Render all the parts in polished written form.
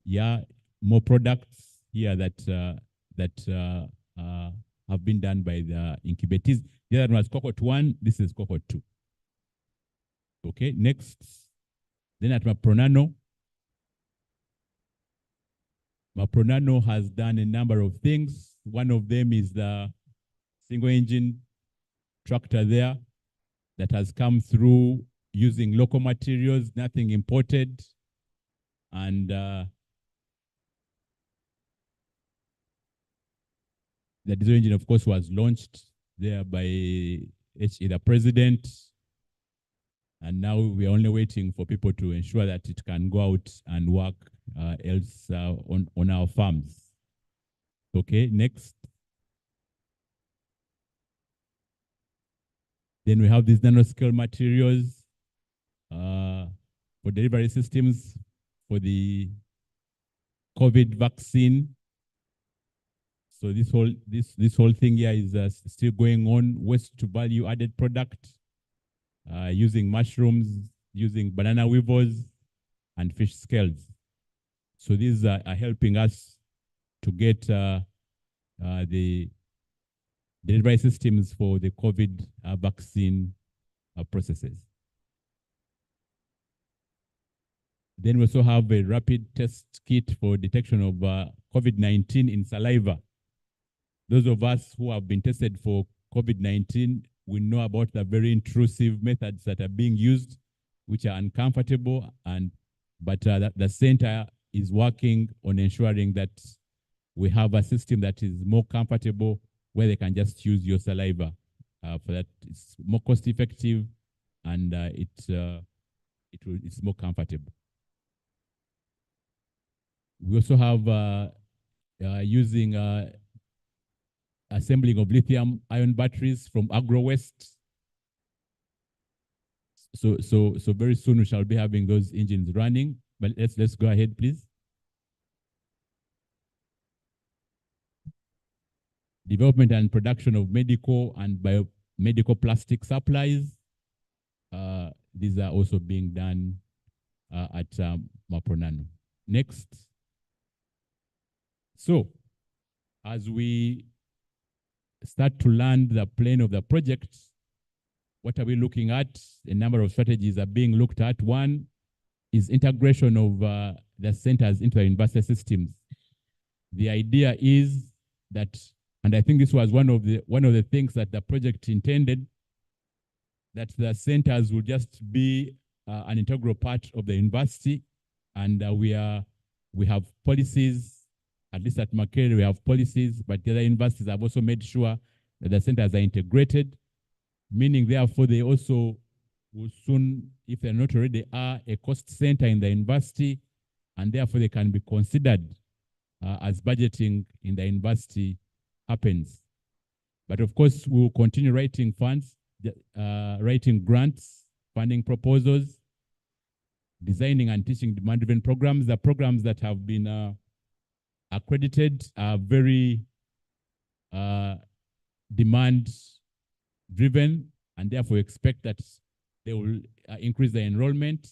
yeah, more products here that have been done by the incubators. The other one was cohort 1. This is cohort 2. Okay, next. Then at Mapronano, Mapronano has done a number of things. One of them is the single engine tractor there that has come through using local materials, nothing imported. And the diesel engine, of course, was launched there by the president. And now we are only waiting for people to ensure that it can go out and work else on our farms. Okay, next. Then we have these nanoscale materials for delivery systems for the COVID vaccine. So this whole thing here is still going on. Waste to value added product using mushrooms, using banana weevils, and fish scales. So these are helping us to get the delivery systems for the COVID vaccine processes. Then we also have a rapid test kit for detection of COVID-19 in saliva. Those of us who have been tested for COVID-19, we know about the very intrusive methods that are being used, which are uncomfortable, but the center is working on ensuring that we have a system that is more comfortable, where they can just use your saliva. For that, it's more cost effective, and it's more comfortable. We also have using assembling of lithium-ion batteries from agro waste. So very soon we shall be having those engines running. But let's go ahead, please. Development and production of medical and biomedical plastic supplies. These are also being done at Mapronano. Next. So, as we start to land the plane of the project, what are we looking at? A number of strategies are being looked at. One is integration of the centers into the university systems. The idea is that, and I think this was one of the things that the project intended, that the centers will just be an integral part of the university, and we have policies. At least at Makerere, we have policies, but the other universities have also made sure that the centers are integrated, meaning therefore they also will soon, if they're not already, are a cost center in the university, and therefore they can be considered as budgeting in the university happens. But of course, we will continue writing funds, writing grants, funding proposals, designing and teaching demand-driven programs. The programs that have been accredited are very demand-driven, and therefore expect that they will increase the enrollment,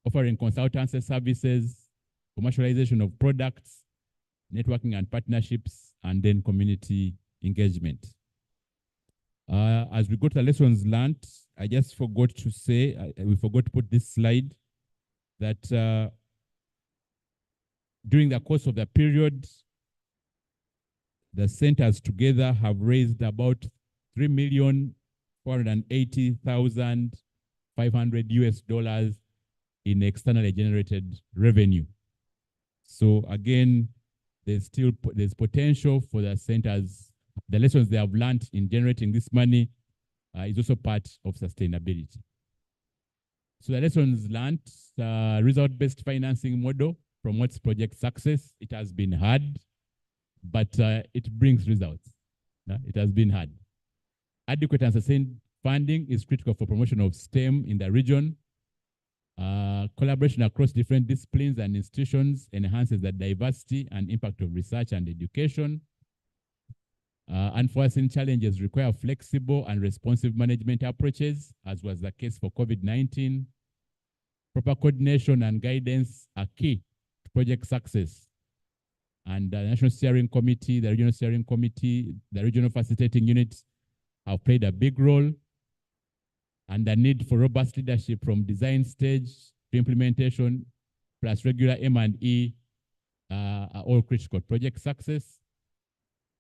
offering consultancy services, commercialization of products, networking and partnerships, and then community engagement. As we go to the lessons learned, I just forgot to say, we forgot to put this slide, that during the course of the period, the centers together have raised about $3,480,500 in externally generated revenue. So again, there's potential for the centers. The lessons they have learned in generating this money is also part of sustainability. So the lessons learned, result-based financing model promotes project success. It has been hard, but it brings results. It has been hard. Adequate and sustained funding is critical for promotion of STEM in the region. Collaboration across different disciplines and institutions enhances the diversity and impact of research and education. Unforeseen challenges require flexible and responsive management approaches, as was the case for COVID-19. Proper coordination and guidance are key to project success. And the National Steering Committee, the Regional Steering Committee, the regional facilitating units have played a big role. And the need for robust leadership from design stage to implementation, plus regular M&E, are all critical. Project success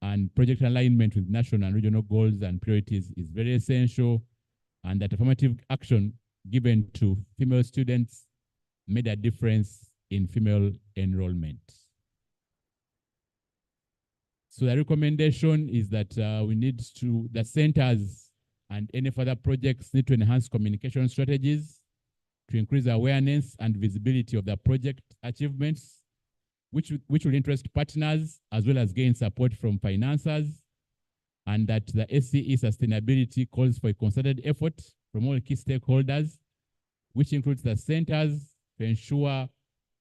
and project alignment with national and regional goals and priorities is very essential. And that affirmative action given to female students made a difference in female enrollment. So the recommendation is that the centers and any further projects need to enhance communication strategies to increase awareness and visibility of the project achievements, which will interest partners as well as gain support from financiers, and that the SCE sustainability calls for a concerted effort from all key stakeholders, which includes the centers, to ensure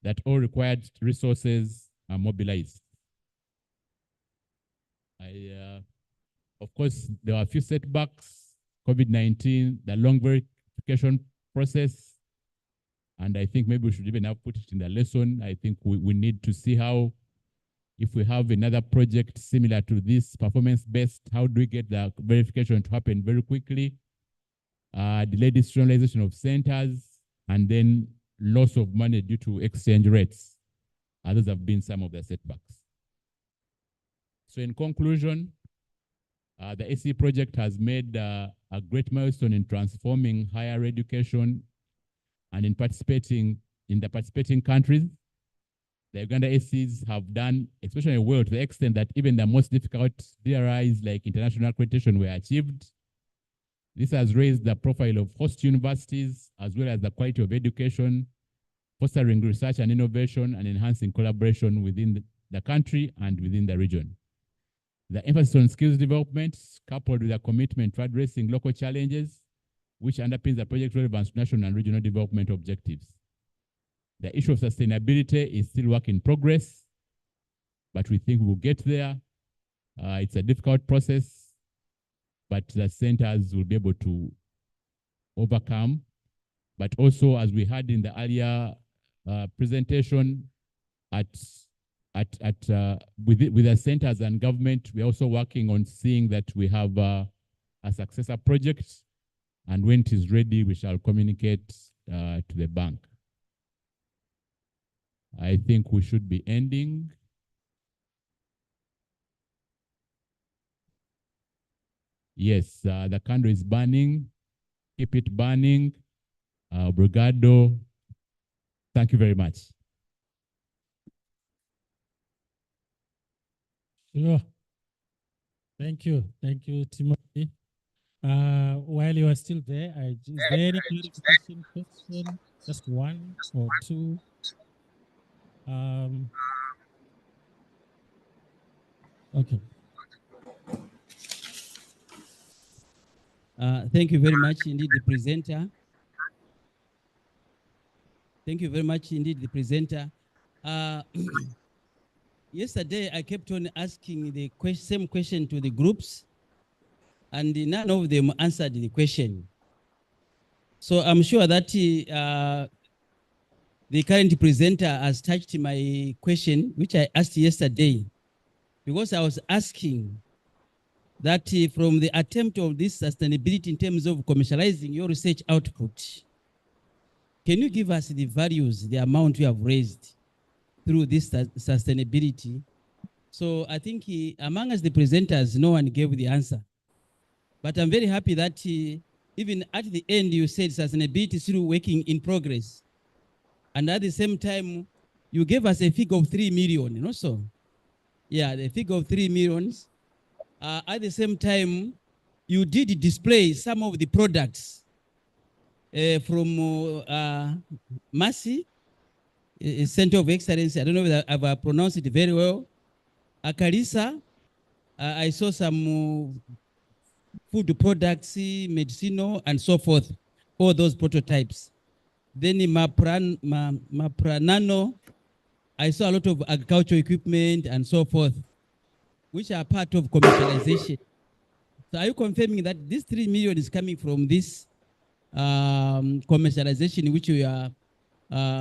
that all required resources are mobilized. Of course, there were a few setbacks, COVID-19, the long verification process, and I think maybe we should even have put it in the lesson. I think we need to see how, if we have another project similar to this, performance-based, how do we get the verification to happen very quickly? Delayed institutionalization of centers, and then loss of money due to exchange rates. Others have been some of the setbacks. So in conclusion, the SCE project has made a great milestone in transforming higher education and in participating in the participating countries. The Uganda SCEs have done especially well to the extent that even the most difficult DRIs like international accreditation were achieved. This has raised the profile of host universities as well as the quality of education, fostering research and innovation and enhancing collaboration within the country and within the region. The emphasis on skills development, coupled with a commitment to addressing local challenges, which underpins the project relevance to national and regional development objectives. The issue of sustainability is still work in progress, but we think we'll get there. It's a difficult process, but the centers will be able to overcome. But also, as we had in the earlier presentation, with the centers and government, we're also working on seeing that we have a successor project, and when it is ready, we shall communicate to the bank. I think we should be ending. Yes, the candle is burning. Keep it burning. Obrigado. Thank you very much. Sure. Thank you, Timothy. While you are still there, is there any clarification question? Just one or two? Okay. Thank you very much indeed, the presenter. Thank you very much indeed, the presenter. Yesterday, I kept on asking the same question to the groups, and none of them answered the question. So I'm sure that the current presenter has touched my question, which I asked yesterday, because I was asking that from the attempt of this sustainability in terms of commercializing your research output, can you give us the values, the amount you have raised through this sustainability? So I think among us, the presenters, no one gave the answer. But I'm very happy that even at the end, you said sustainability is still working in progress. And at the same time, you gave us a figure of 3 million, you know, so. Yeah, the figure of 3 million. At the same time, you did display some of the products from Mercy, Center of Excellence. I don't know whether I've pronounced it very well. Akarisa, I saw some food products, medicinal, and so forth, all those prototypes. Then in Mapranano, I saw a lot of agricultural equipment and so forth, which are part of commercialization. So are you confirming that this 3 million is coming from this commercialization which we are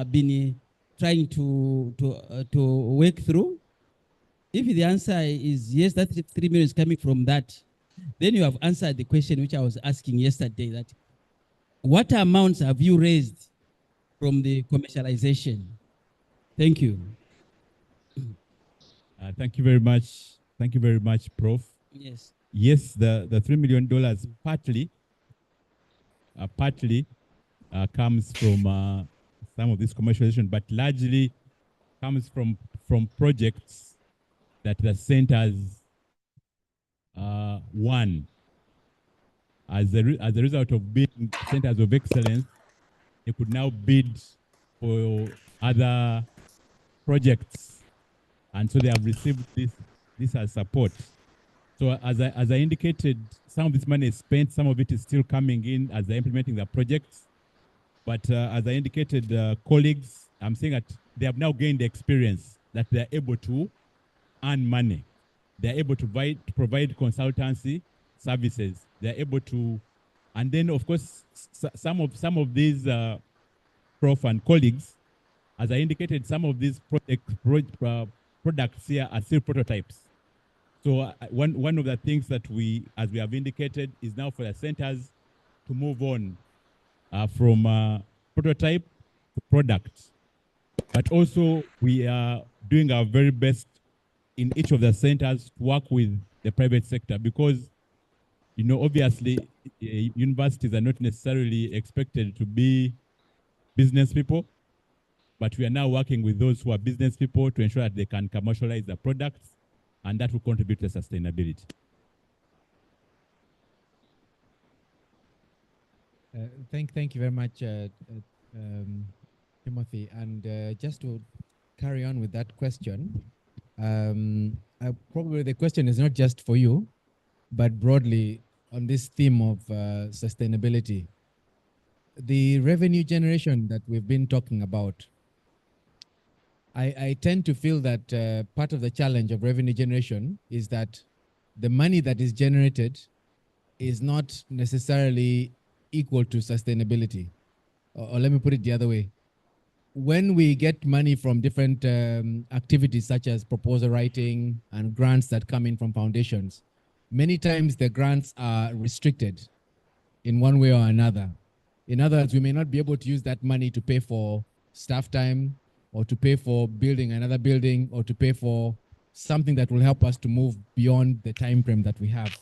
been trying to work through? If the answer is yes, that 3 million is coming from that, then you have answered the question which I was asking yesterday, that what amounts have you raised from the commercialization? Thank you. Thank you very much. Thank you very much, Prof. Yes. Yes, the $3 million partly comes from some of this commercialization, but largely comes from projects that the centers won. As a result of being centers of excellence, they could now bid for other projects, and so they have received this as support. So as I indicated, some of this money is spent, some of it is still coming in as they're implementing the projects. But as I indicated, colleagues, I'm saying that they have now gained the experience that they're able to earn money. They're able to provide consultancy services. They're able to, and then of course, some of these prof and colleagues, as I indicated, some of these products here are still prototypes. So one of the things that as we have indicated, is now for the centers to move on from prototype to product. But also we are doing our very best in each of the centers to work with the private sector, because, you know, obviously universities are not necessarily expected to be business people, but we are now working with those who are business people to ensure that they can commercialize the products, and that will contribute to sustainability. Thank you very much, Timothy. And just to carry on with that question, probably the question is not just for you, but broadly on this theme of sustainability. The revenue generation that we've been talking about, I tend to feel that part of the challenge of revenue generation is that the money that is generated is not necessarily equal to sustainability. Or let me put it the other way. When we get money from different activities such as proposal writing and grants that come in from foundations, many times the grants are restricted in one way or another. In other words, we may not be able to use that money to pay for staff time, or to pay for building another building, or to pay for something that will help us to move beyond the time frame that we have.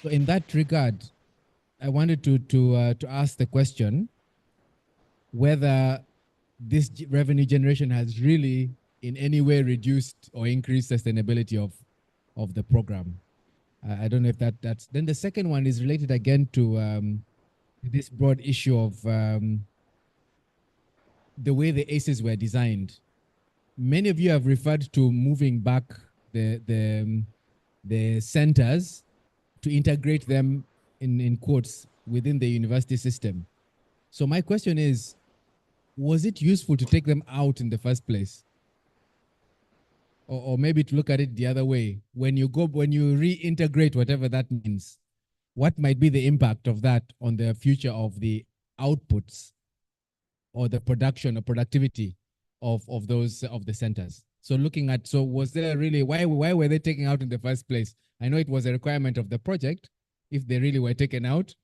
So in that regard, I wanted to ask the question whether this revenue generation has really in any way reduced or increased sustainability of the program. I don't know if that's... Then the second one is related again to this broad issue of the way the ACEs were designed. Many of you have referred to moving back the centers to integrate them in quotes within the university system. So my question is, was it useful to take them out in the first place? Or maybe to look at it the other way, when you reintegrate, whatever that means, what might be the impact of that on the future of the outputs or the production or productivity of the centers? So looking at, so was there really, why were they taken out in the first place? I know it was a requirement of the project, if they really were taken out,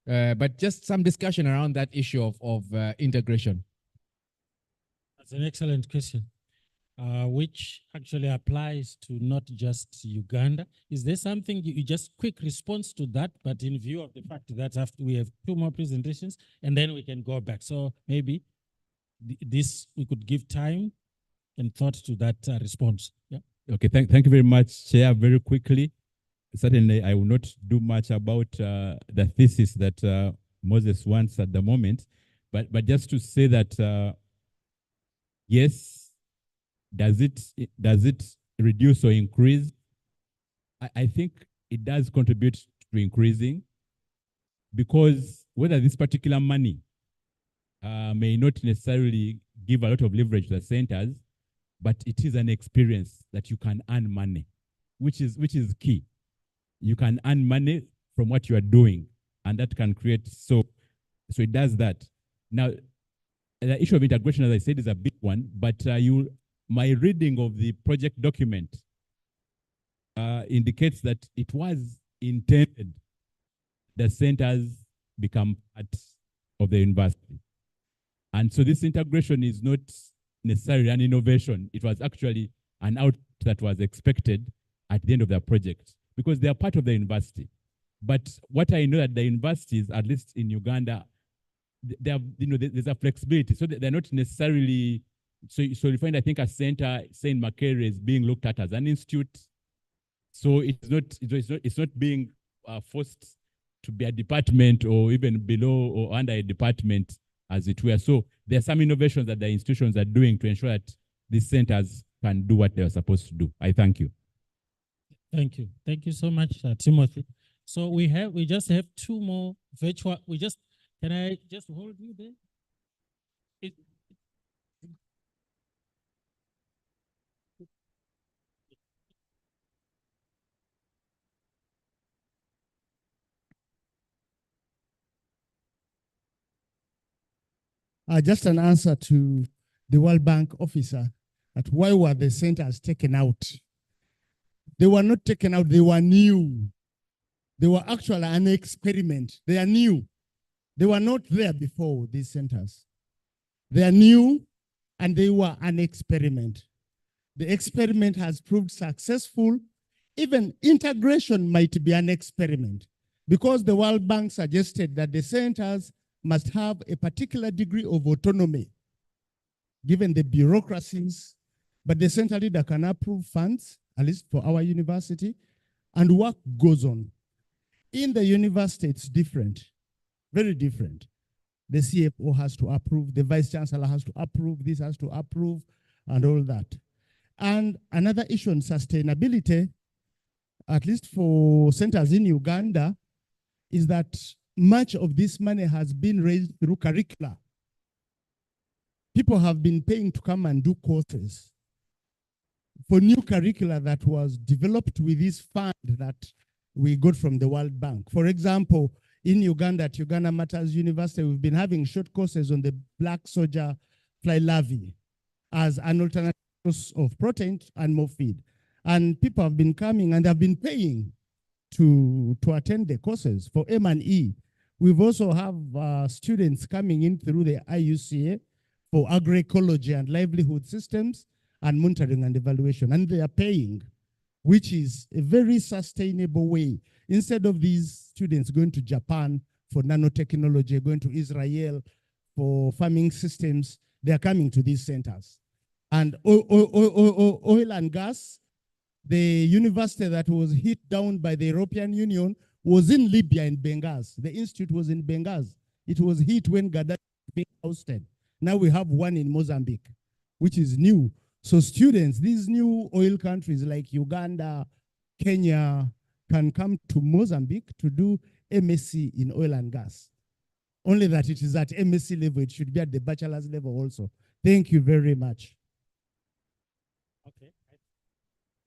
but just some discussion around that issue of integration. That's an excellent question, which actually applies to not just Uganda. Is there something you just quick response to that, but in view of the fact that after we have 2 more presentations and then we can go back. So maybe this, we could give time and thought to that response. Yeah. Okay, thank you very much, Chair. Very quickly, certainly I will not do much about the thesis that Moses wants at the moment, but just to say that yes, does it reduce or increase? I think it does contribute to increasing, because whether this particular money may not necessarily give a lot of leverage to the centers, but it is an experience that you can earn money, which is key. You can earn money from what you are doing, and that can create, so it does that. Now, the issue of integration, as I said, is a big one, but my reading of the project document indicates that it was intended the centers become part of the university. And so this integration is not necessarily an innovation. It was actually an output that was expected at the end of the project because they are part of the university. But what I know that the universities, at least in Uganda, they have, there's a flexibility. So they're not necessarily, so you find, I think, a center, St. Makere, is being looked at as an institute. So it's not being forced to be a department or even below or under a department, as it were. So there are some innovations that the institutions are doing to ensure that these centers can do what they are supposed to do. I thank you. Thank you. Thank you so much, Timothy. So we just have two more virtual. Can I just hold you there? Just an answer to the World Bank officer that why were the centers taken out? They were not taken out, they were new. They were actually an experiment. They are new. They were not there before, these centers. They are new and they were an experiment. The experiment has proved successful. Even integration might be an experiment because the World Bank suggested that the centers must have a particular degree of autonomy given the bureaucracies, but the center leader can approve funds, at least for our university, and work goes on. In the university, it's different, very different. The CFO has to approve, the vice chancellor has to approve, this has to approve, and all that. And another issue on sustainability, at least for centers in Uganda, is that much of this money has been raised through curricula. People have been paying to come and do courses for new curricula that was developed with this fund that we got from the World Bank. For example, in Uganda, at Uganda Matters University, we've been having short courses on the black soldier fly larvae as an alternative source of protein and more feed. And people have been coming and have been paying to attend the courses for M&E. We've also have students coming in through the IUCA for agroecology and livelihood systems and monitoring and evaluation, and they are paying, which is a very sustainable way. Instead of these students going to Japan for nanotechnology, going to Israel for farming systems, they are coming to these centers. And oil and gas, the university that was hit down by the European Union was in Libya, in Benghazi. The institute was in Benghazi. It was hit when Gaddafi was being ousted. Now we have one in Mozambique, which is new. So students, these new oil countries like Uganda, Kenya, can come to Mozambique to do MSc in oil and gas. Only that it is at MSc level, it should be at the bachelor's level also. Thank you very much. Okay.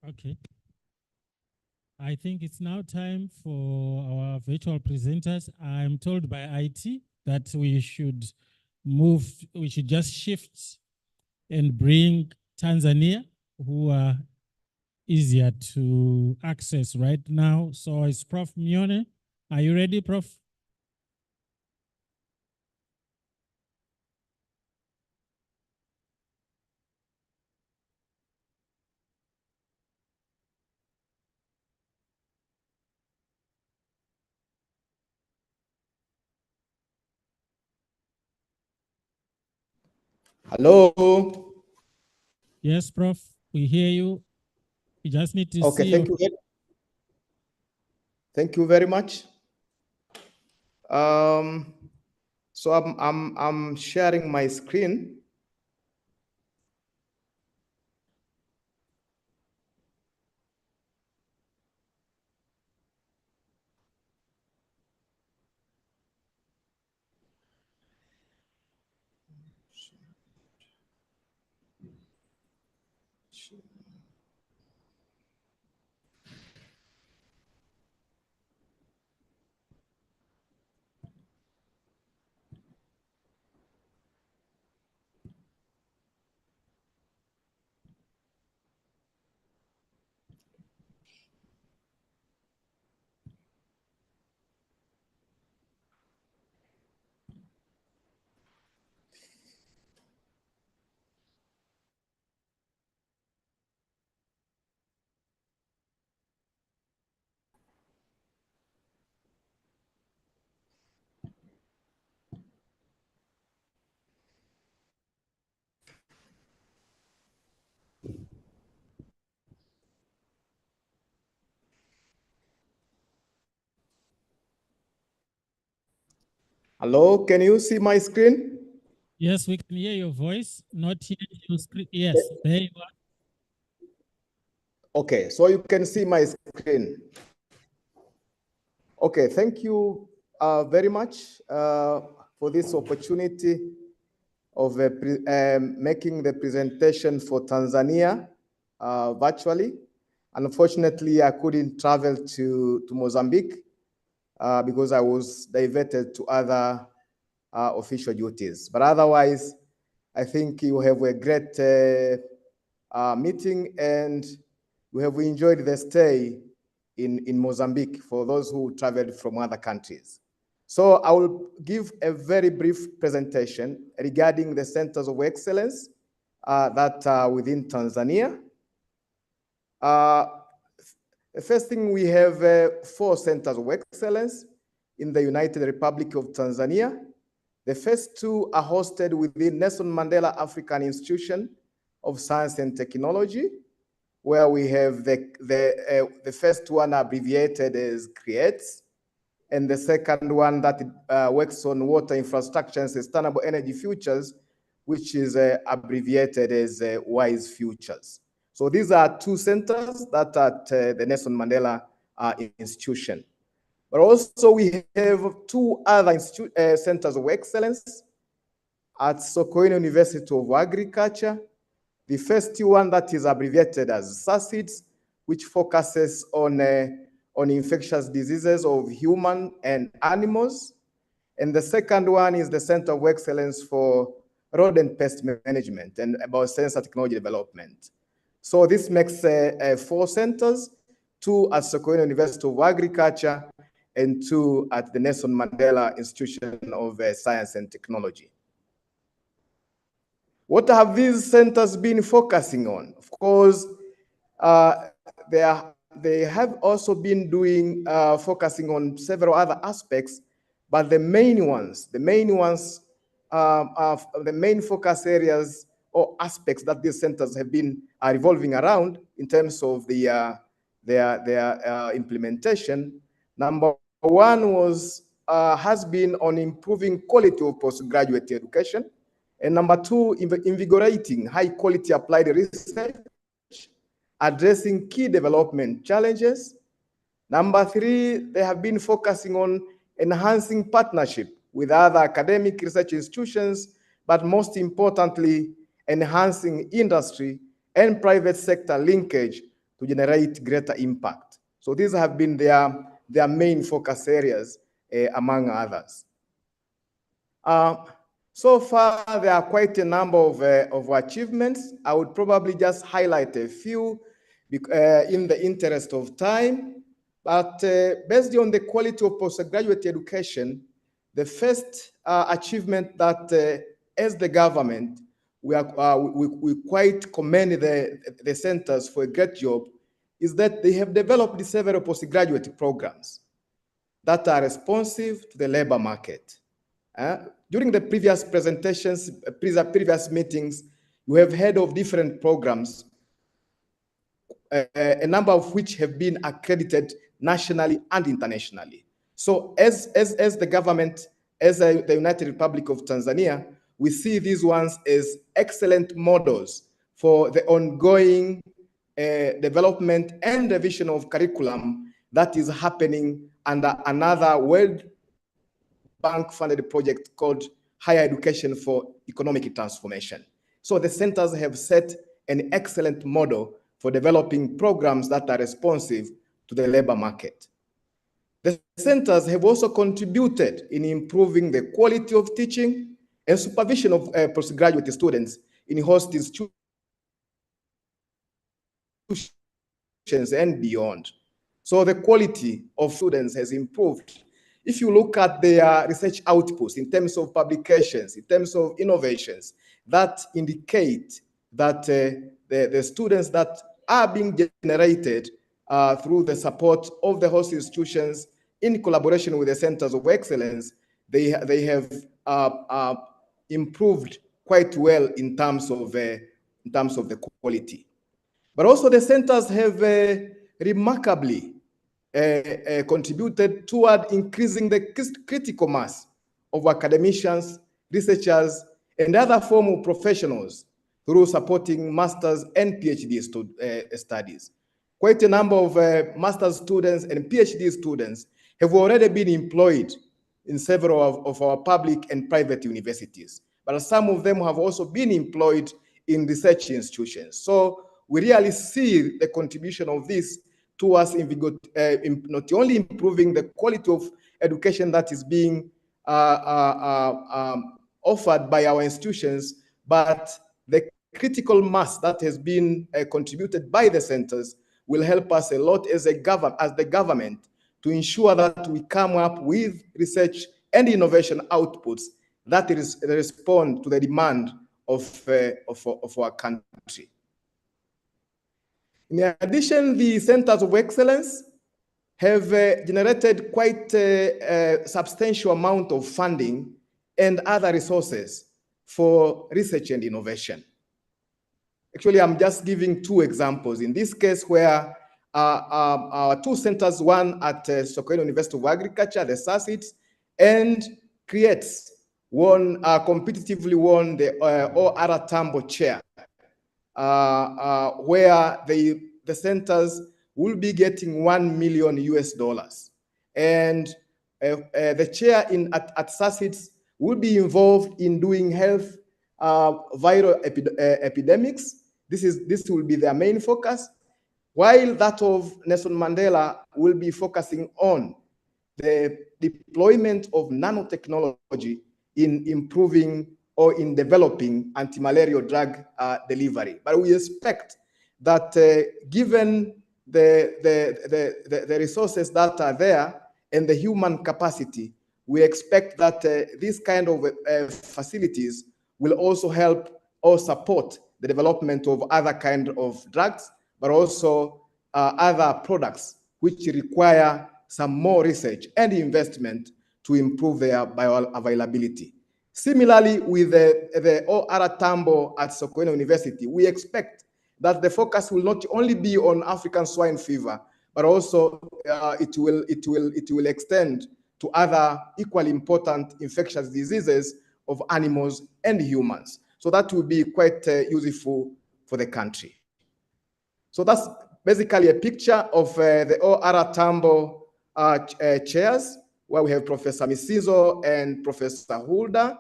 Okay. I think it's now time for our virtual presenters. I'm told by IT that we should just shift and bring Tanzania, who are easier to access right now. So it's Prof. Mione. Are you ready, Prof? Hello. Yes, Prof. We hear you. You just need to Okay, see. Thank you very much. So I'm sharing my screen. Hello, can you see my screen? Yes, we can hear your voice, not hear your screen. Yes, there you are. Okay, so you can see my screen. Okay, thank you very much for this opportunity of making the presentation for Tanzania virtually. Unfortunately, I couldn't travel to Mozambique because I was diverted to other official duties. But otherwise, I think you have a great meeting and we have enjoyed the stay in Mozambique for those who traveled from other countries. So I will give a very brief presentation regarding the centers of excellence that are within Tanzania. The first thing, we have 4 centers of excellence in the United Republic of Tanzania. The first 2 are hosted within Nelson Mandela African Institution of Science and Technology, where we have the first one abbreviated as CREATES, and the second one that works on water infrastructure and sustainable energy futures, which is abbreviated as WISE Futures. So these are 2 centers that are at the Nelson Mandela Institution. But also we have 2 other centers of excellence at Sokoine University of Agriculture. The first one that is abbreviated as SACIDS, which focuses on infectious diseases of human and animals. And the second one is the Center of Excellence for Rodent Pest Management and about sensor technology development. So this makes 4 centers, 2 at Sokoine University of Agriculture and 2 at the Nelson Mandela Institution of Science and Technology. What have these centers been focusing on? Of course, they have also been doing focusing on several other aspects, but the main focus areas or aspects that these centers have been revolving around in terms of their implementation. Number 1 has been on improving quality of postgraduate education. And number 2, invigorating high-quality applied research, addressing key development challenges. Number 3, they have been focusing on enhancing partnership with other academic research institutions, but most importantly, enhancing industry and private sector linkage to generate greater impact. So these have been their main focus areas, among others. So far, there are quite a number of achievements. I would probably just highlight a few in the interest of time. But based on the quality of postgraduate education, the first achievement that, as the government, we quite commend the centers for a great job is that they have developed several postgraduate programs that are responsive to the labor market. During the previous presentations, previous meetings, you have heard of different programs, a number of which have been accredited nationally and internationally. So as the government, as the United Republic of Tanzania, we see these ones as excellent models for the ongoing development and revision of curriculum that is happening under another World Bank-funded project called Higher Education for Economic Transformation. So the centers have set an excellent model for developing programs that are responsive to the labor market. The centers have also contributed in improving the quality of teaching and supervision of postgraduate students in host institutions and beyond. So the quality of students has improved. If you look at their research outputs in terms of publications, in terms of innovations, that indicate that the students that are being generated through the support of the host institutions in collaboration with the centers of excellence, they have improved quite well in terms of the quality. But also the centers have remarkably contributed toward increasing the critical mass of academicians, researchers, and other formal professionals through supporting master's and PhD studies. Quite a number of master's students and PhD students have already been employed in several of our public and private universities, but some of them have also been employed in research institutions. So we really see the contribution of this to us not only improving the quality of education that is being offered by our institutions, but the critical mass that has been contributed by the centers will help us a lot as the government to ensure that we come up with research and innovation outputs that respond to the demand of our country. In addition, the centers of excellence have generated quite a substantial amount of funding and other resources for research and innovation. Actually, I'm just giving two examples. In this case, where our two centers, one at Sokoine University of Agriculture, the SACIT, and CREATES, competitively won the OR Tambo chair, where the centers will be getting $1 million US. And the chair at SACIT will be involved in doing health viral epidemics. This will be their main focus, while that of Nelson Mandela will be focusing on the deployment of nanotechnology in improving or in developing anti-malarial drug delivery. But we expect that given the resources that are there and the human capacity, we expect that these kind of facilities will also help or support the development of other kind of drugs, but also other products which require some more research and investment to improve their bioavailability. Similarly, with the OR Tambo at Sokoine University, we expect that the focus will not only be on African swine fever, but also it will extend to other equally important infectious diseases of animals and humans. So that will be quite useful for the country. So that's basically a picture of the OR Tambo chairs, where we have Professor Misizo and Professor Hulda.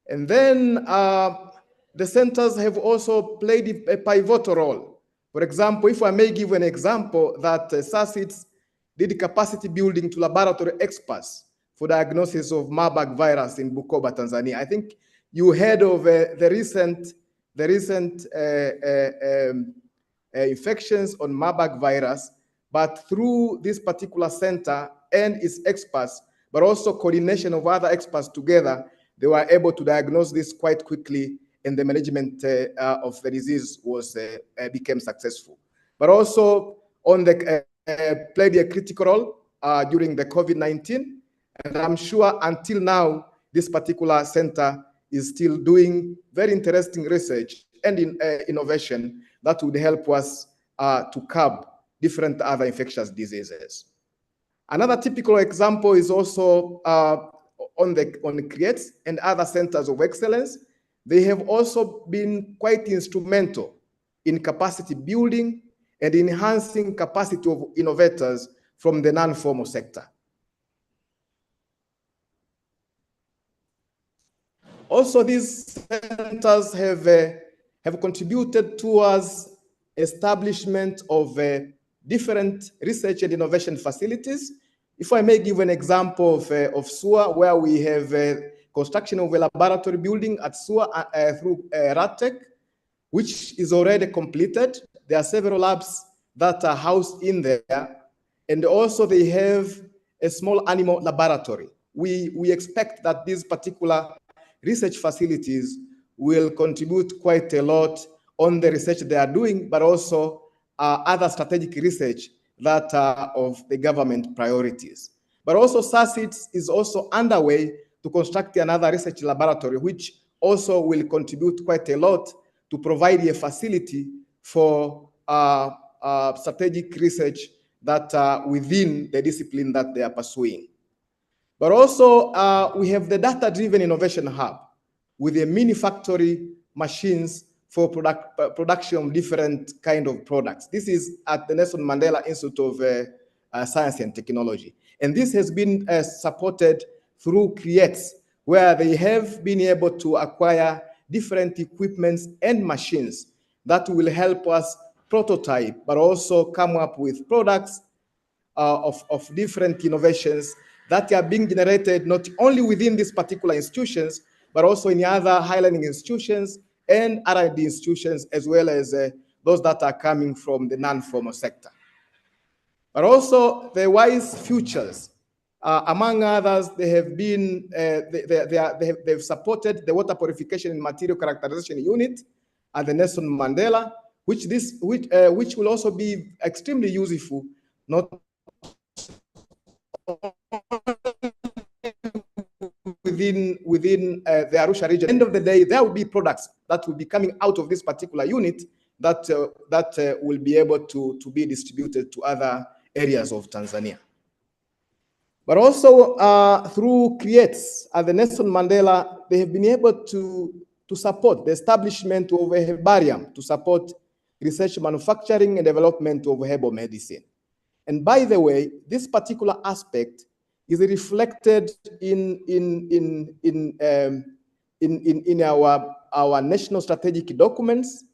And then the centers have also played a pivotal role. For example, if I may give an example, that SACIT did capacity building to laboratory experts for diagnosis of Marburg virus in Bukoba, Tanzania. I think you heard of the recent infections on Marburg virus, but through this particular center and its experts, but also coordination of other experts together, they were able to diagnose this quite quickly, and the management of the disease became successful. But also on the played a critical role during the COVID-19, and I'm sure until now this particular center is still doing very interesting research and innovation that would help us to curb different other infectious diseases. Another typical example is also on CREATES and other centers of excellence. They have also been quite instrumental in capacity building and enhancing capacity of innovators from the non-formal sector. Also, these centers have contributed towards establishment of different research and innovation facilities. If I may give an example of SUA, where we have construction of a laboratory building at SUA through RATEC, which is already completed. There are several labs that are housed in there, and also they have a small animal laboratory. We expect that these particular research facilities will contribute quite a lot on the research they are doing, but also other strategic research that are of the government priorities. But also SACIT is also underway to construct another research laboratory, which also will contribute quite a lot to provide a facility for strategic research that are within the discipline that they are pursuing. But also, we have the data-driven innovation hub with the mini factory machines for production of different kind of products. This is at the Nelson Mandela Institute of Science and Technology. And this has been supported through CREATES, where they have been able to acquire different equipments and machines that will help us prototype, but also come up with products of different innovations that are being generated not only within these particular institutions, but also in other high learning institutions and R&D institutions, as well as those that are coming from the non-formal sector. But also the WISE Futures, among others, they have been, they've supported the water purification and material characterization unit at the Nelson Mandela, which will also be extremely useful, not within the Arusha region. At the end of the day, there will be products that will be coming out of this particular unit that will be able to be distributed to other areas of Tanzania. But also through CREATES at the Nelson Mandela, they have been able to support the establishment of a herbarium to support research, manufacturing, and development of herbal medicine. And by the way, this particular aspect is reflected in our national strategic documents,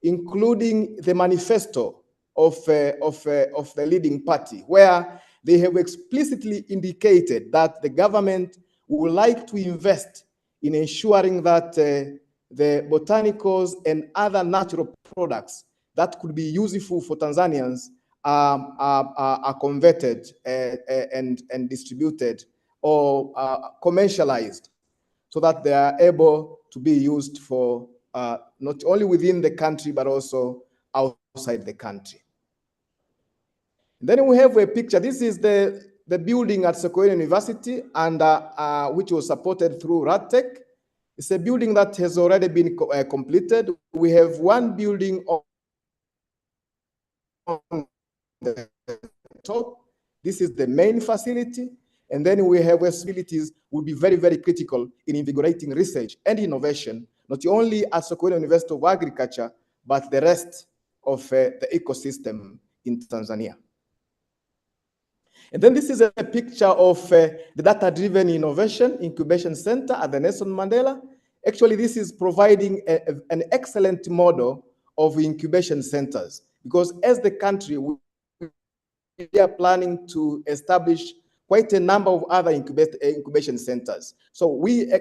including the manifesto of the leading party, where they have explicitly indicated that the government would like to invest in ensuring that the botanicals and other natural products that could be useful for Tanzanians are converted and distributed or commercialized, so that they are able to be used for not only within the country, but also outside the country. And then we have a picture. This is the building at Sokoine University, and which was supported through RADTech. It's a building that has already been completed. We have one building on the top. This is the main facility. And then we have where facilities will be very, very critical in invigorating research and innovation, not only at Sokoine University of Agriculture, but the rest of the ecosystem in Tanzania. And then this is a picture of the Data-Driven Innovation Incubation Center at the Nelson Mandela. Actually, this is providing an excellent model of incubation centers, because as the country, we are planning to establish quite a number of other incubation centers. So we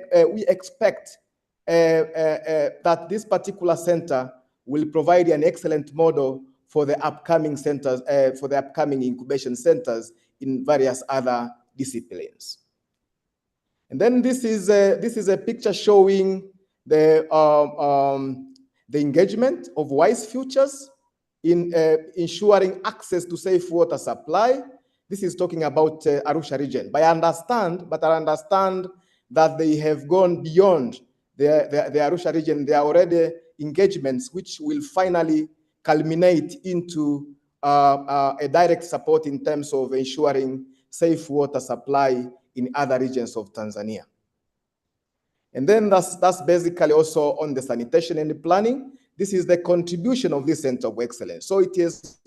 expect that this particular center will provide an excellent model for the upcoming centers, for the upcoming incubation centers in various other disciplines. And then this is a picture showing the engagement of WISE Futures in ensuring access to safe water supply. This is talking about Arusha region. But I understand that they have gone beyond the Arusha region. There are already engagements which will finally culminate into a direct support in terms of ensuring safe water supply in other regions of Tanzania. And then that's basically also on the sanitation and the planning. This is the contribution of this Center of Excellence. So it has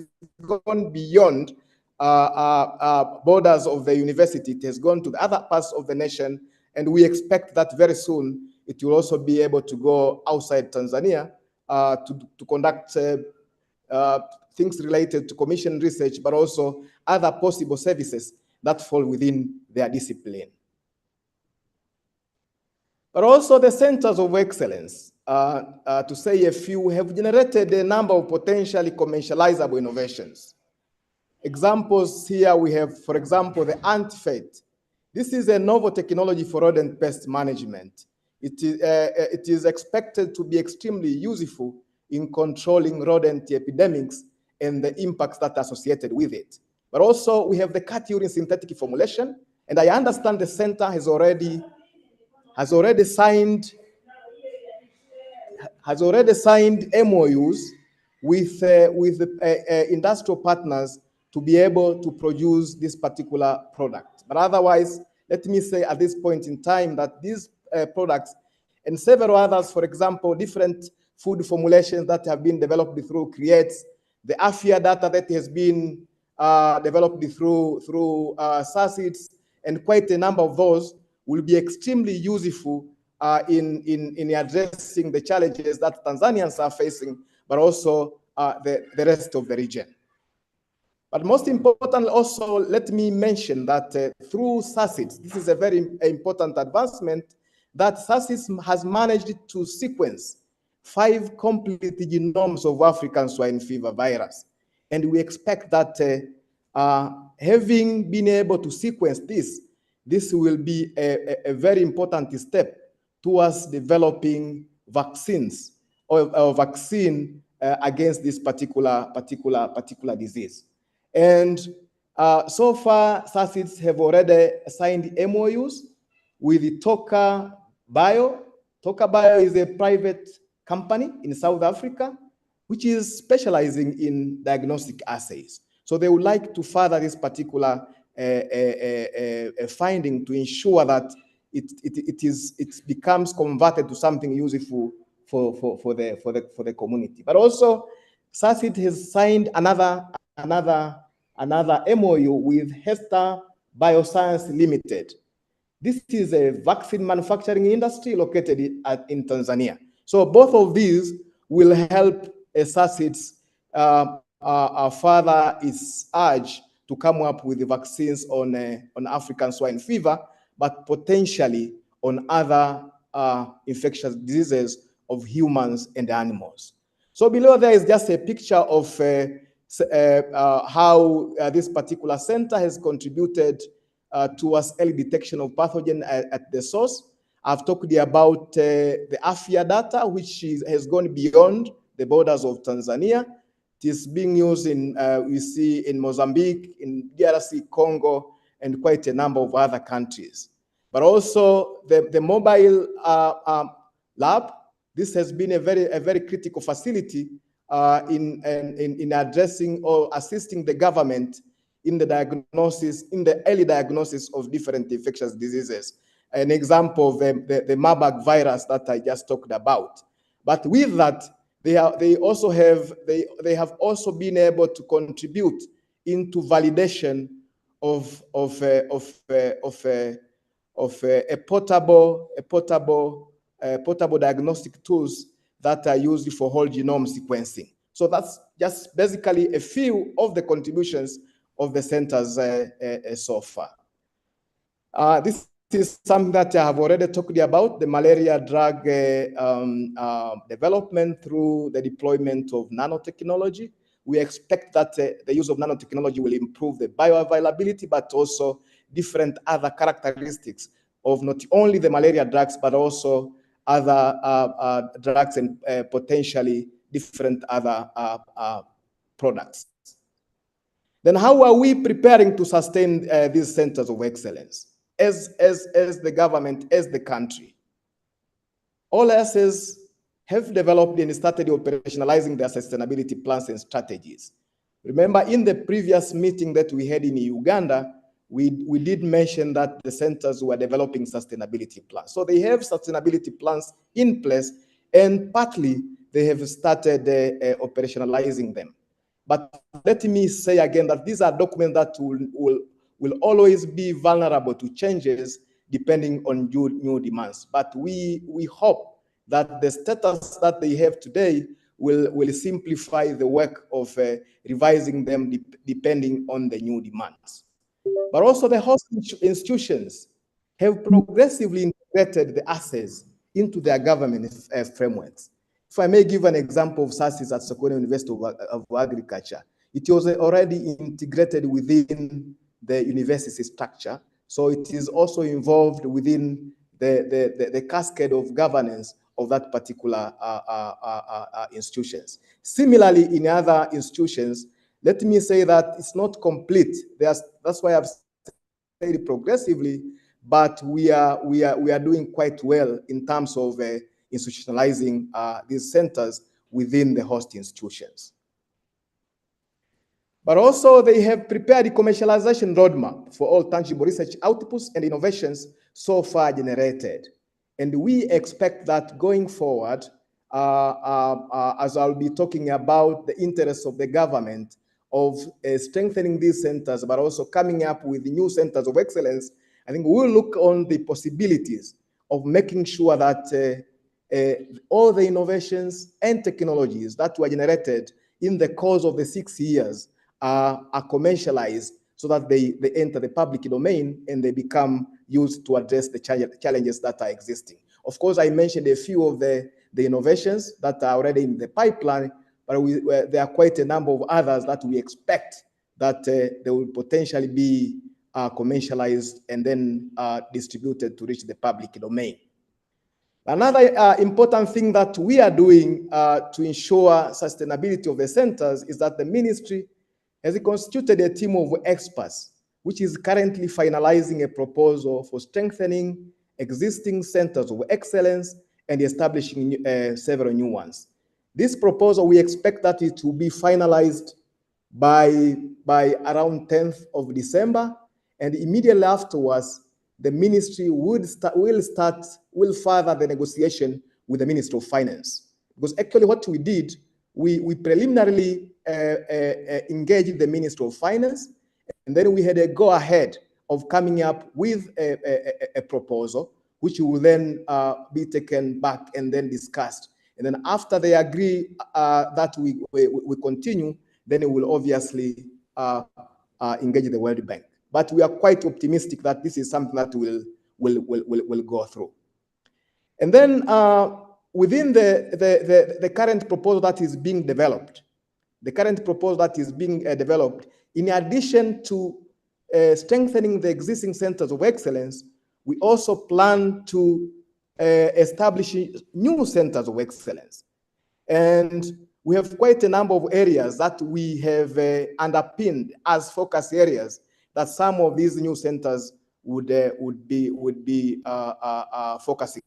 gone beyond borders of the university. It has gone to the other parts of the nation, and we expect that very soon it will also be able to go outside Tanzania to conduct things related to commission research, but also other possible services that fall within their discipline. But also the centers of excellence, to say a few, have generated a number of potentially commercializable innovations. Examples here we have, for example, the AntFate. This is a novel technology for rodent pest management. It is expected to be extremely useful in controlling rodent epidemics and the impacts that are associated with it. But also we have the cat urine synthetic formulation, and I understand the center has already signed MOUs with industrial partners to be able to produce this particular product. But otherwise, let me say at this point in time that these products and several others, for example, different food formulations that have been developed through CREATES, the AFIA data that has been developed through SACIDS, and quite a number of those will be extremely useful in addressing the challenges that Tanzanians are facing, but also the rest of the region. But most importantly, also, let me mention that through SACIDS, this is a very important advancement, that SACIDS has managed to sequence 5 complete genomes of African swine fever virus. And we expect that having been able to sequence this will be a very important step towards developing vaccines or vaccine against this particular disease. And so far, SACIDS have already signed MOUs with Toka Bio. Toka Bio is a private company in South Africa, which is specializing in diagnostic assays. So they would like to further this particular finding to ensure that it becomes converted to something useful for the community. But also, SACID has signed another MOU with Hester Bioscience Limited. This is a vaccine manufacturing industry located in Tanzania. So both of these will help SACIDS further its urge to come up with the vaccines on African swine fever, but potentially on other infectious diseases of humans and animals. So below there is just a picture of how this particular center has contributed towards early detection of pathogen at the source. I've talked about the AFIA data, which has gone beyond the borders of Tanzania. It is being used we see in Mozambique, in DRC, Congo, and quite a number of other countries. But also the mobile lab, this has been a very critical facility in addressing or assisting the government in the early diagnosis of different infectious diseases. An example of the Marburg virus that I just talked about. But with that, they have also been able to contribute into validation of portable diagnostic tools that are used for whole genome sequencing. So that's just basically a few of the contributions of the centers so far. This is something that I have already talked about, the malaria drug development through the deployment of nanotechnology. We expect that the use of nanotechnology will improve the bioavailability, but also different other characteristics of not only the malaria drugs, but also other drugs and potentially different other products. Then how are we preparing to sustain these centers of excellence as the government, as the country? All SS have developed and started operationalizing their sustainability plans and strategies. Remember, in the previous meeting that we had in Uganda, we did mention that the centers were developing sustainability plans. So they have sustainability plans in place, and partly they have started operationalizing them. But let me say again that these are documents that will always be vulnerable to changes depending on new demands. But we hope that the status that they have today will simplify the work of revising them depending on the new demands. But also the host institutions have progressively integrated the assets into their government frameworks. If I may give an example of SACIDS at Sokoine University of Agriculture, it was already integrated within the university structure. So it is also involved within the cascade of governance of that particular institutions. Similarly, in other institutions, let me say that it's not complete. That's why I've said progressively, but we are doing quite well in terms of institutionalizing these centers within the host institutions. But also they have prepared a commercialization roadmap for all tangible research outputs and innovations so far generated. And we expect that going forward, as I'll be talking about the interests of the government of strengthening these centers, but also coming up with new centers of excellence, I think we'll look on the possibilities of making sure that all the innovations and technologies that were generated in the course of the 6 years are commercialized so that they enter the public domain and they become used to address the challenges that are existing. Of course, I mentioned a few of the innovations that are already in the pipeline, but there are quite a number of others that we expect that they will potentially be commercialized and then distributed to reach the public domain. Another important thing that we are doing to ensure sustainability of the centers is that the ministry has constituted a team of experts, which is currently finalizing a proposal for strengthening existing centers of excellence and establishing several new ones. This proposal, we expect that it will be finalized by around 10th of December, and immediately afterwards, the ministry will further the negotiation with the Ministry of Finance. Because actually what we did, we preliminarily engaged the Ministry of Finance, and then we had a go-ahead of coming up with a proposal, which will then be taken back and then discussed. And then after they agree that we continue, then it will obviously engage the World Bank. But we are quite optimistic that this is something that will go through. And then within the current proposal that is being developed, in addition to strengthening the existing centers of excellence, we also plan to establish new centers of excellence. And we have quite a number of areas that we have underpinned as focus areas that some of these new centers would be focusing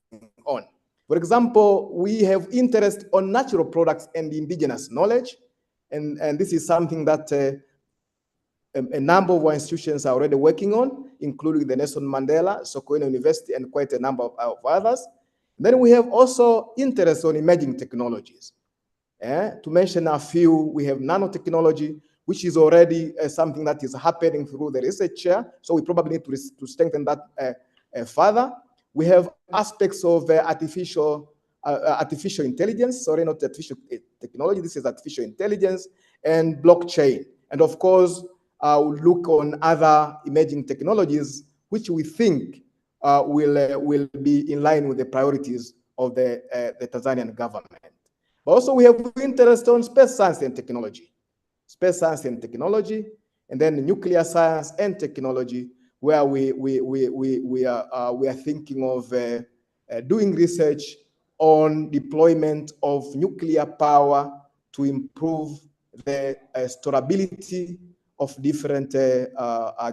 on. For example, we have interest on natural products and indigenous knowledge, and this is something that a number of our institutions are already working on, including the Nelson Mandela, Sokoine University, and quite a number of others. Then we have also interest on emerging technologies. To mention a few, we have nanotechnology, which is already something that is happening through the research chair. So we probably need to strengthen that further. We have aspects of artificial intelligence, sorry, not artificial technology, this is artificial intelligence and blockchain. And of course, we'll look on other emerging technologies, which we think will be in line with the priorities of the Tanzanian government. But also we have interest on space science and technology. And then nuclear science and technology, where we are thinking of doing research on deployment of nuclear power to improve the storability of different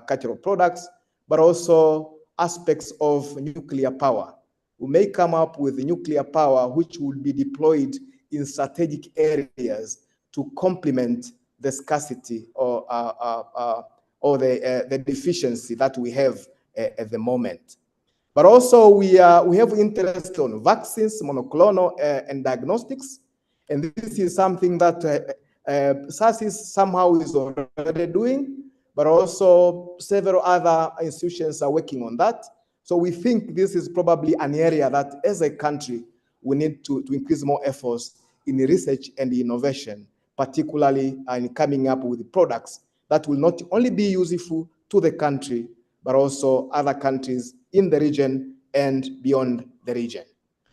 cultural products, but also aspects of nuclear power. We may come up with nuclear power which will be deployed in strategic areas to complement the scarcity or the deficiency that we have at the moment. But also we have interest on vaccines, monoclonal and diagnostics. And this is something that SASIS somehow is already doing, but also several other institutions are working on that. So we think this is probably an area that as a country, we need to increase more efforts in research and innovation, particularly in coming up with products that will not only be useful to the country, but also other countries in the region and beyond the region.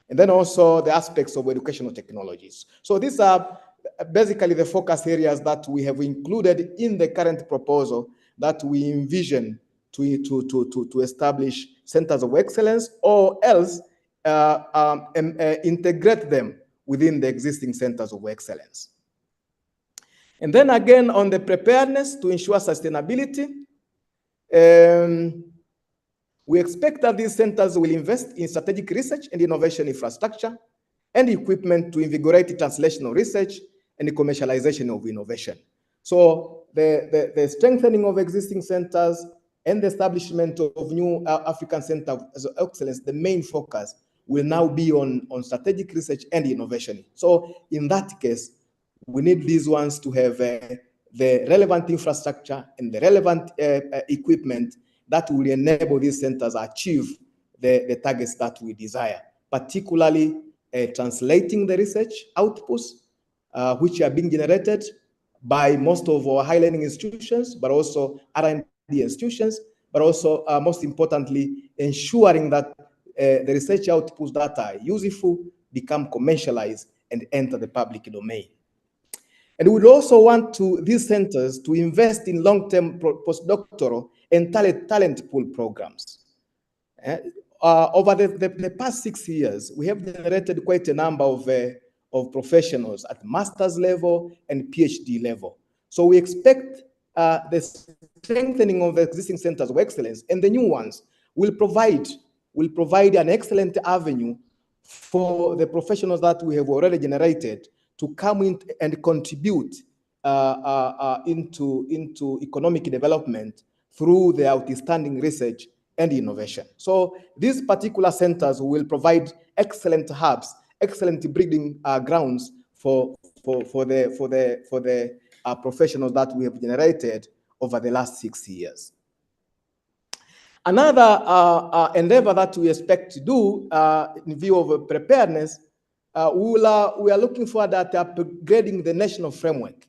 And then also the aspects of educational technologies. So these are basically the focus areas that we have included in the current proposal that we envision to establish centers of excellence, or else integrate them within the existing centers of excellence. And then again, on the preparedness to ensure sustainability, we expect that these centers will invest in strategic research and innovation infrastructure and equipment to invigorate translational research and the commercialization of innovation. So the strengthening of existing centers and the establishment of new African Center of Excellence, the main focus will now be on strategic research and innovation. So in that case, we need these ones to have the relevant infrastructure and the relevant equipment that will enable these centers achieve the targets that we desire, particularly translating the research outputs which are being generated by most of our high learning institutions, but also R&D institutions, but also most importantly, ensuring that the research outputs that are useful become commercialized and enter the public domain. And we would also want these centers to invest in long-term postdoctoral and talent pool programs. Over the past 6 years, we have generated quite a number of professionals at master's level and PhD level. So we expect the strengthening of the existing centers of excellence and the new ones will provide an excellent avenue for the professionals that we have already generated to come in and contribute into economic development through the outstanding research and innovation. So these particular centers will provide excellent hubs, excellent breeding grounds for the professionals that we have generated over the last 6 years. Another endeavor that we expect to do in view of preparedness, we are looking forward at upgrading the national framework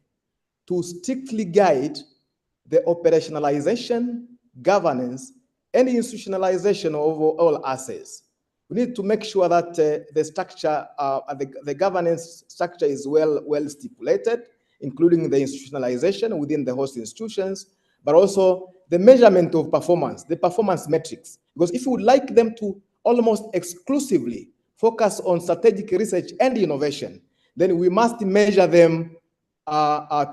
to strictly guide the operationalization, governance, and institutionalization of all assets. We need to make sure that the structure, the governance structure is well stipulated, including the institutionalization within the host institutions, but also the measurement of performance, the performance metrics. Because if you would like them to almost exclusively focus on strategic research and innovation, then we must measure them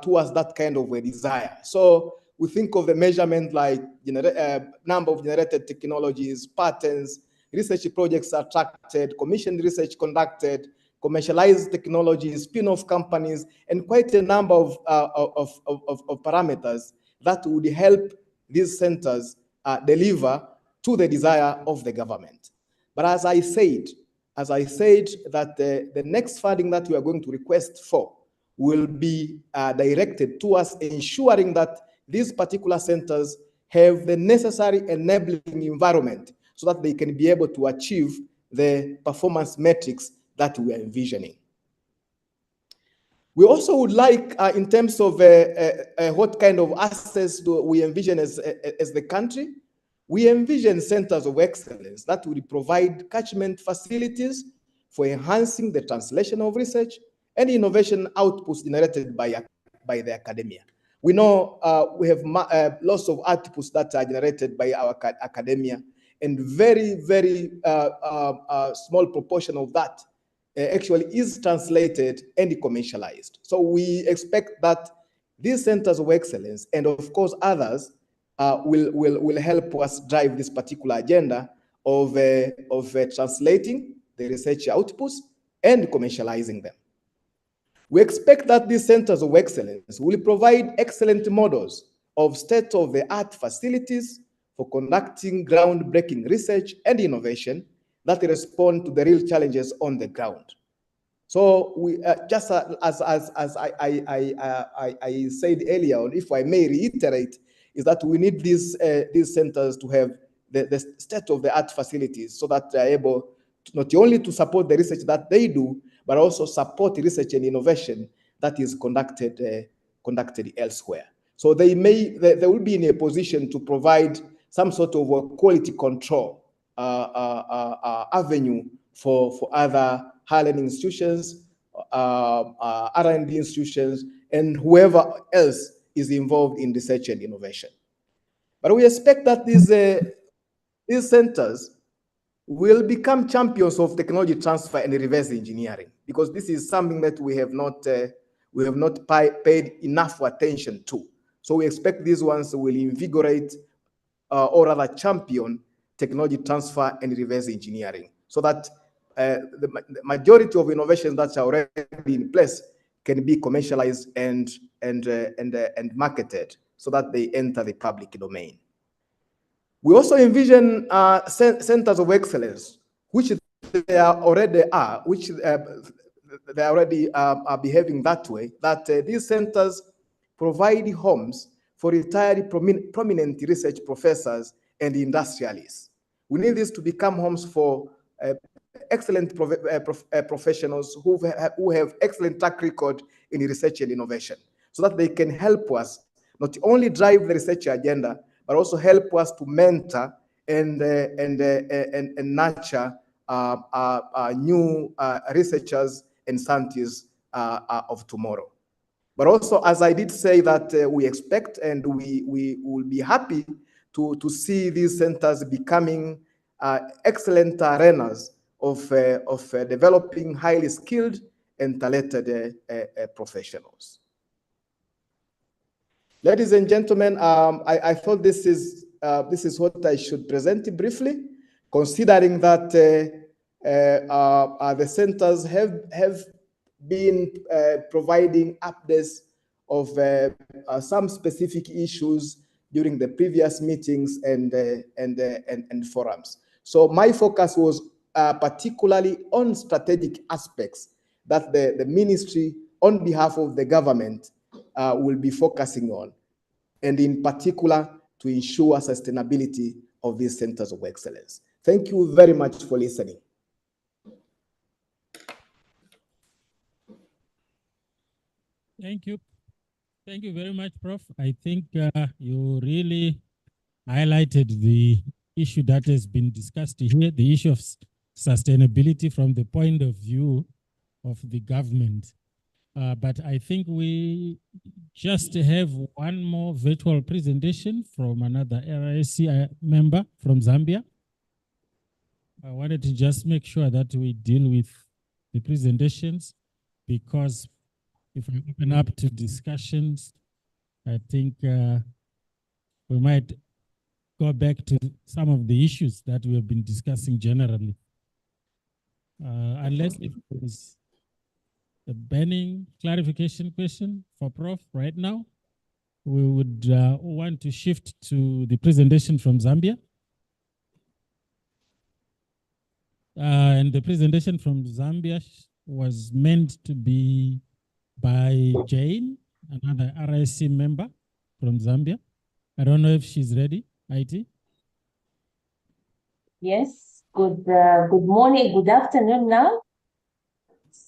towards that kind of a desire. So we think of the measurement like number of generated technologies, patents, research projects attracted, commissioned research conducted, commercialized technologies, spin-off companies, and quite a number of parameters that would help these centers deliver to the desire of the government. But as I said that the next funding that we are going to request for will be directed towards ensuring that these particular centers have the necessary enabling environment so that they can be able to achieve the performance metrics that we are envisioning. We also would like, in terms of what kind of assets do we envision as the country, we envision centers of excellence that will provide catchment facilities for enhancing the translation of research and innovation outputs generated by the academia. We know we have lots of outputs that are generated by our academia, and very, very small proportion of that actually is translated and commercialized. So we expect that these centers of excellence, and of course others, will help us drive this particular agenda of translating the research outputs and commercializing them. We expect that these centers of excellence will provide excellent models of state-of-the-art facilities for conducting groundbreaking research and innovation that respond to the real challenges on the ground. So we just as I said earlier on, if I may reiterate, is that we need these centers to have the state-of-the-art facilities so that they are able to not only to support the research that they do, but also support research and innovation that is conducted elsewhere. So they will be in a position to provide some sort of a quality control avenue for other higher learning institutions, R&D institutions, and whoever else is involved in research and innovation. But we expect that these centers will become champions of technology transfer and reverse engineering, because this is something that we have not paid enough attention to. So we expect these ones will invigorate or rather champion technology transfer and reverse engineering, so that the majority of innovations that are already in place can be commercialized and and marketed so that they enter the public domain. We also envision centers of excellence, which they already are, which they already are behaving that way, that these centers provide homes for retired prominent research professors and industrialists. We need this to become homes for excellent professionals who have excellent track record in research and innovation, so that they can help us not only drive the research agenda, but also help us to mentor and nurture new researchers and scientists of tomorrow. But also, as I did say, that we expect and we will be happy to see these centers becoming excellent arenas of developing highly skilled and talented professionals. Ladies and gentlemen, I thought this is what I should present briefly, considering that the centers have been providing updates of some specific issues during the previous meetings and forums. So my focus was particularly on strategic aspects that the ministry, on behalf of the government, will be focusing on, and in particular to ensure sustainability of these centers of excellence. Thank you very much for listening. Thank you. Thank you very much, Prof. I think you really highlighted the issue that has been discussed here, the issue of sustainability from the point of view of the government. But I think we just have one more virtual presentation from another RIC member from Zambia. I wanted to just make sure that we deal with the presentations, because if we open up to discussions, I think we might go back to some of the issues that we have been discussing generally. Unless if there is a burning clarification question for Prof right now, we would want to shift to the presentation from Zambia. And the presentation from Zambia was meant to be by Jane, another RIC member from Zambia. I don't know if she's ready, IT. Yes, good morning, good afternoon now.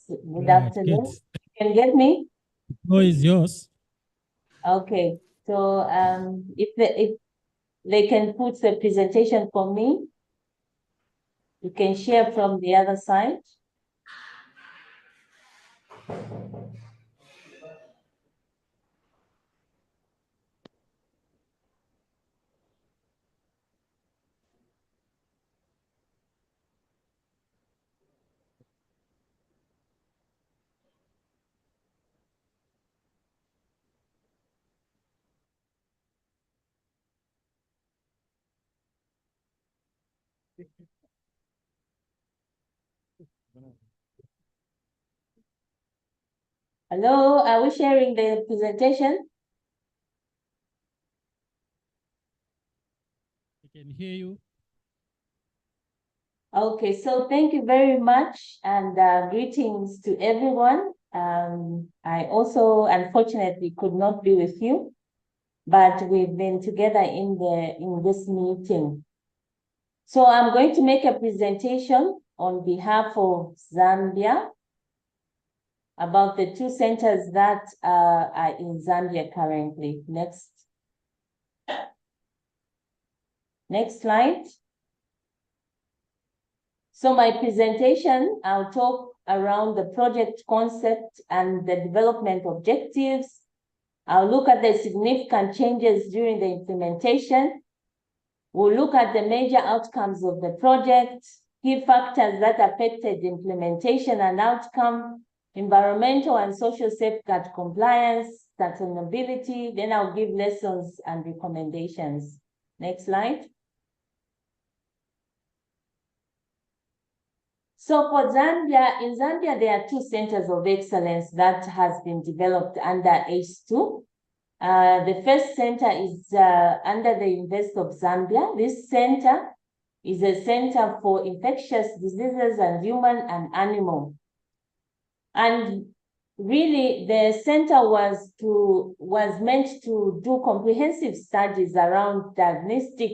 Good afternoon. Good. Can you get me? The floor is yours. Okay, so if they can put the presentation for me, you can share from the other side. Hello, are we sharing the presentation? I can hear you. Okay, so thank you very much, and greetings to everyone. I also unfortunately could not be with you, but we've been together in this meeting. So I'm going to make a presentation on behalf of Zambia about the two centers that are in Zambia currently. Next slide. So my presentation, I'll talk around the project concept and the development objectives. I'll look at the significant changes during the implementation. We'll look at the major outcomes of the project, key factors that affected implementation and outcome, environmental and social safeguard compliance, sustainability. Then I'll give lessons and recommendations. Next slide. So for Zambia, in Zambia, there are 2 centers of excellence that has been developed under ACE2. The first center is under the University of Zambia. This center is a center for infectious diseases and human and animal. And really, the center was meant to do comprehensive studies around diagnostic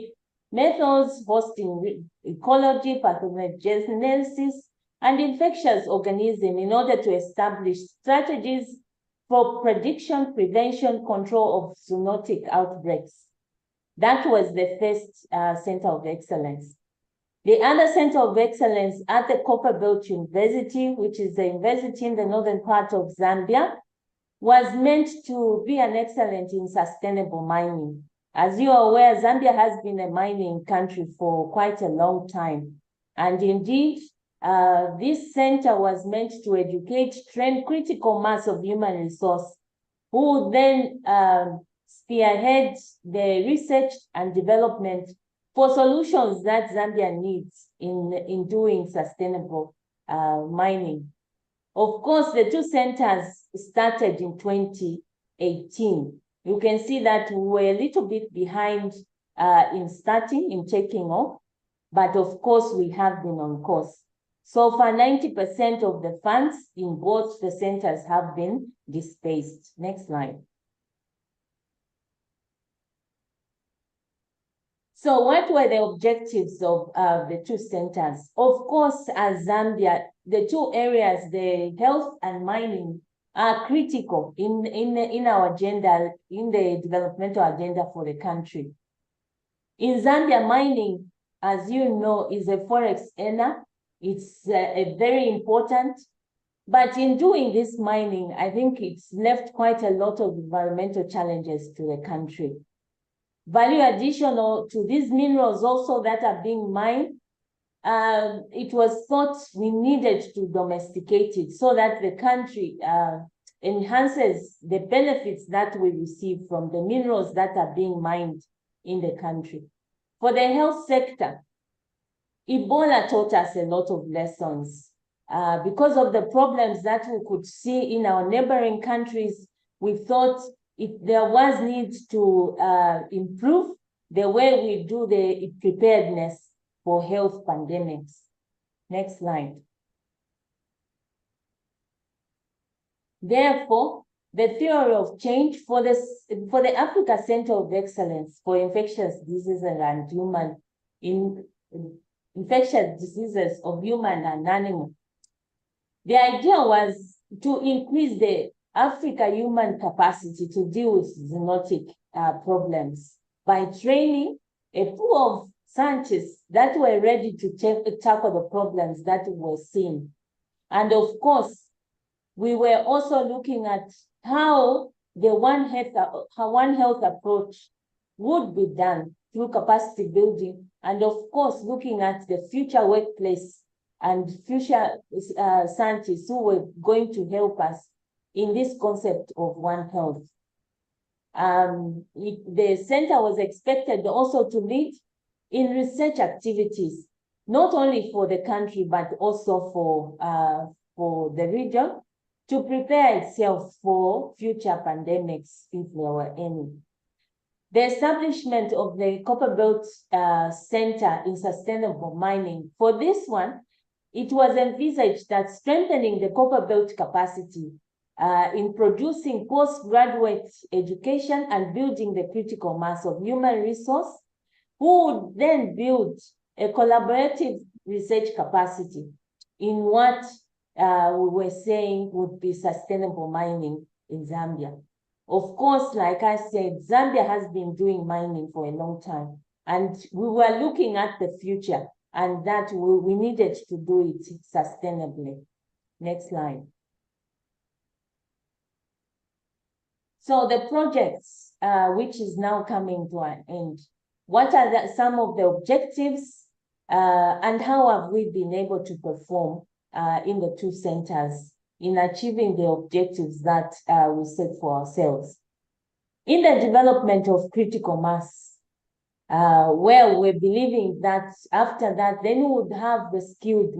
methods, hosting ecology, pathogenesis, and infectious organism in order to establish strategies for prediction, prevention, control of zoonotic outbreaks. That was the first center of excellence. The other center of excellence at the Copperbelt University, which is the university in the northern part of Zambia, was meant to be an excellence in sustainable mining. As you are aware, Zambia has been a mining country for quite a long time. And indeed, this center was meant to educate, train critical mass of human resource who would then spearhead the research and development for solutions that Zambia needs in doing sustainable mining. Of course, the 2 centers started in 2018. You can see that we were a little bit behind in taking off, but of course we have been on course. So far, 90% of the funds in both the centers have been dispersed. Next slide. So what were the objectives of the 2 centers? Of course, as Zambia, the 2 areas, the health and mining, are critical in our agenda, in the developmental agenda for the country. In Zambia, mining, as you know, is a forex earner. It's a very important, but in doing this mining, I think it's left quite a lot of environmental challenges to the country. Value additional to these minerals also that are being mined, it was thought we needed to domesticate it so that the country enhances the benefits that we receive from the minerals that are being mined in the country. For the health sector, Ebola taught us a lot of lessons. Because of the problems that we could see in our neighboring countries, we thought there was need to improve the way we do the preparedness for health pandemics. Next slide. Therefore, the theory of change for the Africa Center of Excellence for Infectious Diseases and infectious diseases of human and animal. The idea was to increase the Africa human capacity to deal with zoonotic problems by training a pool of scientists that were ready to tackle the problems that were seen. And of course, we were also looking at how the One Health approach would be done through capacity building, and of course, looking at the future workplace and future scientists who were going to help us in this concept of One Health. The center was expected also to lead in research activities, not only for the country, but also for the region, to prepare itself for future pandemics if there were any. The establishment of the Copperbelt Center in Sustainable Mining, for this one, it was envisaged that strengthening the Copperbelt capacity in producing postgraduate education and building the critical mass of human resource, who would then build a collaborative research capacity in what we were saying would be sustainable mining in Zambia. Of course, like I said, Zambia has been doing mining for a long time, and we were looking at the future, and that we needed to do it sustainably. Next slide. So the projects, which is now coming to an end, what are some of the objectives and how have we been able to perform in the 2 centers in achieving the objectives that we set for ourselves? In the development of critical mass, where we're believing that after that, then we would have the skilled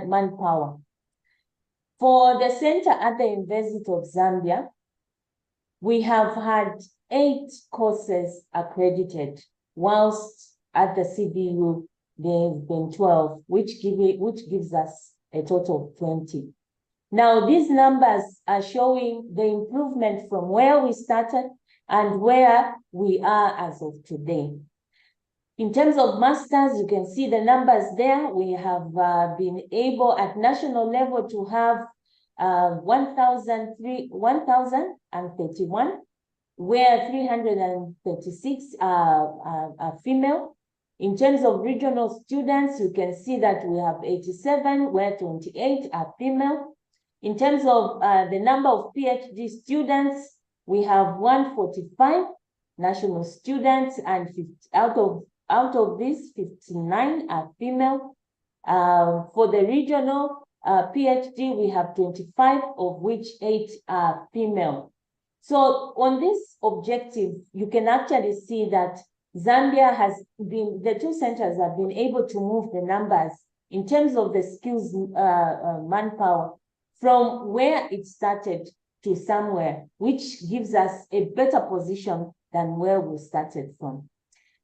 manpower. For the center at the University of Zambia, we have had 8 courses accredited, whilst at the CBU, there's been 12, which gives us a total of 20. Now, these numbers are showing the improvement from where we started and where we are as of today. In terms of masters, you can see the numbers there. We have been able at national level to have 1,031, where 336 are female. In terms of regional students, you can see that we have 87, where 28 are female. In terms of the number of PhD students, we have 145 national students, and 50, out of these, 59 are female. For the regional PhD, we have 25, of which 8 are female. So on this objective, you can actually see that Zambia has been, the 2 centers have been able to move the numbers in terms of the skills manpower from where it started to somewhere, which gives us a better position than where we started from.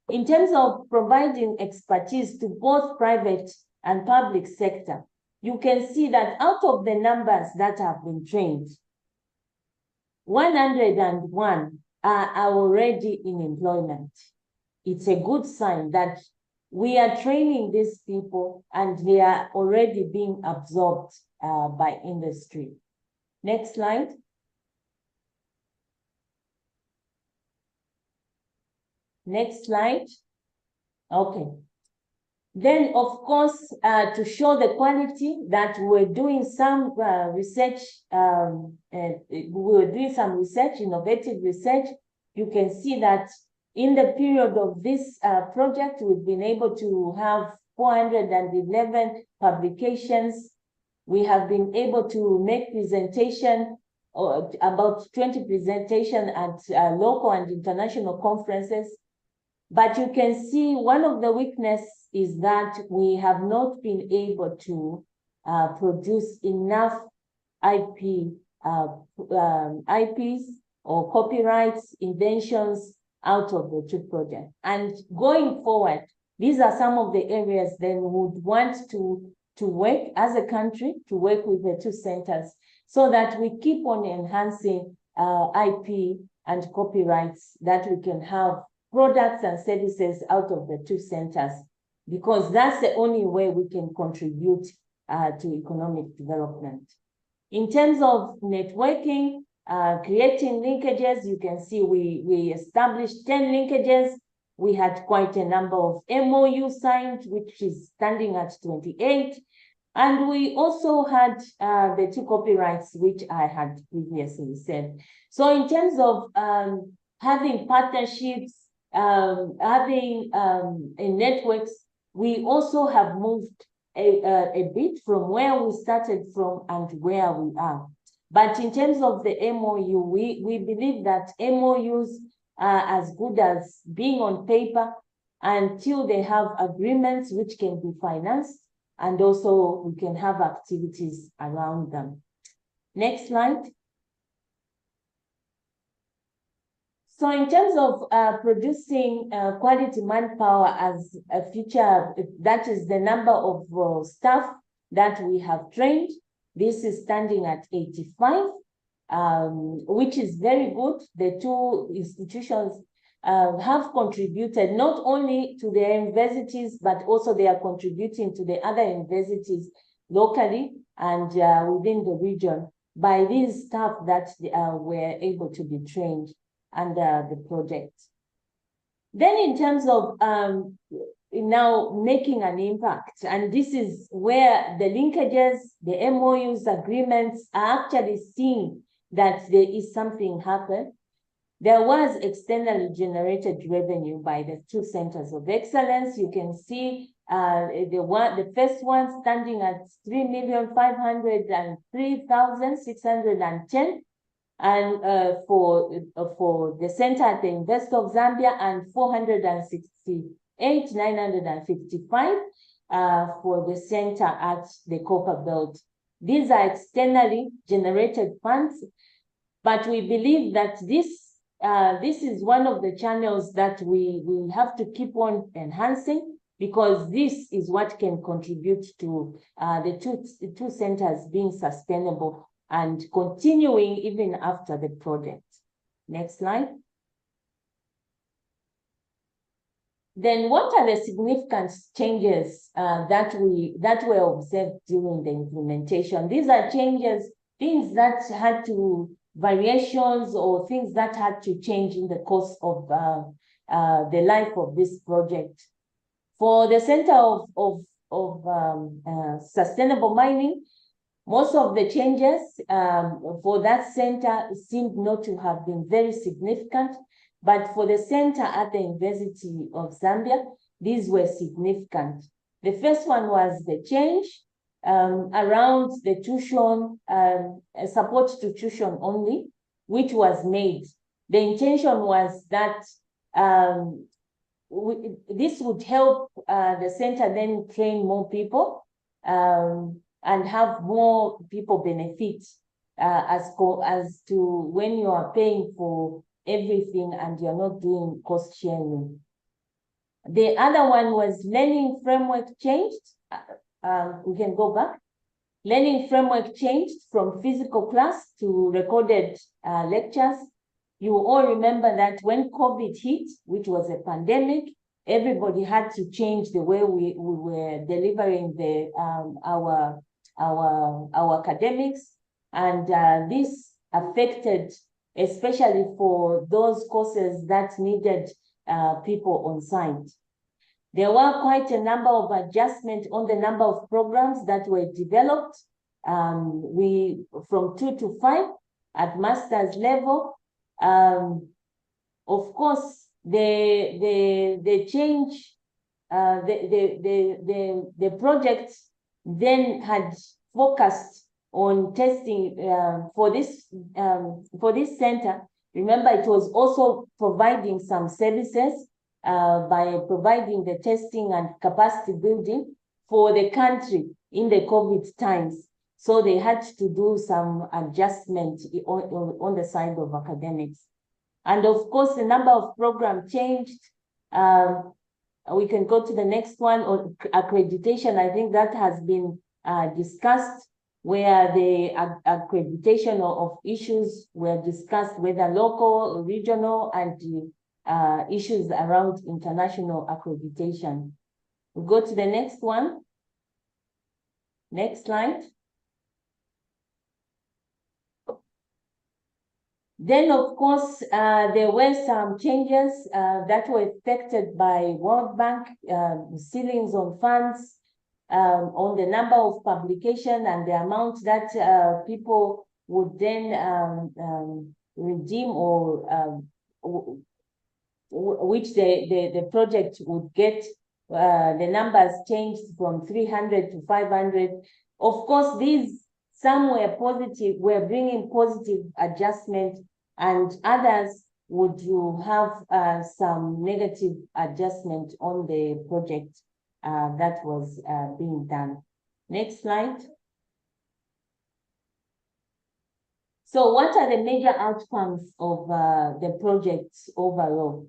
In terms of providing expertise to both private and public sector, you can see that out of the numbers that have been trained, 101 are already in employment. It's a good sign that we are training these people and they are already being absorbed by industry. Next slide. Next slide. Okay. Then, of course, to show the quality that we're doing some research, innovative research. You can see that in the period of this project, we've been able to have 411 publications. We have been able to make presentation, about 20 presentations at local and international conferences. But you can see one of the weaknesses is that we have not been able to produce enough IPs or copyrights, inventions out of the 2 projects. And going forward, these are some of the areas then we would want to work as a country, to work with the 2 centers, so that we keep on enhancing IP and copyrights, that we can have products and services out of the 2 centers, because that's the only way we can contribute to economic development. In terms of networking, creating linkages, you can see we established 10 linkages. We had quite a number of MOU signed, which is standing at 28. And we also had the 2 copyrights, which I had previously said. So in terms of having partnerships, having networks, we also have moved a bit from where we started from and where we are. But in terms of the MOU, we believe that MOUs are as good as being on paper until they have agreements which can be financed, and also we can have activities around them. Next slide. So in terms of producing quality manpower as a future, that is the number of staff that we have trained. This is standing at 85, which is very good. The 2 institutions have contributed not only to their universities, but also they are contributing to the other universities locally and within the region by these staff that were able to be trained under the project. Then in terms of now making an impact, and this is where the linkages, the MOUs, agreements are actually seeing that there is something happen. There was externally generated revenue by the 2 centers of excellence. You can see the first one standing at 3,503,610. and for the center at the University of Zambia, and 468,955 for the center at the Copperbelt. These are externally generated funds, but we believe that this is one of the channels that we have to keep on enhancing, because this is what can contribute to the two centers being sustainable and continuing even after the project. Next slide. Then what are the significant changes that were observed during the implementation? These are changes, things that had to, variations or things that had to change in the course of the life of this project. For the Center of Sustainable Mining, most of the changes for that center seemed not to have been very significant, but for the center at the University of Zambia, these were significant. The first one was the change around the tuition, support to tuition only, which was made. The intention was that this would help the center then train more people and have more people benefit as to when you are paying for everything and you're not doing cost sharing. The other one was learning framework changed. We can go back. Learning framework changed from physical class to recorded lectures. You all remember that when COVID hit, which was a pandemic, everybody had to change the way we were delivering our academics, and this affected, especially for those courses that needed people on site. There were quite a number of adjustments on the number of programs that were developed. From 2 to 5 at master's level. Of course, the change, the project then had focused on testing for this center. Remember, it was also providing some services by providing the testing and capacity building for the country in the COVID times. So they had to do some adjustment on the side of academics. And of course, the number of programs changed. We can go to the next one on accreditation. I think that has been discussed, where the accreditation of issues were discussed, whether local, regional, and issues around international accreditation. We'll go to the next one. Next slide. Then, of course, there were some changes that were affected by World Bank, ceilings on funds, on the number of publication and the amount that people would then redeem, or which the project would get. The numbers changed from 300 to 500. Of course, these, some were positive, were bringing positive adjustment, and others would have some negative adjustment on the project that was being done. Next slide. So what are the major outcomes of the project overall?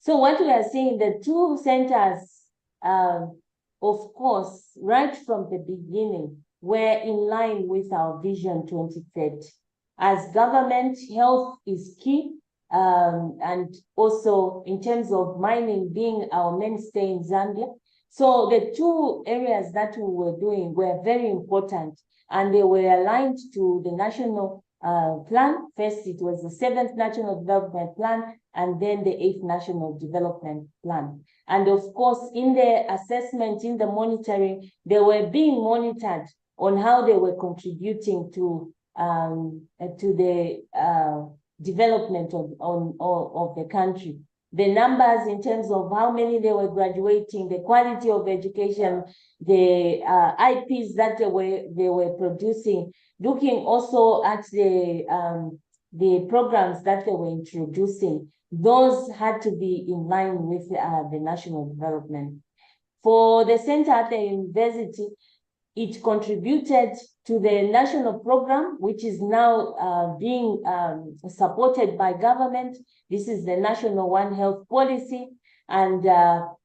So what we are seeing, the two centers, of course, right from the beginning, were in line with our Vision 2030. As government, health is key, and also in terms of mining being our mainstay in Zambia. So the two areas that we were doing were very important, and they were aligned to the national plan. First, it was the 7th National Development Plan, and then the 8th National Development Plan. And of course, in the assessment, in the monitoring, they were being monitored on how they were contributing to the development of the country. The numbers in terms of how many they were graduating, the quality of education, the IPs that they were producing, looking also at the the programs that they were introducing, those had to be in line with the national development. For the center at the university, it contributed to the national program, which is now being supported by government. This is the National One Health Policy, and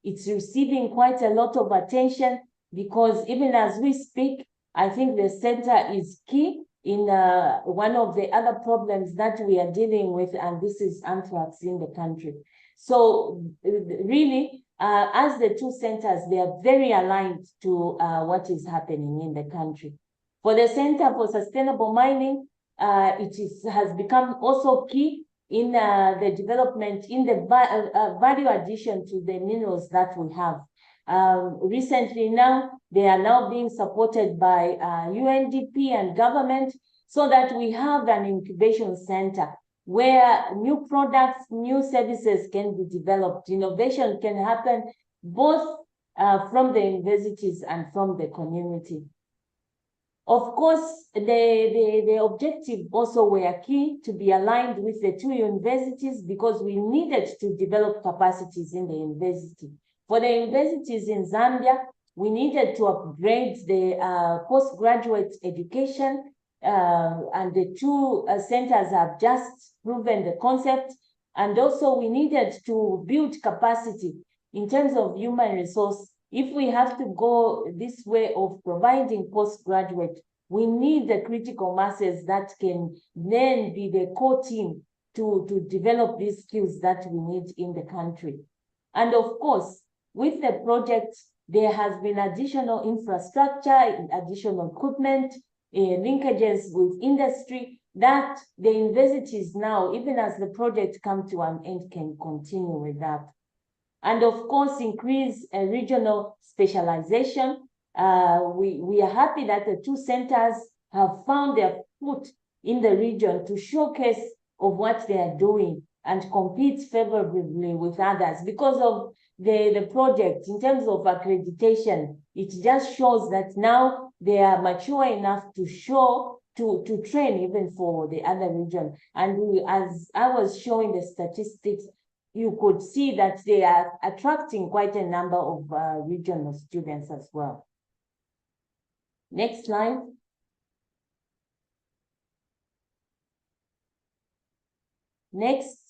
it's receiving quite a lot of attention because even as we speak, I think the center is key in one of the other problems that we are dealing with, and this is anthrax in the country. So really, as the two centers, they are very aligned to what is happening in the country. For the Center for Sustainable Mining, has become also key in the development, in the value addition to the minerals that we have. Recently now, they are now being supported by UNDP and government so that we have an incubation center where new products, new services can be developed. Innovation can happen both from the universities and from the community. Of course, the objective also were key to be aligned with the two universities because we needed to develop capacities in the university. For the universities in Zambia, we needed to upgrade the postgraduate education, and the two centers have just proven the concept. And also we needed to build capacity in terms of human resource. If we have to go this way of providing postgraduate, we need the critical masses that can then be the core team to develop these skills that we need in the country. And of course, with the project, there has been additional infrastructure, additional equipment, linkages with industry that the universities now, even as the project comes to an end, can continue with that. And of course, increase regional specialization. We are happy that the two centers have found their foot in the region to showcase of what they are doing and compete favorably with others because of the project in terms of accreditation. It just shows that now they are mature enough to show, to train even for the other region. And as I was showing the statistics, you could see that they are attracting quite a number of regional students as well. Next slide. Next.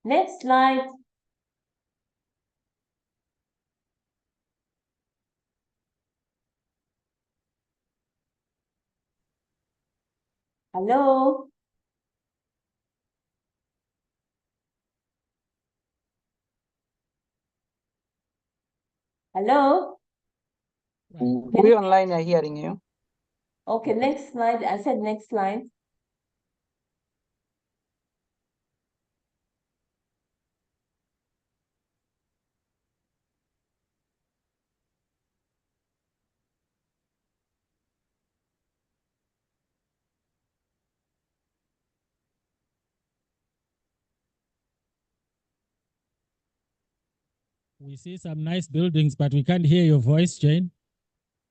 Next slide. Hello. Hello. We online are hearing you. Okay, next slide. I said next slide. We see some nice buildings, but we can't hear your voice, Jane.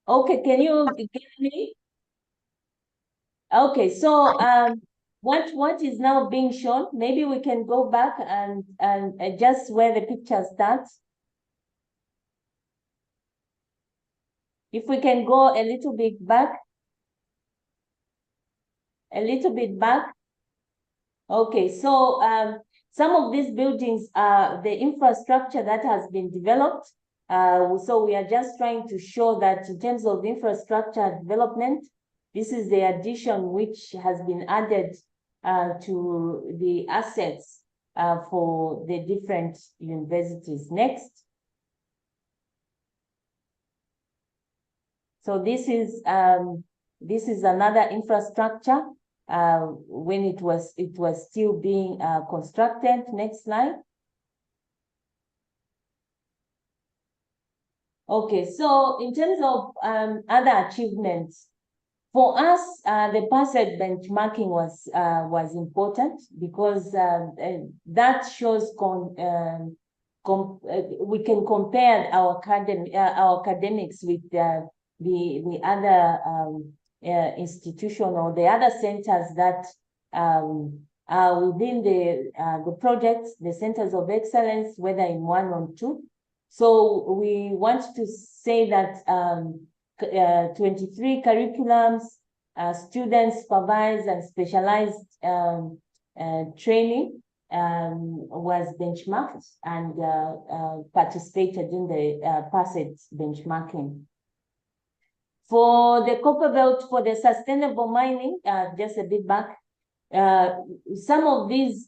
Okay, can you get me? Okay, so what is now being shown? Maybe we can go back and adjust where the picture starts. If we can go a little bit back. A little bit back. Okay, so some of these buildings are the infrastructure that has been developed. So we are just trying to show that in terms of infrastructure development, this is the addition which has been added to the assets for the different universities. Next. So this is another infrastructure when it was still being constructed. Next slide. Okay, so in terms of other achievements, for us, the PASED benchmarking was important because that shows we can compare our academics with the other institution or the other centers that are within the projects, the centers of excellence, whether in one or two. So we want to say that 23 curriculums, students supervised and specialized training was benchmarked and participated in the PASET benchmarking. For the Copper Belt, for the sustainable mining, just a bit back, some of these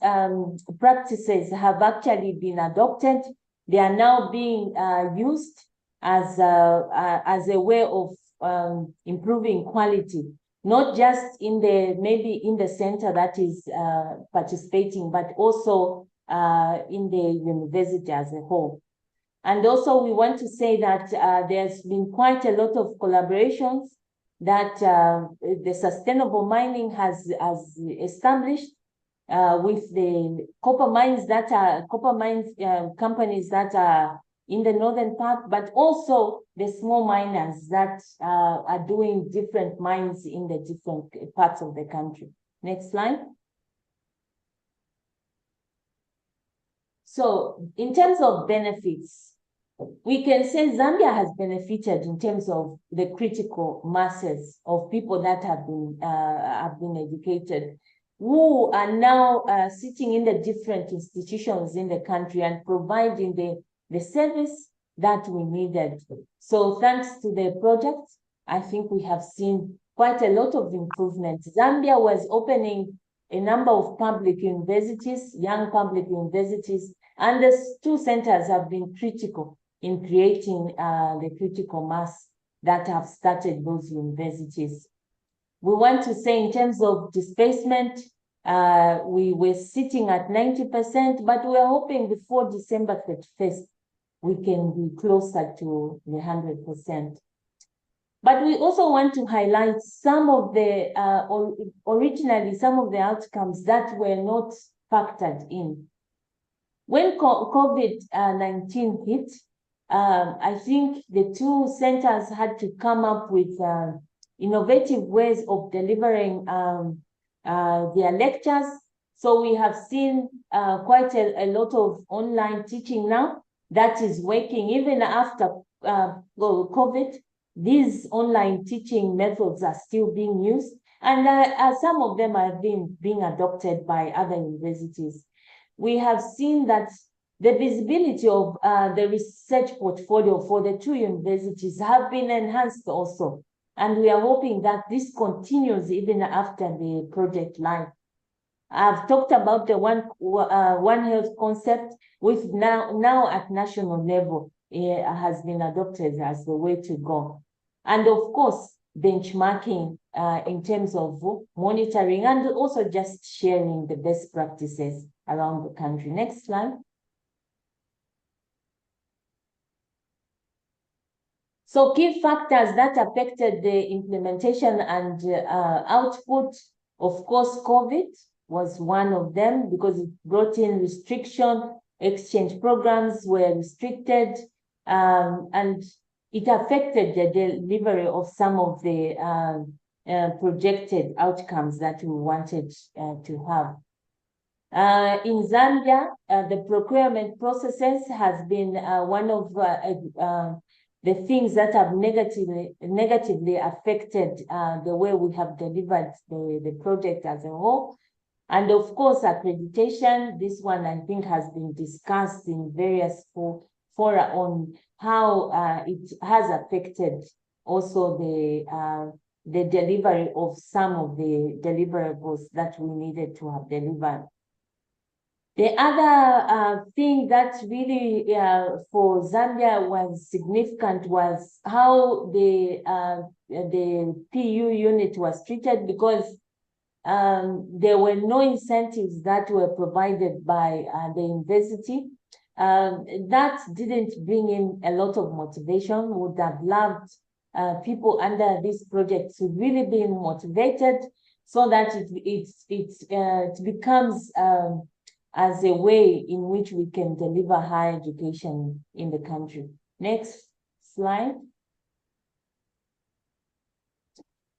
practices have actually been adopted. They are now being used as a way of improving quality, not just in maybe in the center that is participating, but also in the university as a whole. And also we want to say that there's been quite a lot of collaborations that the sustainable mining has established with the copper mines companies that are in the northern part, but also the small miners that are doing different mines in the different parts of the country. Next slide. So in terms of benefits, we can say Zambia has benefited in terms of the critical masses of people that have been educated, who are now sitting in the different institutions in the country and providing the service that we needed. So thanks to the project, I think we have seen quite a lot of improvement. Zambia was opening a number of public universities, young public universities, and the two centers have been critical in creating the critical mass that have started those universities. We want to say in terms of displacement, we were sitting at 90%, but we are hoping before December 31st, we can be closer to the 100%. But we also want to highlight some of the, originally, some of the outcomes that were not factored in. When COVID-19 hit, I think the two centers had to come up with innovative ways of delivering their lectures. So we have seen quite a lot of online teaching now that is working even after COVID. These online teaching methods are still being used, and some of them are being adopted by other universities. We have seen that the visibility of the research portfolio for the two universities have been enhanced also. And we are hoping that this continues even after the project life. I've talked about the One Health concept, which now at national level has been adopted as the way to go. And of course, benchmarking in terms of monitoring and also just sharing the best practices around the country. Next slide. So key factors that affected the implementation and output, of course, COVID was one of them because it brought in restriction, exchange programs were restricted, and it affected the delivery of some of the projected outcomes that we wanted to have. In Zambia, the procurement processes has been one of the things that have negatively affected the way we have delivered the project as a whole. And of course, accreditation, this one I think has been discussed in various fora on how it has affected also the delivery of some of the deliverables that we needed to have delivered. The other thing that really for Zambia was significant was how the PU unit was treated, because there were no incentives that were provided by the university. That didn't bring in a lot of motivation. We would have loved people under this project to really be motivated so that it becomes as a way in which we can deliver higher education in the country. Next slide.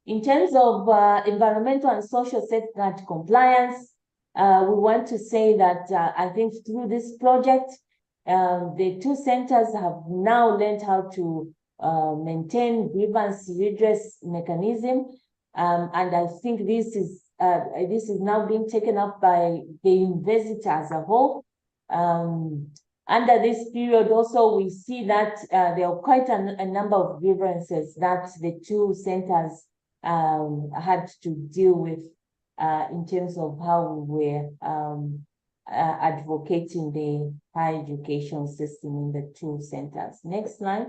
In terms of environmental and social safeguard compliance, we want to say that I think through this project, the two centers have now learned how to maintain grievance redress mechanism, and I think this is now being taken up by the university as a whole. Under this period also, we see that there are quite a number of grievances that the two centers had to deal with in terms of how we were advocating the higher education system in the two centers. Next slide.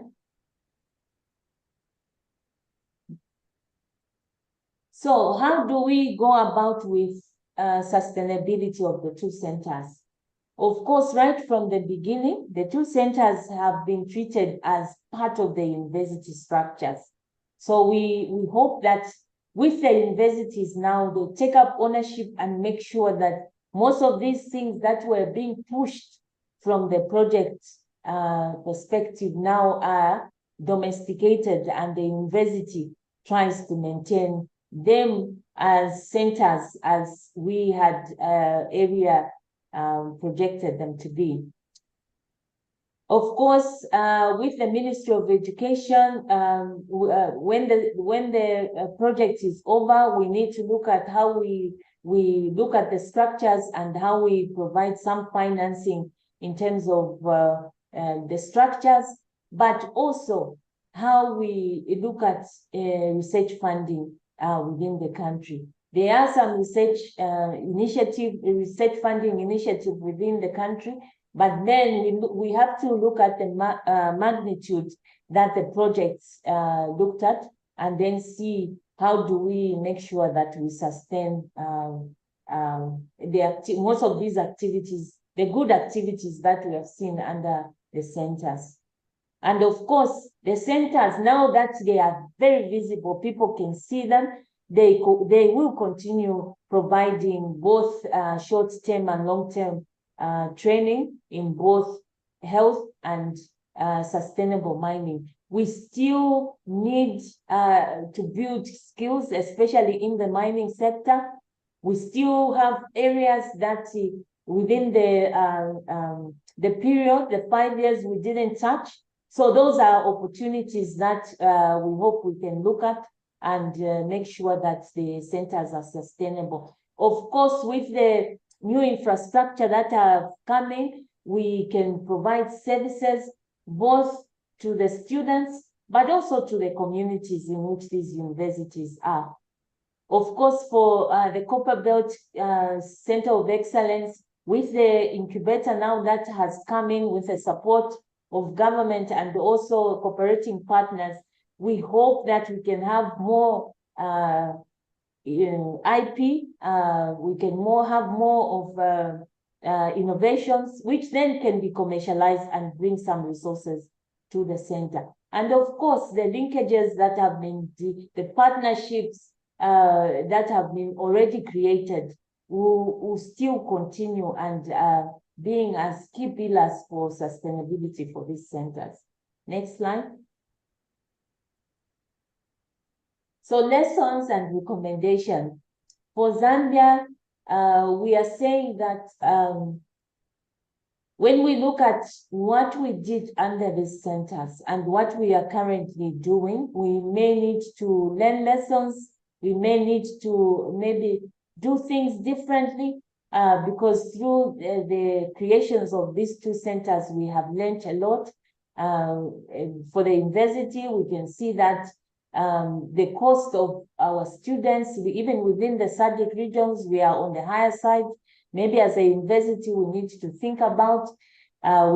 So how do we go about with sustainability of the two centers? Of course, right from the beginning, the two centers have been treated as part of the university structures. So we hope that with the universities now, they'll take up ownership and make sure that most of these things that were being pushed from the project perspective now are domesticated, and the university tries to maintain them as centers as we had earlier projected them to be. Of course, with the Ministry of Education, when the project is over, we need to look at how we look at the structures and how we provide some financing in terms of the structures, but also how we look at research funding within the country. There are some research funding initiative within the country, but then we have to look at the magnitude that the projects looked at, and then see how do we make sure that we sustain most of these activities, the good activities that we have seen under the centers. And of course, the centers, now that they are very visible, people can see them, they will continue providing both short-term and long-term training in both health and sustainable mining. We still need to build skills, especially in the mining sector. We still have areas that within the period, the 5 years, we didn't touch. So those are opportunities that we hope we can look at and make sure that the centers are sustainable. Of course, with the new infrastructure that are coming, we can provide services both to the students, but also to the communities in which these universities are. Of course, for the Copperbelt Center of Excellence, with the incubator now that has come in with the support of government and also cooperating partners, we hope that we can have more IP, we can have more of innovations, which then can be commercialized and bring some resources to the center. And of course, the linkages that have been, the partnerships that have been already created will still continue and being as key pillars for sustainability for these centers. Next slide. So lessons and recommendations. For Zambia, we are saying that when we look at what we did under these centers and what we are currently doing, we may need to learn lessons. We may need to maybe do things differently because through the creations of these two centers, we have learned a lot. For the university, we can see that the cost of our students, even within the SADC regions, we are on the higher side. Maybe as a university, we need to think about, how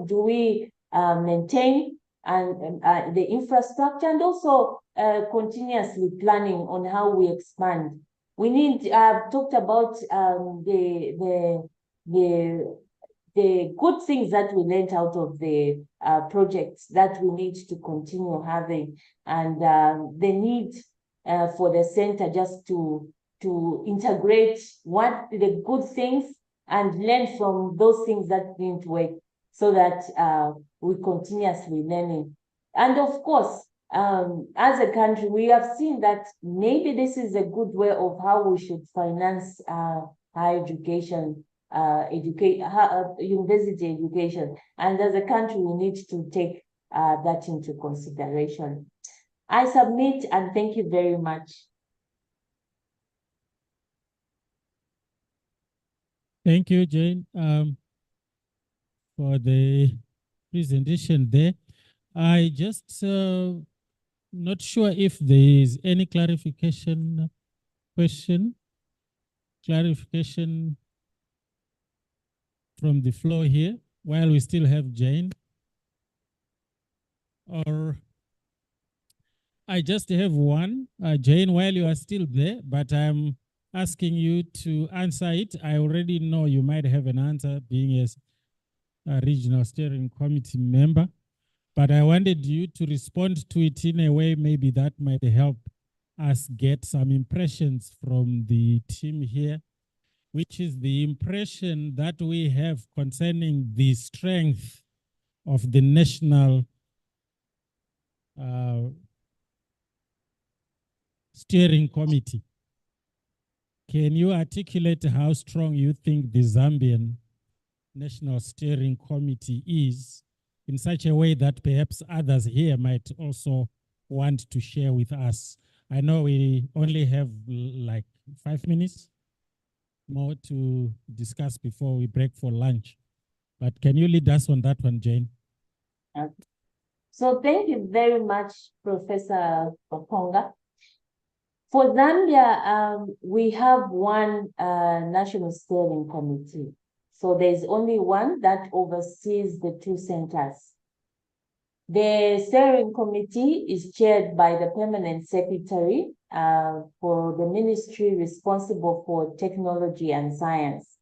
do we maintain the infrastructure, and also continuously planning on how we expand. We need, I've talked about the good things that we learned out of the projects that we need to continue having, and the need for the center just to integrate what the good things and learn from those things that didn't work, so that we continuously learning. And of course, as a country, we have seen that maybe this is a good way of how we should finance higher education, university education. And as a country, we need to take that into consideration. I submit and thank you very much. Thank you, Jane, for the presentation there. I just not sure if there is any clarification from the floor here while we still have Jane. Or I just have one, Jane, while you are still there, but I'm asking you to answer it. I already know you might have an answer being a regional steering committee member, but I wanted you to respond to it in a way maybe that might help us get some impressions from the team here, which is the impression that we have concerning the strength of the national steering committee. Can you articulate how strong you think the Zambian National Steering Committee is in such a way that perhaps others here might also want to share with us? I know we only have like 5 minutes more to discuss before we break for lunch, but can you lead us on that one, Jane? Okay. So thank you very much, Professor Oponga. For Zambia, we have one national steering committee. So there's only one that oversees the two centers. The steering committee is chaired by the permanent secretary for the ministry responsible for technology and science.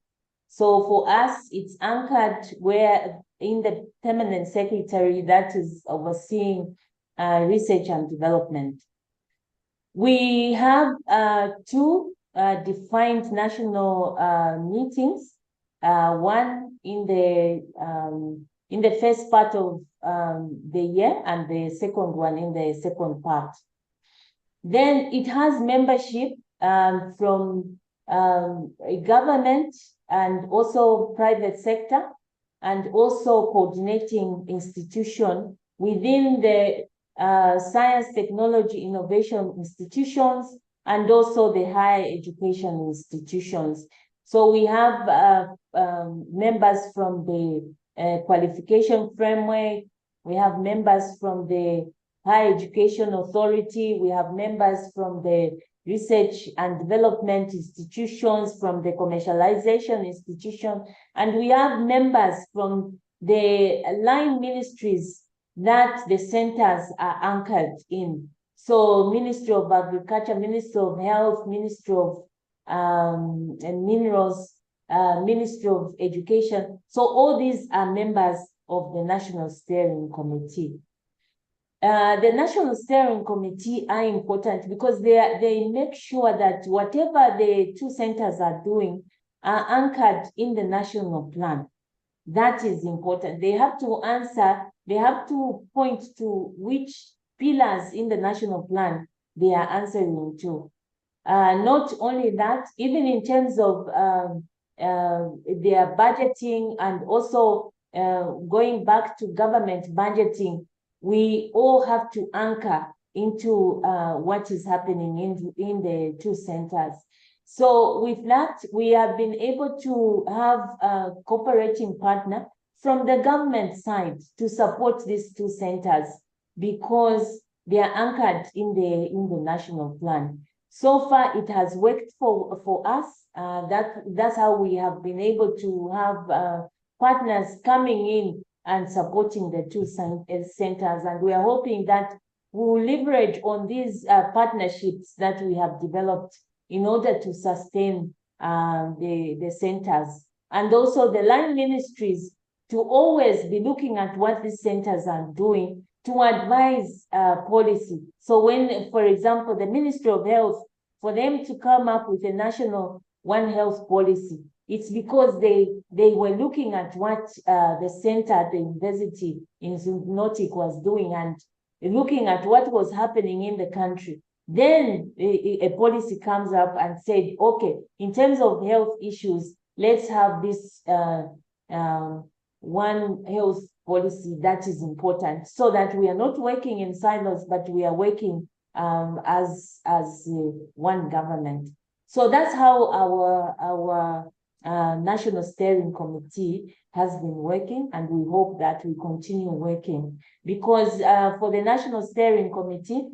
So for us, it's anchored where in the permanent secretary that is overseeing research and development. We have two defined national meetings, one in the first part of the year and the second one in the second part. Then it has membership from government and also private sector, and also coordinating institution within the science, technology, innovation institutions, and also the higher education institutions. So we have members from the qualification framework, we have members from the Higher Education Authority, we have members from the research and development institutions, from the commercialization institution, and we have members from the line ministries that the centers are anchored in. So Ministry of Agriculture, Ministry of Health, Ministry of Minerals, Ministry of Education. So all these are members of the National Steering Committee. The National Steering Committee are important because they make sure that whatever the two centers are doing are anchored in the national plan. That is important. They have to answer, they have to point to which pillars in the national plan they are answering to. Not only that, even in terms of their budgeting and also going back to government budgeting, we all have to anchor into what is happening in the two centers. So with that, we have been able to have a cooperating partner from the government side to support these two centers because they are anchored in the national plan. So far, it has worked for us. That's how we have been able to have partners coming in and supporting the two centers. And we are hoping that we will leverage on these partnerships that we have developed in order to sustain the centers. And also the line ministries to always be looking at what these centers are doing to advise policy. So when, for example, the Ministry of Health, for them to come up with a national One Health policy, it's because they were looking at what the center at the university in Zoonotic was doing, and looking at what was happening in the country. Then a policy comes up and said, okay, in terms of health issues, let's have this one health policy that is important, so that we are not working in silos, but we are working as one government. So that's how our National Steering Committee has been working, and we hope that we continue working, because for the National Steering Committee,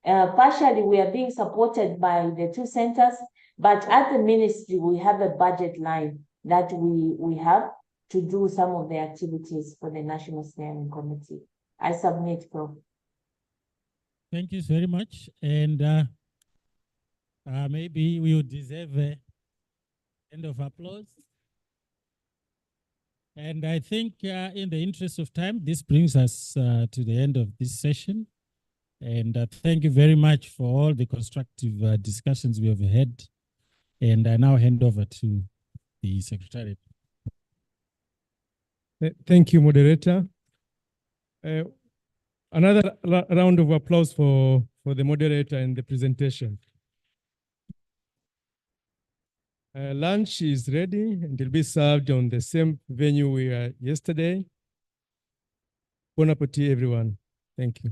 partially we are being supported by the two centers, but at the ministry we have a budget line that we have to do some of the activities for the National Steering Committee. I submit, Prof. Thank you very much. And maybe we would deserve a end of applause. And I think in the interest of time, this brings us to the end of this session. And thank you very much for all the constructive discussions we have had. And I now hand over to the Secretariat. Thank you, moderator. Another round of applause for the moderator and the presentation. Lunch is ready and will be served on the same venue we were yesterday. Bon appetit, everyone. Thank you.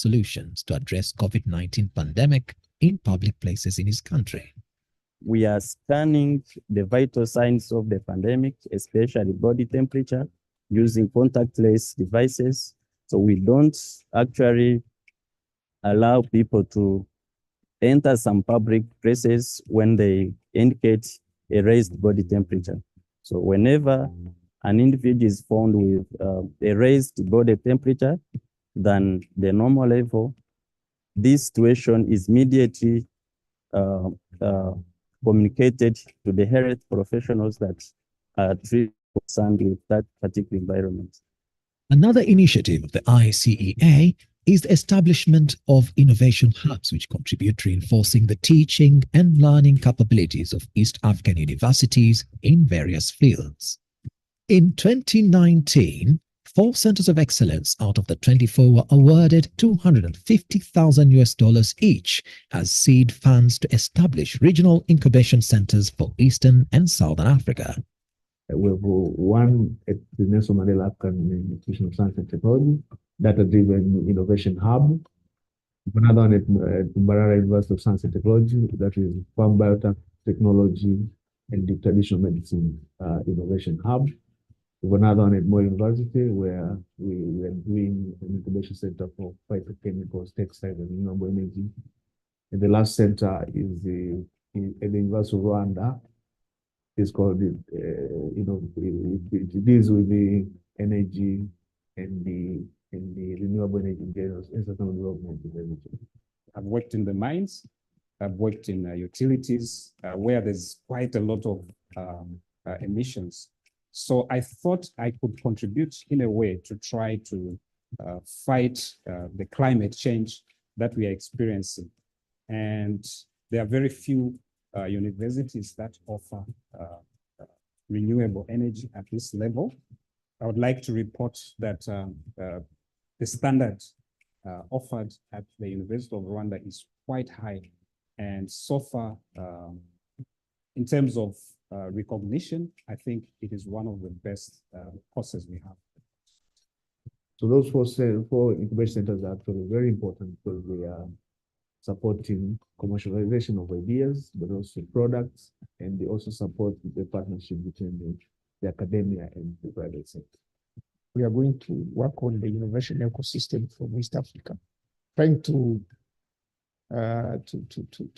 solutions to address COVID-19 pandemic in public places in his country. We are scanning the vital signs of the pandemic, especially body temperature, using contactless devices. So we don't actually allow people to enter some public places when they indicate a raised body temperature. So whenever an individual is found with a raised body temperature than the normal level, this situation is immediately communicated to the health professionals that are concerned with that particular environment. Another initiative of the ICEA is the establishment of innovation hubs, which contribute to reinforcing the teaching and learning capabilities of East African universities in various fields. In 2019, 4 centers of excellence out of the 24 were awarded $250,000 each as seed funds to establish regional incubation centers for Eastern and Southern Africa. We have one at the Nelson Mandela African Institute of Science and Technology, data-driven innovation hub. Another one at Mbarara University of Science and Technology, that is farm biotechnology and the traditional medicine innovation hub. We have another one at Moi University, where we are doing an incubation center for phytochemicals, textiles, and renewable energy. And the last center is at the University of Rwanda. It's called, it deals with the energy and the renewable energy in general, and sustainable development of energy. I've worked in the mines, I've worked in utilities, where there's quite a lot of emissions. So I thought I could contribute in a way to try to fight the climate change that we are experiencing. And there are very few universities that offer renewable energy at this level. I would like to report that the standard offered at the University of Rwanda is quite high. And so far, in terms of recognition, I think it is one of the best courses we have. So those four incubation centers are actually very important because they are supporting commercialization of ideas, but also products, and they also support the partnership between the academia and the private sector. We are going to work on the innovation ecosystem from East Africa, trying to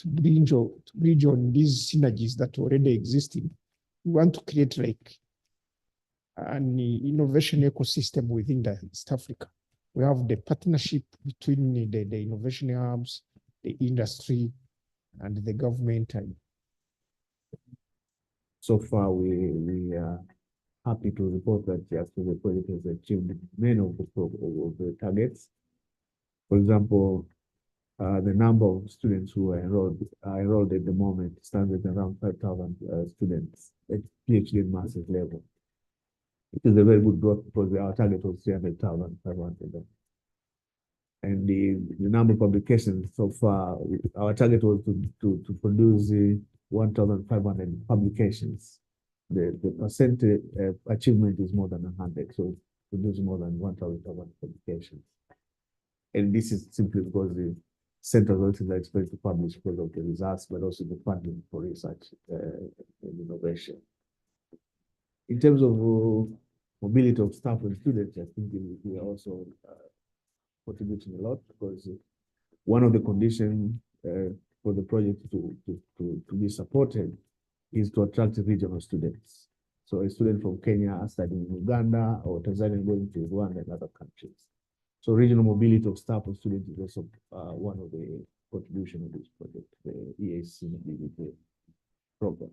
bridge on these synergies that already existing. We want to create like an innovation ecosystem within the East Africa. We have the partnership between the innovation hubs, the industry, and the government. So far, we are happy to report that actually the project has achieved many of the targets. For example, the number of students who are enrolled at the moment stands at around 5,000 students at PhD and master's level. It is a very good growth because our target was 300,500. And the number of publications so far, our target was to produce 1,500 publications. The percent achievement is more than 100, so produce more than 1,500 publications. And this is simply because the centers also are expected to publish because of the results, but also the funding for research and innovation. In terms of mobility of staff and students, I think we are also contributing a lot because one of the conditions for the project to be supported is to attract regional students. So a student from Kenya studying in Uganda or Tanzania going to Rwanda and other countries. So regional mobility of staff and students is also one of the contributions of this project, the EAC mobility program.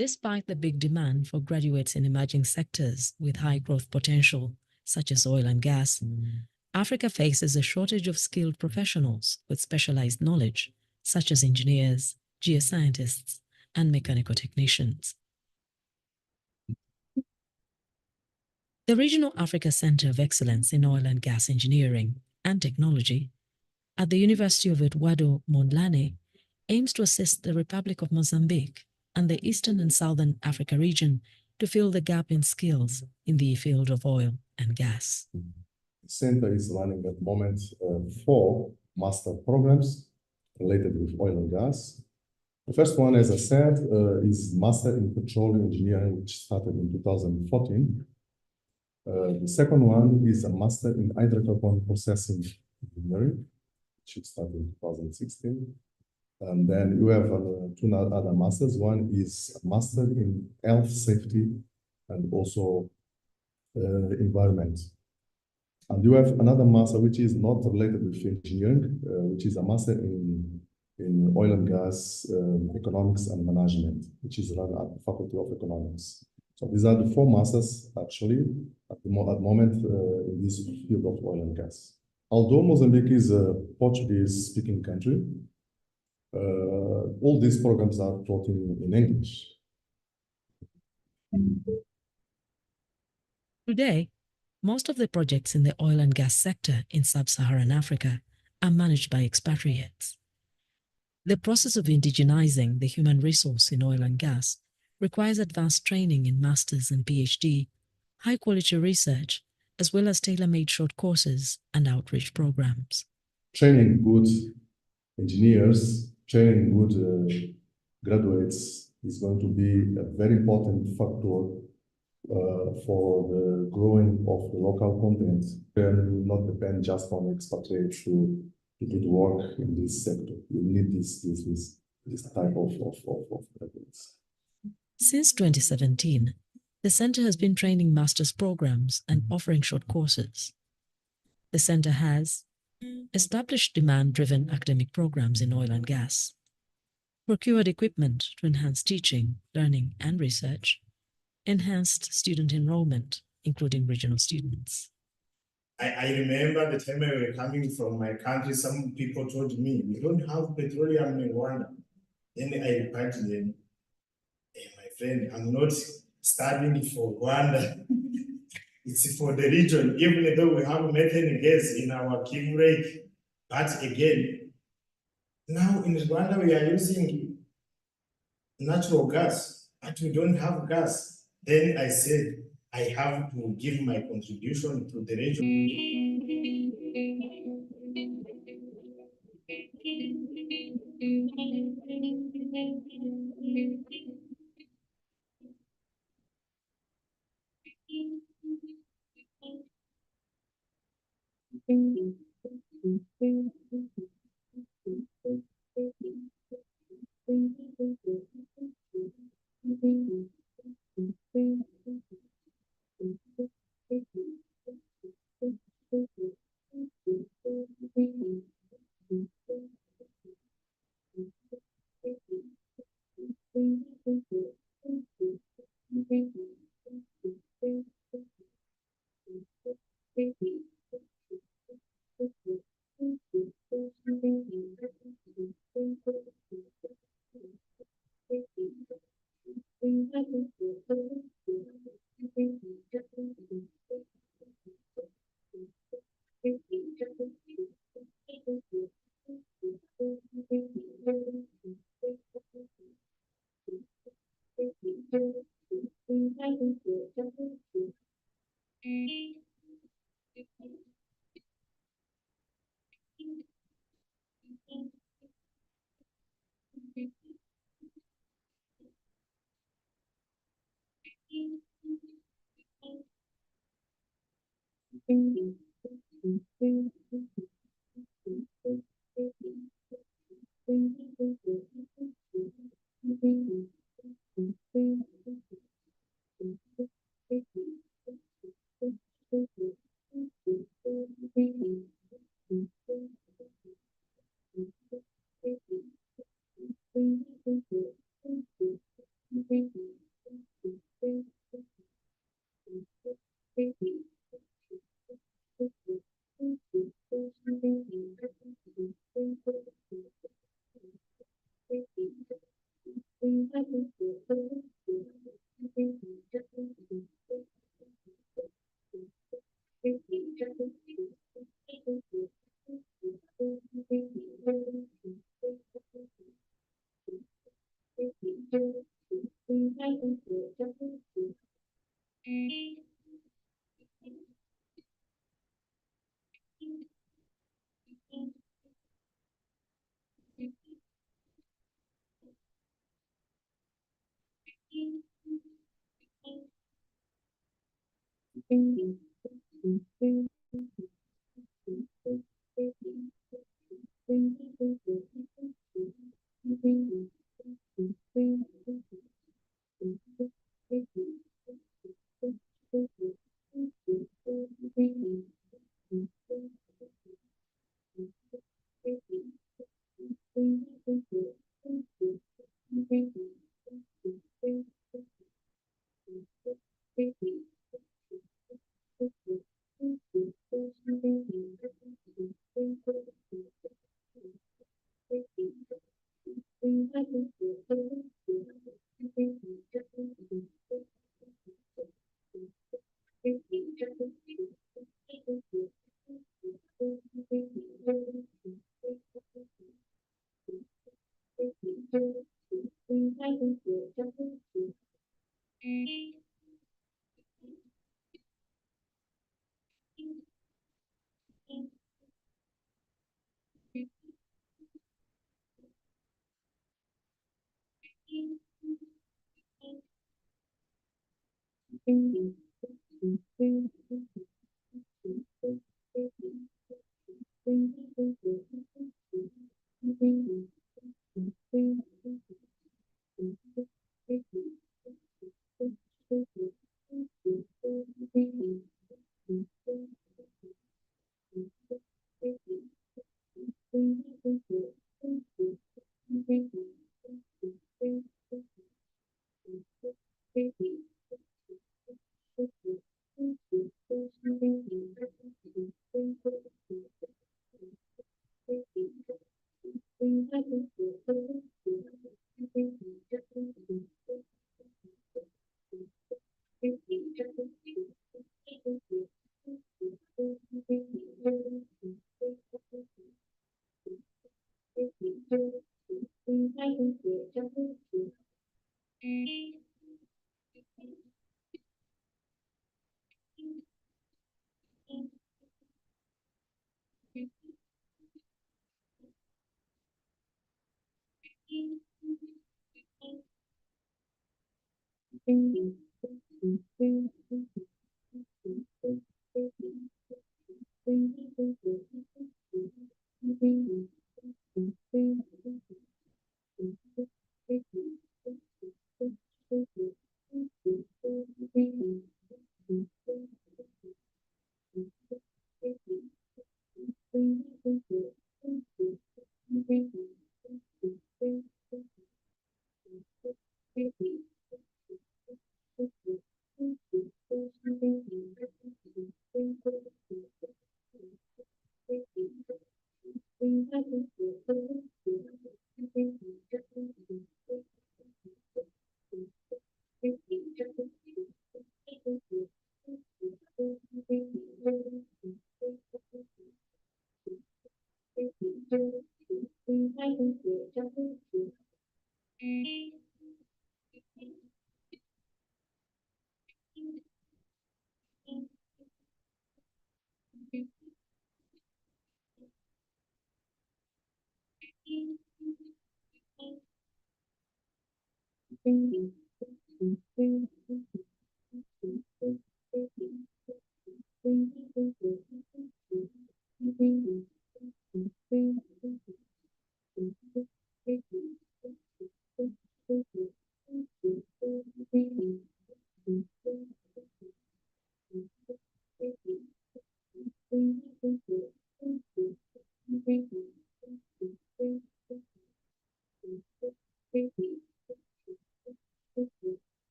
Despite the big demand for graduates in emerging sectors with high growth potential, such as oil and gas, Africa faces a shortage of skilled professionals with specialized knowledge, such as engineers, geoscientists, and mechanical technicians. The Regional Africa Center of Excellence in Oil and Gas Engineering and Technology at the University of Eduardo Mondlane aims to assist the Republic of Mozambique and the Eastern and Southern Africa region to fill the gap in skills in the field of oil and gas. The center is running at the moment 4 master programs related with oil and gas. The first one, as I said, is Master in Petroleum Engineering, which started in 2014. The second one is a Master in Hydrocarbon Processing Engineering, which started in 2016. And then you have 2 other masters. One is a Master in Health, Safety, and also Environment. And you have another master which is not related with engineering, which is a Master in Oil and Gas Economics and Management, which is run at the Faculty of Economics. So these are the 4 masters actually at the moment in this field of oil and gas. Although Mozambique is a Portuguese-speaking country, all these programs are taught in English. Today, most of the projects in the oil and gas sector in sub-Saharan Africa are managed by expatriates. The process of indigenizing the human resource in oil and gas requires advanced training in master's and PhD, high-quality research, as well as tailor-made short courses and outreach programs. Training good engineers, training good graduates is going to be a very important factor for the growing of the local content. And not depend just on expatriates to do the work in this sector. You need this type of graduates. Since 2017, the Center has been training master's programs and offering short courses. The Center has established demand-driven academic programs in oil and gas, procured equipment to enhance teaching, learning, and research, enhanced student enrollment, including regional students. I remember the time I was coming from my country, some people told me, we don't have petroleum in Rwanda. Then I replied to them, hey, my friend, I'm not studying for Rwanda. It's for the region, even though we have methane gas in our Kivu Lake. But again, now in Rwanda, we are using natural gas, but we don't have gas. Then I said, I have to give my contribution to the region.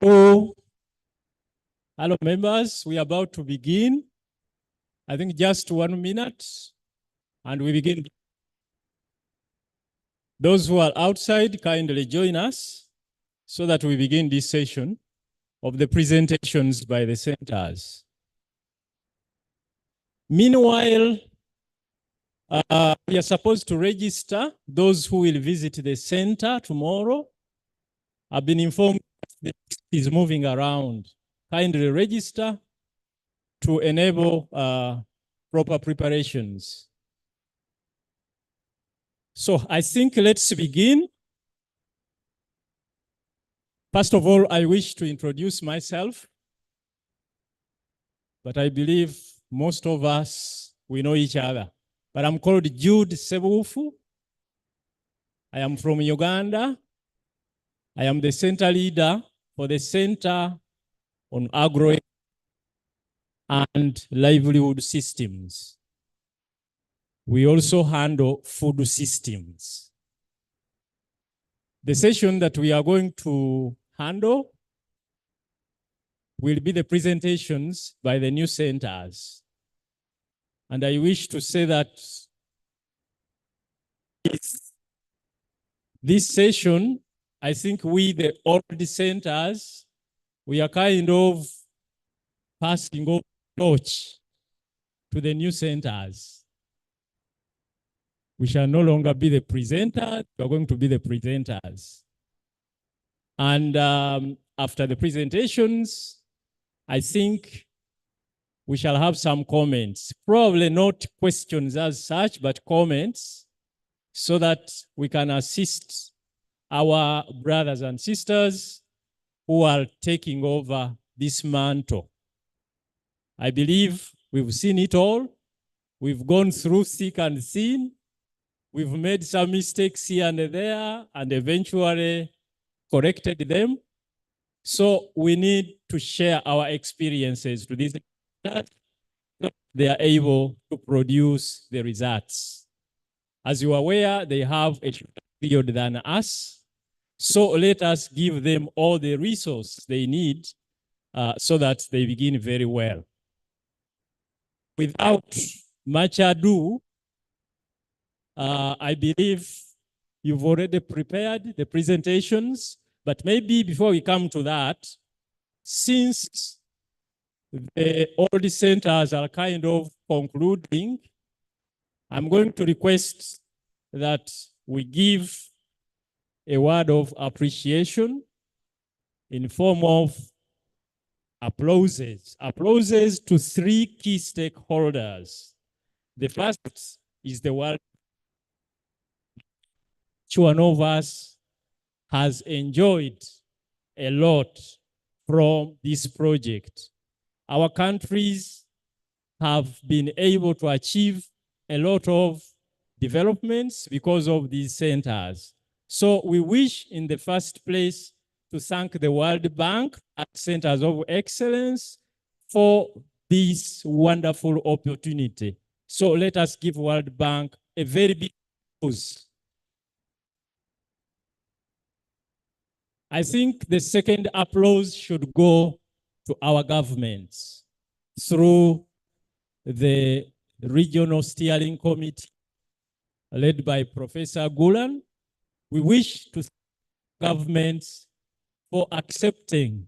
Hello. Hello, members. We are about to begin. I think just 1 minute and we begin. Those who are outside, kindly join us so that we begin this session of the presentations by the centers. Meanwhile, we are supposed to register those who will visit the center tomorrow. I've been informed that it is moving around. Kindly register to enable proper preparations. So I think let's begin. First of all, I wish to introduce myself, but I believe most of us, we know each other. But I'm called Jude Sebufu. I am from Uganda. I am the center leader for the Center on Agro and Livelihood Systems. We also handle food systems. The session that we are going to handle will be the presentations by the new centers. And I wish to say that this session, I think we, the old centers, we are kind of passing over torch to the new centers. We shall no longer be the presenters, we are going to be the presenters. And after the presentations, I think we shall have some comments, probably not questions as such, but comments, so that we can assist our brothers and sisters who are taking over this mantle. I believe we've seen it all. We've gone through thick and thin. We've made some mistakes here and there and eventually corrected them. So we need to share our experiences to this that they are able to produce the results. As you are aware, they have a shorter period than us. So let us give them all the resources they need so that they begin very well. Without much ado, I believe you've already prepared the presentations, but maybe before we come to that, since all the centers are kind of concluding, I'm going to request that we give a word of appreciation in form of applauses. Applauses to 3 key stakeholders. The first is the world. Each one of us has enjoyed a lot from this project. Our countries have been able to achieve a lot of developments because of these centers. So we wish in the first place to thank the World Bank and Centers of Excellence for this wonderful opportunity. So let us give World Bank a very big applause. I think the second applause should go to our governments through the Regional Steering Committee led by Professor Gulan. We wish to thank governments for accepting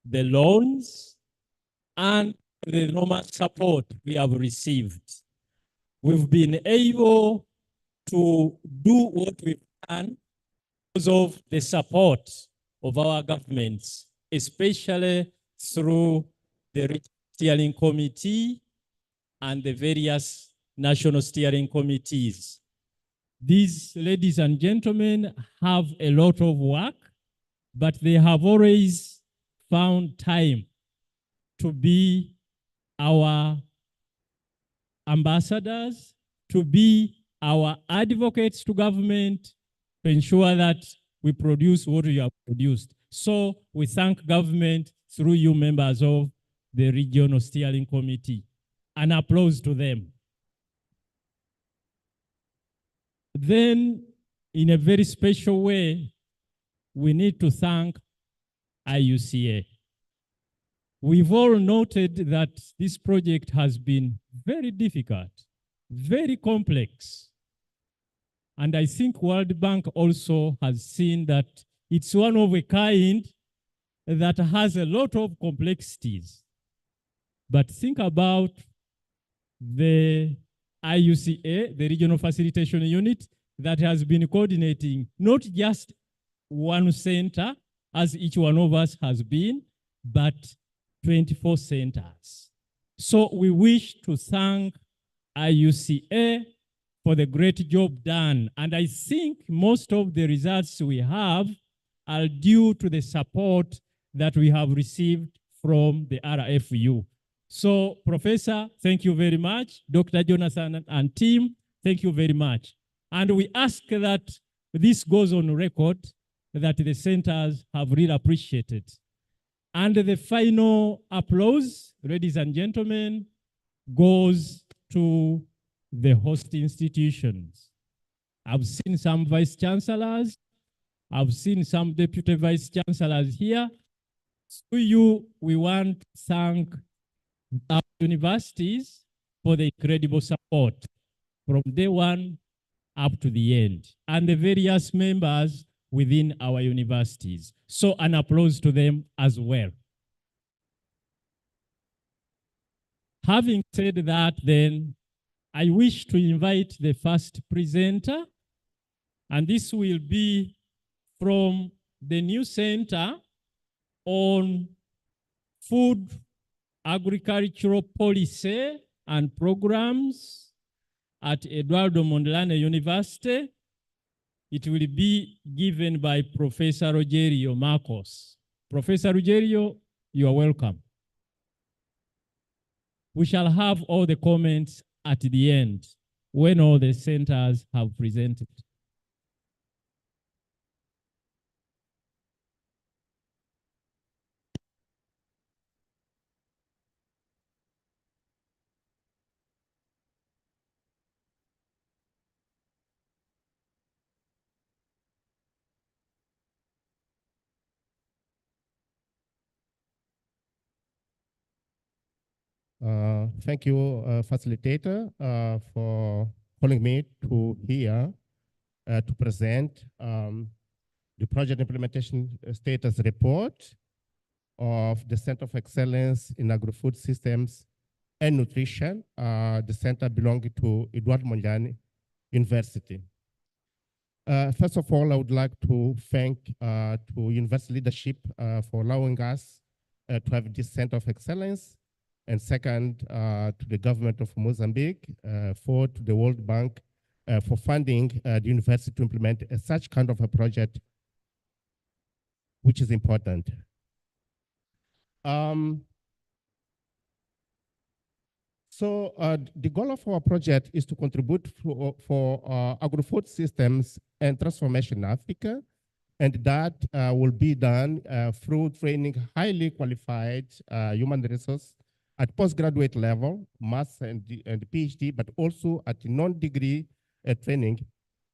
the loans and the normal support we have received. We've been able to do what we've done because of the support of our governments, especially through the Steering Committee and the various national steering committees. These ladies and gentlemen have a lot of work, but they have always found time to be our ambassadors, to be our advocates to government to ensure that we produce what we have produced. So we thank government through you members of the Regional Steering Committee. An applause to them. Then, in a very special way, we need to thank IUCA. We've all noted that this project has been very difficult, very complex. And I think World Bank also has seen that it's one of a kind that has a lot of complexities. But think about the IUCA, the Regional Facilitation Unit, that has been coordinating not just one center, as each one of us has been, but 24 centers. So we wish to thank IUCA for the great job done. And I think most of the results we have are due to the support that we have received from the RFU. So, Professor, thank you very much. Dr. Jonathan and team, thank you very much. And we ask that this goes on record, that the centers have really appreciated. And the final applause, ladies and gentlemen, goes to the host institutions. I've seen some vice chancellors. I've seen some deputy vice chancellors here. To you, we want to thank our universities for the incredible support from day one up to the end, and the various members within our universities. So an applause to them as well. Having said that, then, I wish to invite the first presenter, and this will be from the new Center on Food, Agricultural Policy and Programs at Eduardo Mondlane University. It will be given by Professor Rogerio Marcos. Professor Rogerio, you are welcome. We shall have all the comments at the end when all the centers have presented. Thank you, facilitator, for calling me to here to present the project implementation status report of the Center of Excellence in Agri-Food Systems and Nutrition, the center belonging to Eduardo Mondlane University. First of all, I would like to thank to university leadership for allowing us to have this Center of Excellence. And second, to the government of Mozambique, fourth, to the World Bank for funding the university to implement such kind of a project, which is important. So the goal of our project is to contribute for agri-food systems and transformation in Africa, and that will be done through training highly qualified human resources at postgraduate level, master and PhD, but also at non-degree training,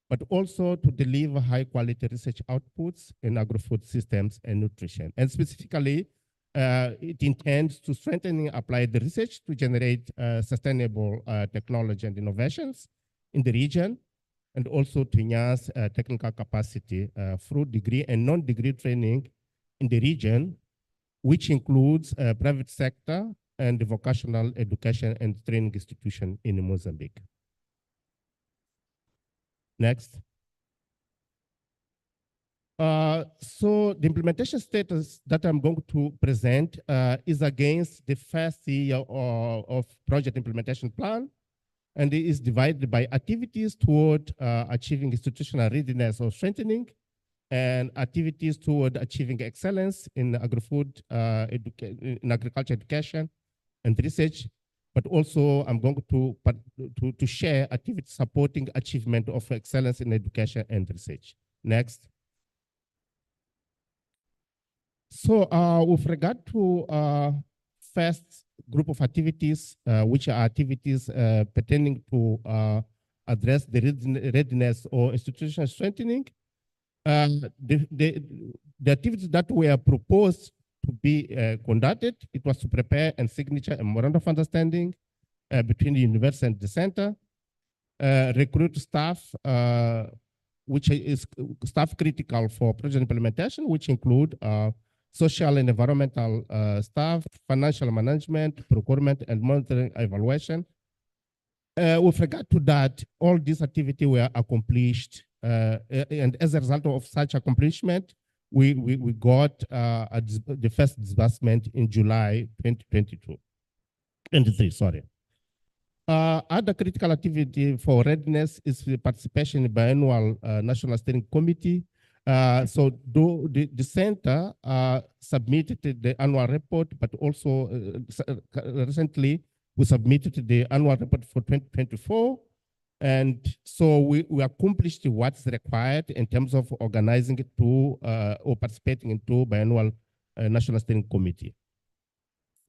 but also to deliver high quality research outputs in agri-food systems and nutrition. And specifically, it intends to strengthen applied research to generate sustainable technology and innovations in the region, and also to enhance technical capacity through degree and non-degree training in the region, which includes private sector and the vocational education and training institution in Mozambique. Next. So the implementation status that I'm going to present is against the first year of project implementation plan, and it is divided by activities toward achieving institutional readiness or strengthening, and activities toward achieving excellence in agri-food in agriculture education and research, but also I'm going to share activities supporting achievement of excellence in education and research. Next. So with regard to first group of activities, which are activities pertaining to address the readiness or institutional strengthening, the activities that were proposed to be conducted, it was to prepare and signature a memorandum of understanding between the university and the center, recruit staff, which is staff critical for project implementation, which include social and environmental staff, financial management, procurement, and monitoring evaluation. With regard to that, all these activities were accomplished, and as a result of such accomplishment, we got the first disbursement in July 23, sorry. Other critical activity for readiness is the participation in biannual National Steering Committee. So the center submitted the annual report, but also recently we submitted the annual report for 2024. And so we accomplished what's required in terms of organizing it to or participating into biannual National Steering Committee.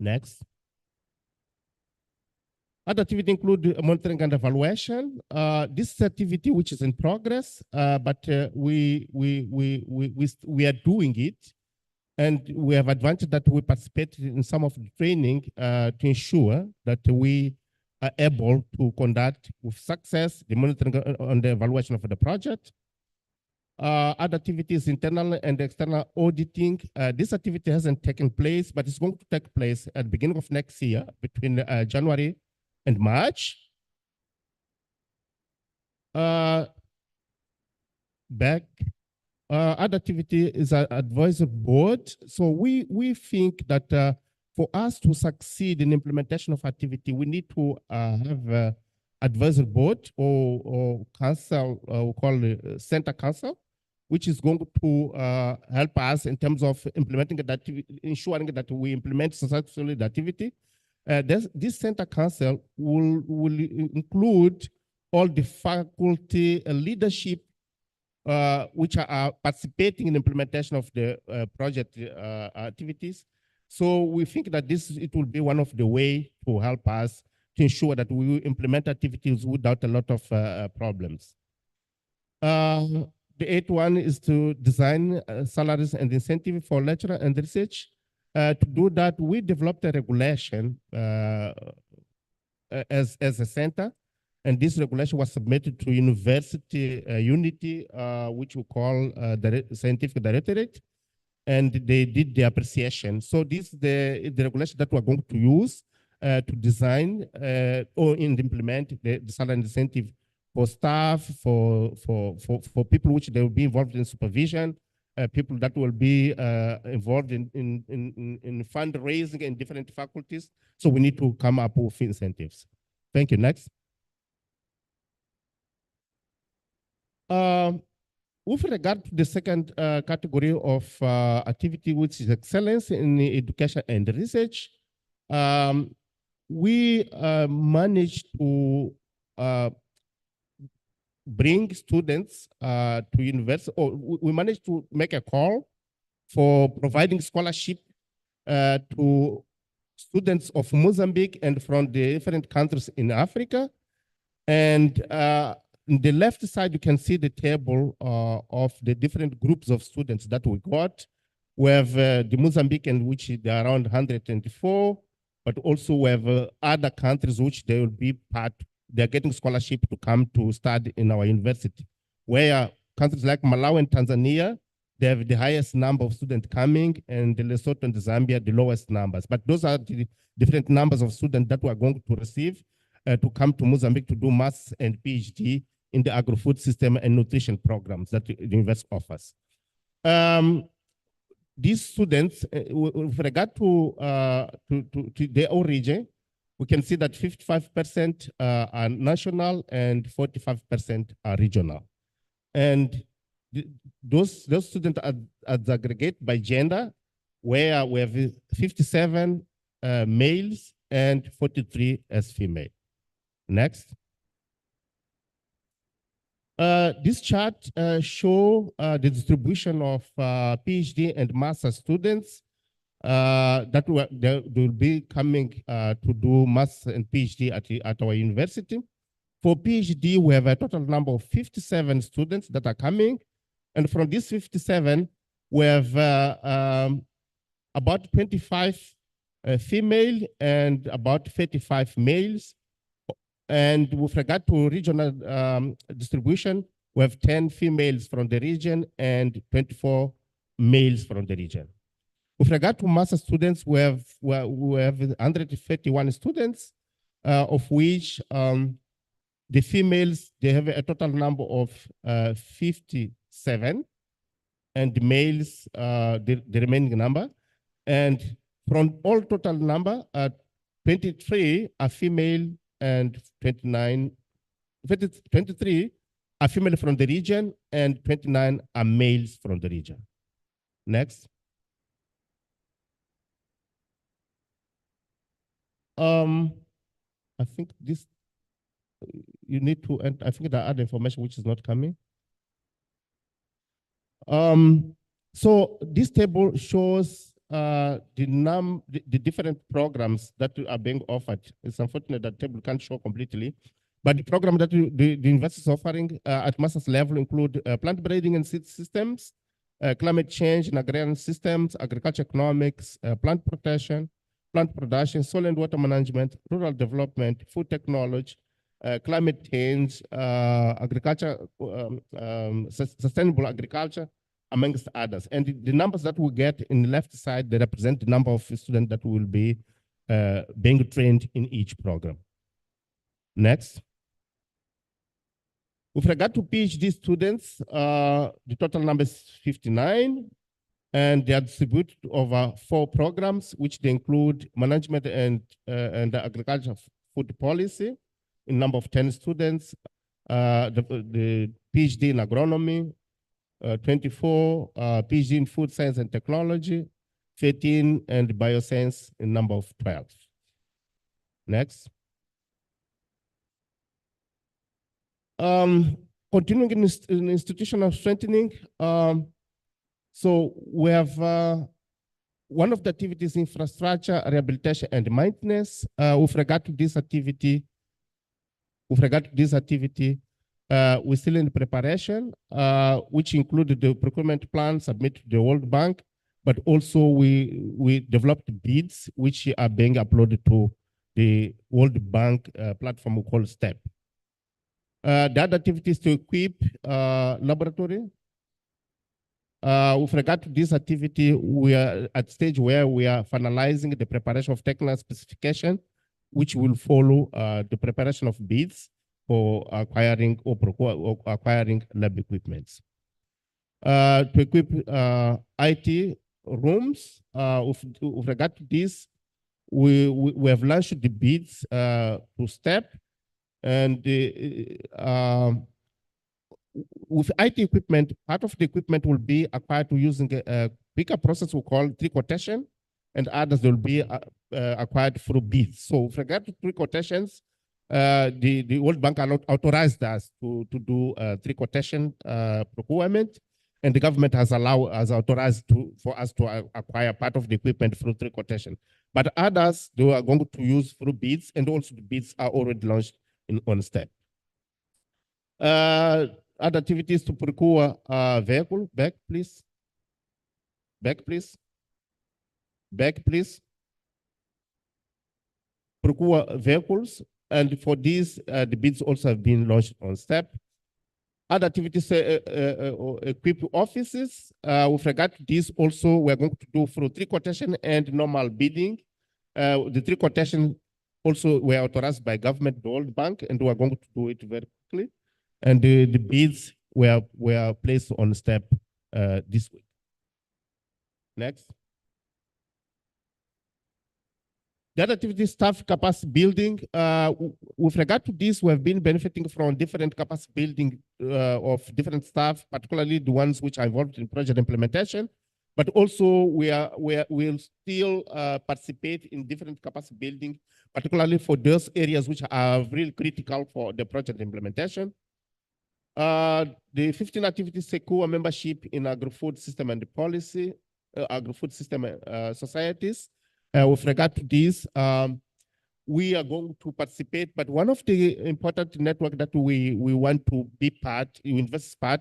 Next. Other activity include monitoring and evaluation. This activity which is in progress, but we are doing it, and we have advantage that we participate in some of the training to ensure that we are able to conduct with success the monitoring on the evaluation of the project. Other activities, internal and external auditing. This activity hasn't taken place, but it's going to take place at the beginning of next year between January and March. Other activity is an advisory board. So we think that for us to succeed in implementation of activity, we need to have an advisory board or council, we call it center council, which is going to help us in terms of implementing that activity, ensuring that we implement successfully the activity. This center council will include all the faculty leadership which are participating in implementation of the project activities. So we think that it will be one of the ways to help us to ensure that we will implement activities without a lot of problems. The eighth one is to design salaries and incentives for lecturer and research. To do that, we developed a regulation as a center, and this regulation was submitted to University Unity, which we call the Scientific Directorate, and they did the appreciation. So this is the regulation that we're going to use to design or implement the salary incentive for staff, for people which they will be involved in supervision, people that will be involved in fundraising in different faculties. So we need to come up with incentives. Thank you. Next. With regard to the second category of activity, which is excellence in education and research, we managed to bring students to university, or we managed to make a call for providing scholarship to students of Mozambique and from the different countries in Africa. And on the left side, you can see the table of the different groups of students that we got. We have the Mozambican, which is around 124, but also we have other countries which they will be part. They're getting scholarship to come to study in our university, where countries like Malawi and Tanzania, they have the highest number of students coming, and the Lesotho and the Zambia, the lowest numbers. But those are the different numbers of students that we are going to receive to come to Mozambique to do master's and PhD in the agro-food system and nutrition programs that the university offers. These students, with regard to their origin, we can see that 55% are national and 45% are regional. And those students are aggregated by gender, where we have 57 males and 43 as female. Next. This chart show the distribution of PhD and master students that they will be coming to do master and PhD at our university. For PhD, we have a total number of 57 students that are coming. And from these 57, we have about 25 female and about 35 males. And with regard to regional distribution, we have 10 females from the region and 24 males from the region. With regard to master students, we have 131 students, of which the females, they have a total number of 57, and the males, the remaining number. And from all total number, 23 are female and 23 are female from the region and 29 are males from the region. Next. I think this, you need to, and I think there are other information which is not coming. So this table shows the different programs that are being offered. It's unfortunate that table can't show completely, but the program that the university is offering at master's level include plant breeding and seed systems, climate change and agrarian systems, agriculture economics, plant protection, plant production, soil and water management, rural development, food technology, climate change, agriculture, sustainable agriculture, amongst others. And the numbers that we get in the left side, they represent the number of students that will be being trained in each program. Next. With regard to PhD students, the total number is 59, and they are distributed over 4 programs, which they include management and agriculture food policy, in number of 10 students, the PhD in agronomy, 24 PhD in food science and technology, 13 and bioscience in number of 12. Next. Continuing in institutional strengthening, so we have one of the activities, infrastructure, rehabilitation, and maintenance. With regard to this activity, we're still in preparation, which included the procurement plan submitted to the World Bank, but also we developed bids which are being uploaded to the World Bank platform we call STEP. The other activities to equip laboratory. With regard to this activity, we are at stage where we are finalizing the preparation of technical specification, which will follow the preparation of bids for acquiring acquiring lab equipments. To equip IT rooms, with regard to this, we have launched the bids to STEP, and with IT equipment, part of the equipment will be acquired to using a quicker process we call pre-quotation, and others will be acquired through bids. So with regard to pre-quotations, the World Bank authorized us to do pre-quotation procurement, and the government has authorized for us to acquire part of the equipment through pre-quotation. But others, they are going to use through bids, and also the bids are already launched on STEP. Other activities to procure vehicle. Back, please. Back, please. Back, please. Procure vehicles. And for these, the bids also have been launched on STEP. Other activities, equip offices. With regard to this, also, we're going to do through pre-quotation and normal bidding. The pre-quotation also were authorized by government, the World Bank, and we're going to do it very quickly. And the bids were placed on STEP this week. Next. The other activity, staff capacity building. With regard to this, we have been benefiting from different capacity building of different staff, particularly the ones which are involved in project implementation. But also we'll still participate in different capacity building, particularly for those areas which are really critical for the project implementation. The 15 activities secure membership in agri-food system and policy, agri-food system societies. With regard to this, we are going to participate, but one of the important network that we want to be part, invest part,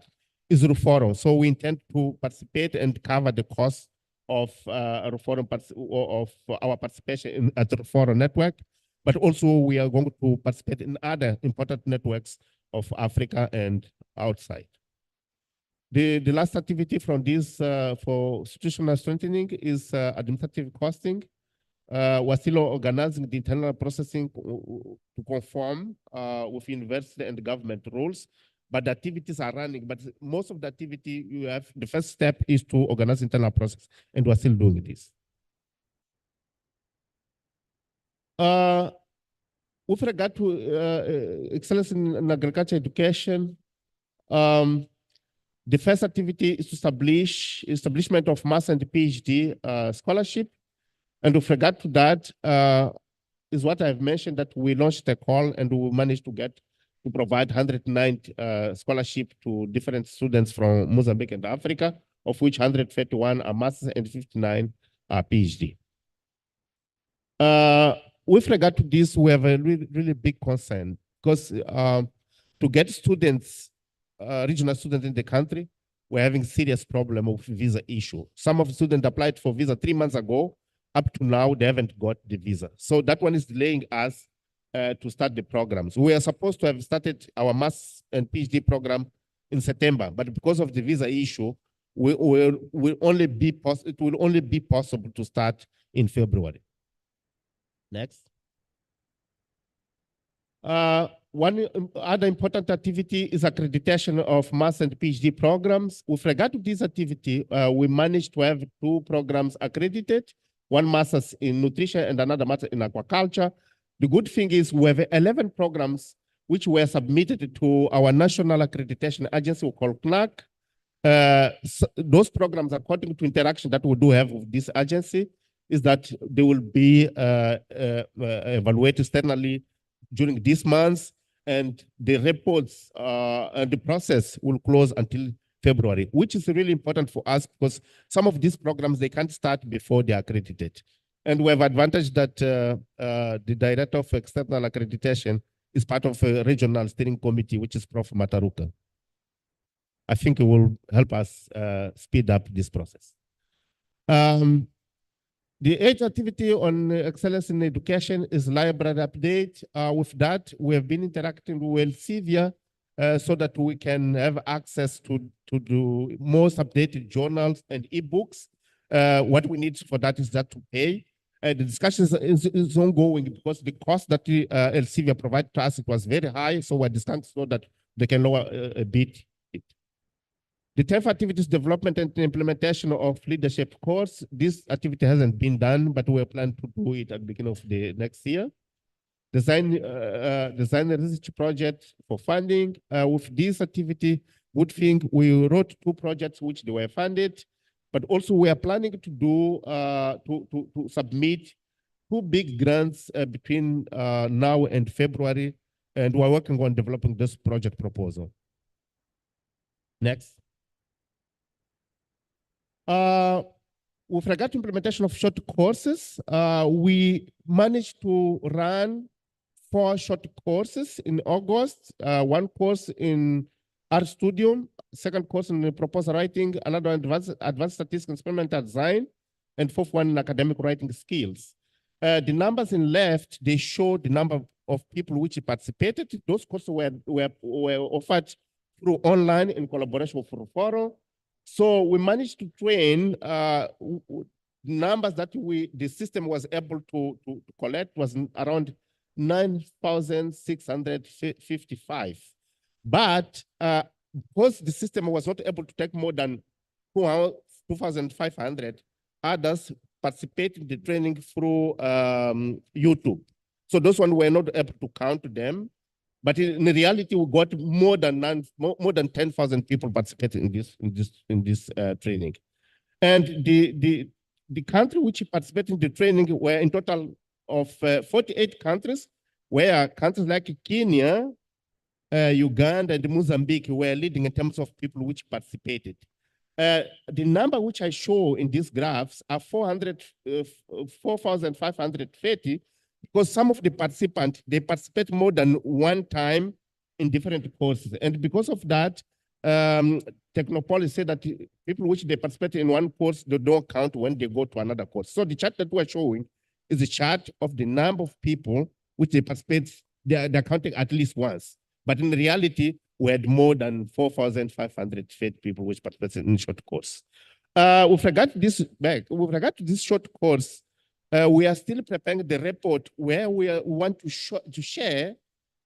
is Ruforo. So we intend to participate and cover the cost of Ruforo of our participation at the Ruforo network, but also we are going to participate in other important networks of Africa and outside. The last activity from this for institutional strengthening is administrative costing. We're still organizing the internal processing to conform with university and government rules, but the activities are running. But most of the activity you have, the first step is to organize internal process, and we're still doing this. With regard to excellence in agriculture education, the first activity is to establishment of master and PhD scholarship. And with regard to that, is what I've mentioned, that we launched a call and we managed to provide 109 scholarship to different students from Mozambique and Africa, of which 131 are masters and 59 are PhD. With regard to this, we have a really big concern because to get students, regional students in the country, we're having serious problem with visa issue. Some of the students applied for visa 3 months ago. Up to now, they haven't got the visa. So that one is delaying us to start the programs. We are supposed to have started our master's and PhD program in September, but because of the visa issue, it will only be possible to start in February. Next. One other important activity is accreditation of master and PhD programs. With regard to this activity, we managed to have 2 programs accredited, one master's in nutrition and another master in aquaculture. The good thing is we have 11 programs which were submitted to our national accreditation agency we call CNAC. Those programs, according to interaction that we do have with this agency, is that they will be evaluated externally during this month, and the reports and the process will close until February, which is really important for us because some of these programs, they can't start before they are accredited. And we have advantage that the director of external accreditation is part of a regional steering committee, which is Prof. Mataruka. I think it will help us speed up this process. The 8th activity on excellence in education is library update. With that, we have been interacting with Elsevier so that we can have access to the most updated journals and ebooks. What we need for that is that to pay. The discussion is ongoing because the cost that Elsevier provided to us, it was very high. So we're discussing so that they can lower a bit. The 10th activity is development and implementation of leadership course. This activity hasn't been done, but we plan to do it at the beginning of the next year. Design research project for funding. With this activity, good thing, we wrote 2 projects which they were funded, but also we are planning to do to submit 2 big grants between now and February, and we're working on developing this project proposal. Next. With regard to implementation of short courses, we managed to run 4 short courses in August, 1 course in RStudio, 2nd course in proposal writing, another advanced statistics and experimental design, and 4th one in academic writing skills. The numbers in left, they show the number of people which participated. Those courses were offered through online in collaboration with Ruforo. So we managed to train numbers that the system was able to collect was around 9,655. But because the system was not able to take more than 2,500, others participated in the training through YouTube. So those ones were not able to count them. But in reality, we got more than 10,000 people participating in this training. And the country which participated in the training were in total of 48 countries, where countries like Kenya, Uganda, and Mozambique were leading in terms of people which participated. The number which I show in these graphs are 4,530, because some of the participants, they participate more than one time in different courses. And because of that, Technopolis said that people which they participate in one course, they don't count when they go to another course. So the chart that we're showing is a chart of the number of people which they participate, they're counting at least once. But in reality, we had more than 4,500 people which participated in short course. With regard to this short course, we are still preparing the report where we want to share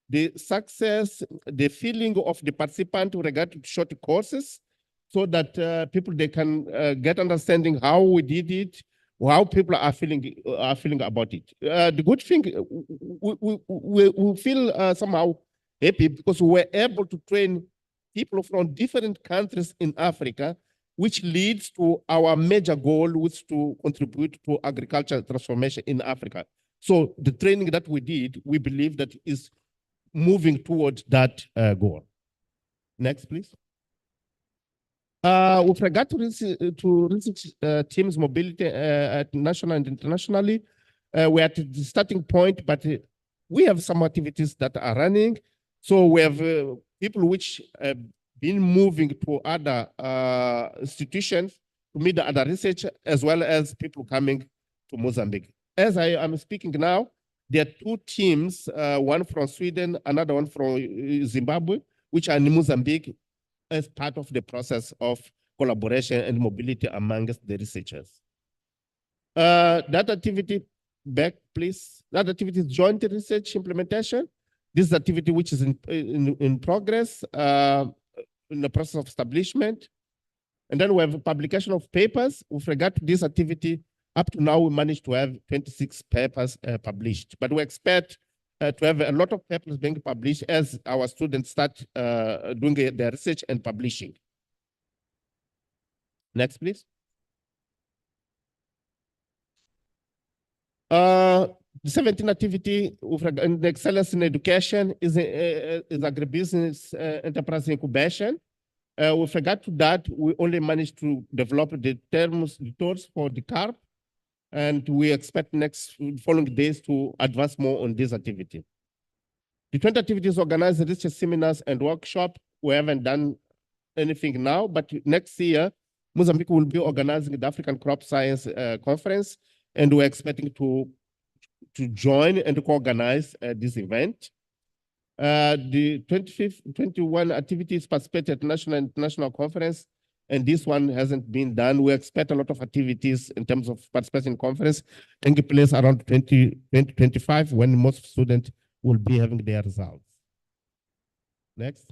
the success, the feeling of the participant with regard to short courses, so that people they can get understanding how we did it, how people are feeling about it. The good thing, we feel somehow happy because we were able to train people from different countries in Africa, which leads to our major goal, which to contribute to agricultural transformation in Africa. So the training that we did, we believe that is moving towards that goal. Next, please. With regard to research teams mobility at national and internationally, we're at the starting point, but we have some activities that are running. So we have people which have been moving to other institutions to meet the other research, as well as people coming to Mozambique. As I am speaking now, there are two teams, one from Sweden, another one from Zimbabwe, which are in Mozambique as part of the process of collaboration and mobility amongst the researchers. That activity, back please, that activity is joint research implementation. This is activity which is in progress, in the process of establishment. And then we have publication of papers. With regard to this activity, up to now, we managed to have 26 papers published, but we expect to have a lot of papers being published as our students start doing their research and publishing. Next, please. The 17th activity in the excellence in education is agribusiness enterprise incubation. With regard to that, we only managed to develop the tools for the CARP, and we expect next following days to advance more on this activity. The 20 activities organize research seminars and workshops. We haven't done anything now, but next year, Mozambique will be organizing the African Crop Science Conference, and we're expecting to join and co-organize this event. The 21 activities participate at national and international conference, and this one hasn't been done. We expect a lot of activities in terms of participation in conference taking place around 2025 when most students will be having their results. Next.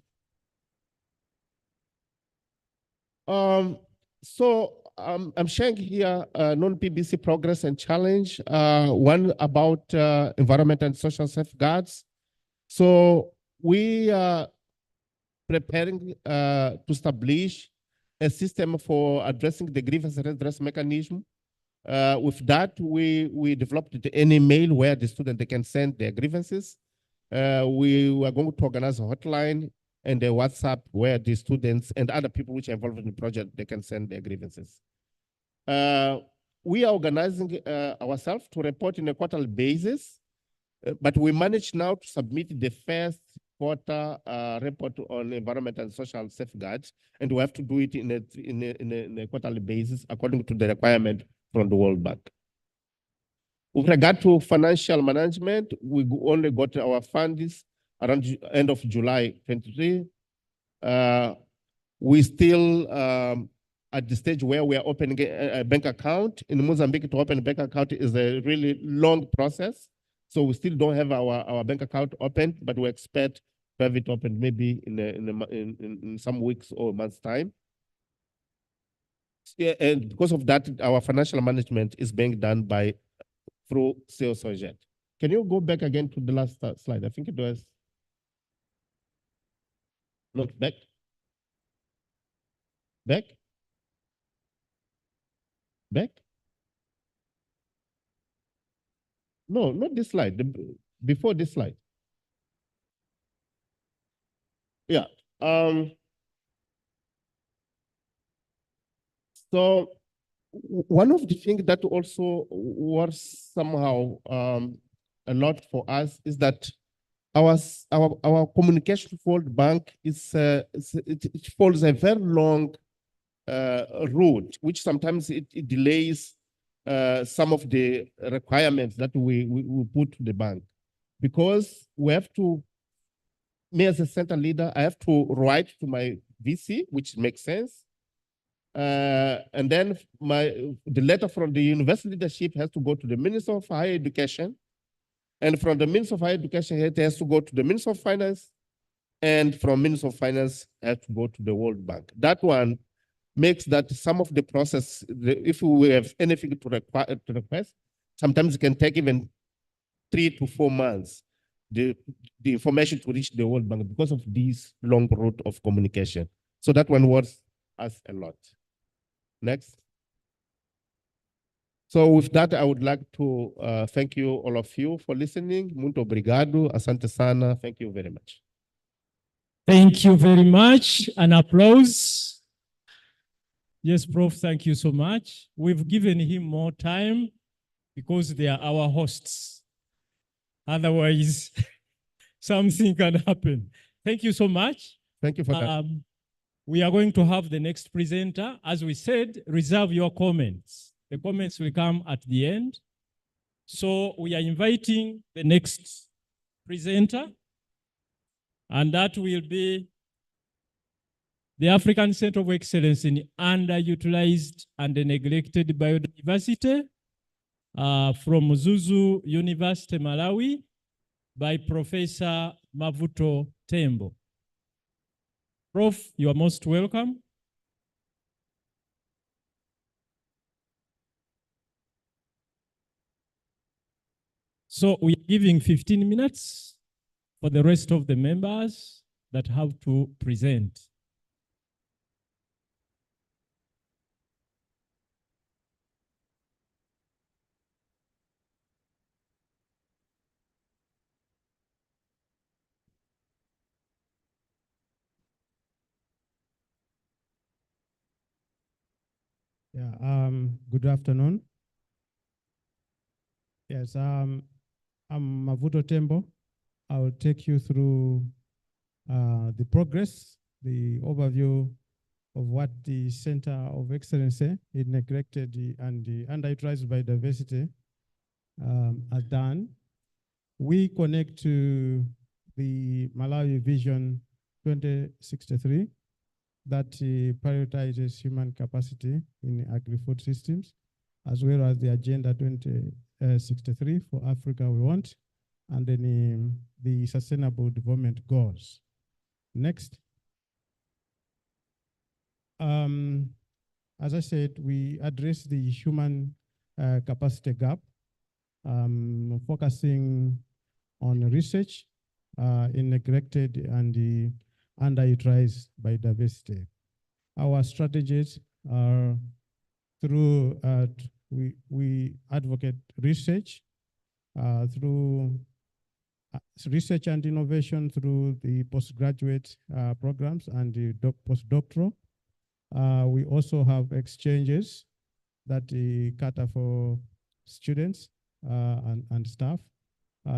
I'm sharing here non-PBC progress and challenge, one about environment and social safeguards. So we are preparing to establish a system for addressing the grievance redress mechanism. With that, we developed an email where the student they can send their grievances. We are going to organize a hotline and a WhatsApp where the students and other people which are involved in the project, they can send their grievances. We are organizing ourselves to report in a quarterly basis, but we managed now to submit the first quarter report on environment and social safeguards, and we have to do it in a quarterly basis according to the requirement from the World Bank. With regard to financial management, we only got our funds around end of July 23. We still at the stage where we are opening a bank account. In Mozambique, to open a bank account is a really long process. So we still don't have our bank account open, but we expect to have it open maybe in some weeks or months' time. Yeah, and because of that, our financial management is being done through COSOJET. Can you go back again to the last slide? I think it was not back. Back. Back? No, not this slide. Before this slide. Yeah. So one of the things that also was somehow a lot for us is that our communication World Bank is it follows a very long route, which sometimes it delays some of the requirements that we put to the bank, because we have to, me as a center leader, I have to write to my VC, which makes sense. And then the letter from the university leadership has to go to the Minister of Higher Education. And from the Minister of Higher Education, it has to go to the Minister of Finance. And from Minister of Finance, it has to go to the World Bank. That one makes that some of the process, if we have anything to request, sometimes it can take even 3 to 4 months, the information to reach the World Bank because of this long route of communication. So that one worries us a lot. Next. So with that, I would like to thank you, all of you, for listening. Muito obrigado. Asante sana. Thank you very much. Thank you very much. An applause. Yes, Prof, thank you so much. We've given him more time because they are our hosts. Otherwise, something can happen. Thank you so much. Thank you for that. We are going to have the next presenter. As we said, reserve your comments. The comments will come at the end. So we are inviting the next presenter, and that will be the African Center of Excellence in Underutilized and Neglected Biodiversity from Zuzu University, Malawi, by Professor Mavuto Tembo. Prof, you are most welcome. So we are giving 15 minutes for the rest of the members that have to present. Yeah, good afternoon. Yes, I'm Mavuto Tembo. I will take you through the progress, the overview of what the Center of Excellence in Neglected and Underutilized Biodiversity has done. We connect to the Malawi Vision 2063 that prioritizes human capacity in agri-food systems, as well as the Agenda 2063 for Africa we want, and then the Sustainable Development Goals. Next. As I said, we address the human capacity gap, focusing on research in neglected and underutilized biodiversity. Our strategies are through, we advocate research through research and innovation through the postgraduate programs and the postdoctoral. We also have exchanges that cater for students and staff,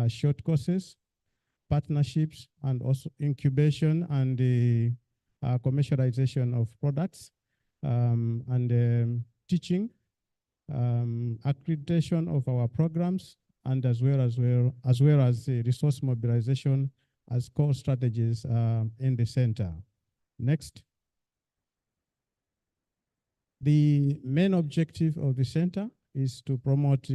short courses, partnerships, and also incubation and the commercialization of products, and teaching, accreditation of our programs, and as well as resource mobilization as core strategies in the center. Next. The main objective of the center is to promote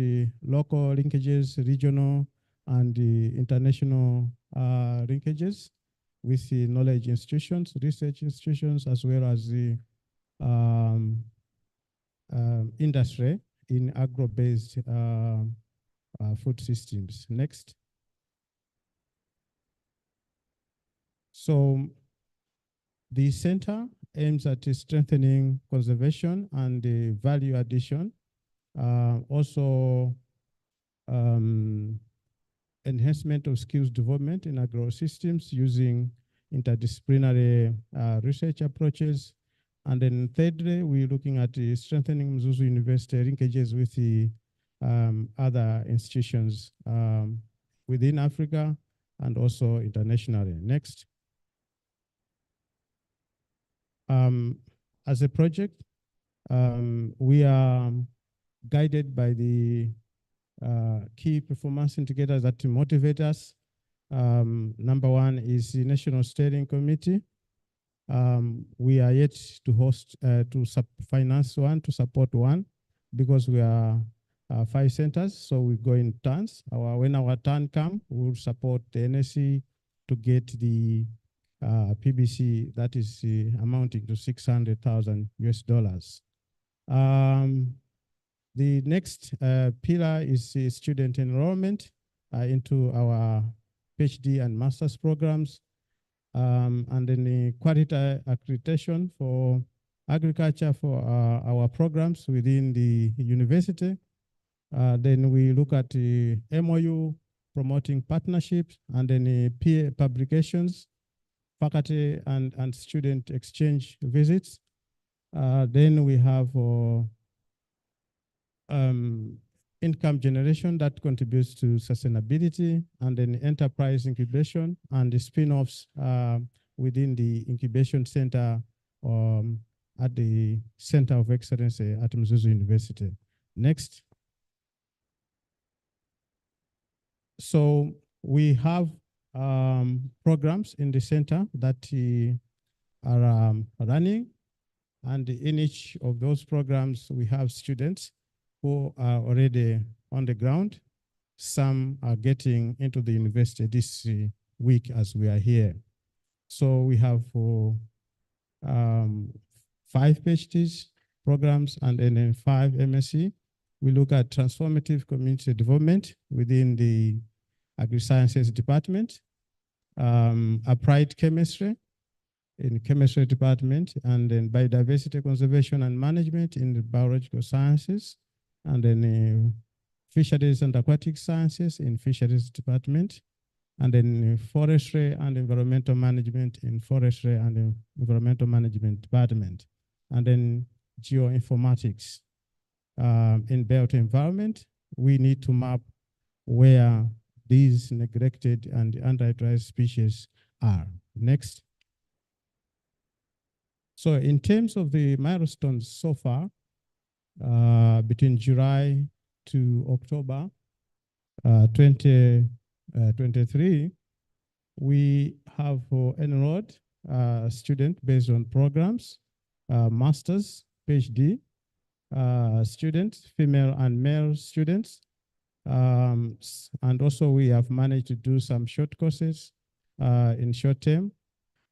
local linkages, regional and international linkages with the knowledge institutions, research institutions, as well as the industry in agro-based food systems. Next. So the center aims at strengthening conservation and value addition Also, enhancement of skills development in agrosystems using interdisciplinary research approaches. And then thirdly, we're looking at strengthening Mzuzu University linkages with the other institutions within Africa and also internationally. Next. As a project, we are guided by the key performance indicators that motivate us. Number one is the National Steering Committee. We are yet to host, to finance one, to support one, because we are 5 centers, so we go in turns. When our turn comes, we'll support the NSC to get the PBC that is amounting to $600,000 US. The next pillar is student enrollment into our PhD and master's programs, and then the quality accreditation for agriculture for our programs within the university. Then we look at the MOU, promoting partnerships, and then peer publications, faculty and student exchange visits. Then we have income generation that contributes to sustainability, and then enterprise incubation and the spin-offs within the incubation center at the Center of Excellence at Mzuzu University. Next. So we have programs in the center that are running, and in each of those programs, we have students who are already on the ground. Some are getting into the university this week as we are here. So we have 5 PhDs programs and then 5 MSc. We look at transformative community development within the Agri-Sciences Department, applied chemistry in chemistry department, and then biodiversity conservation and management in the biological sciences, and then fisheries and aquatic sciences in fisheries department, and then forestry and environmental management in forestry and environmental management department, and then geoinformatics. In built environment, we need to map where these neglected and underutilized species are. Next. So in terms of the milestones so far, between July to October 2023, we have enrolled students based on programs, master's, PhD, students, female and male students. And also we have managed to do some short courses in short term.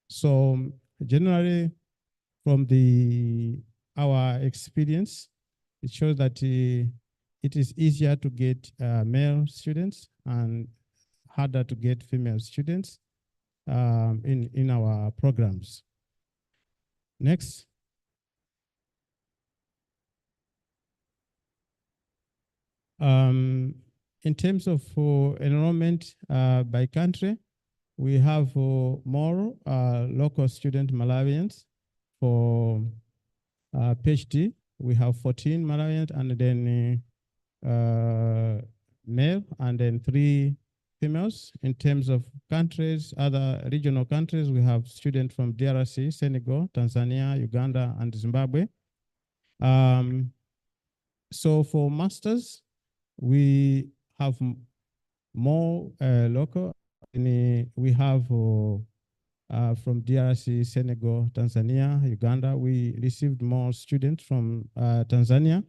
So generally from our experience, it shows that it is easier to get male students and harder to get female students in our programs. Next. In terms of enrollment by country, we have more local student Malawians for PhD. We have 14 Malawians, and then male, and then 3 females. In terms of countries, other regional countries, we have students from DRC, Senegal, Tanzania, Uganda, and Zimbabwe. So for masters, we have more local. We have from DRC, Senegal, Tanzania, Uganda. We received more students from Tanzania.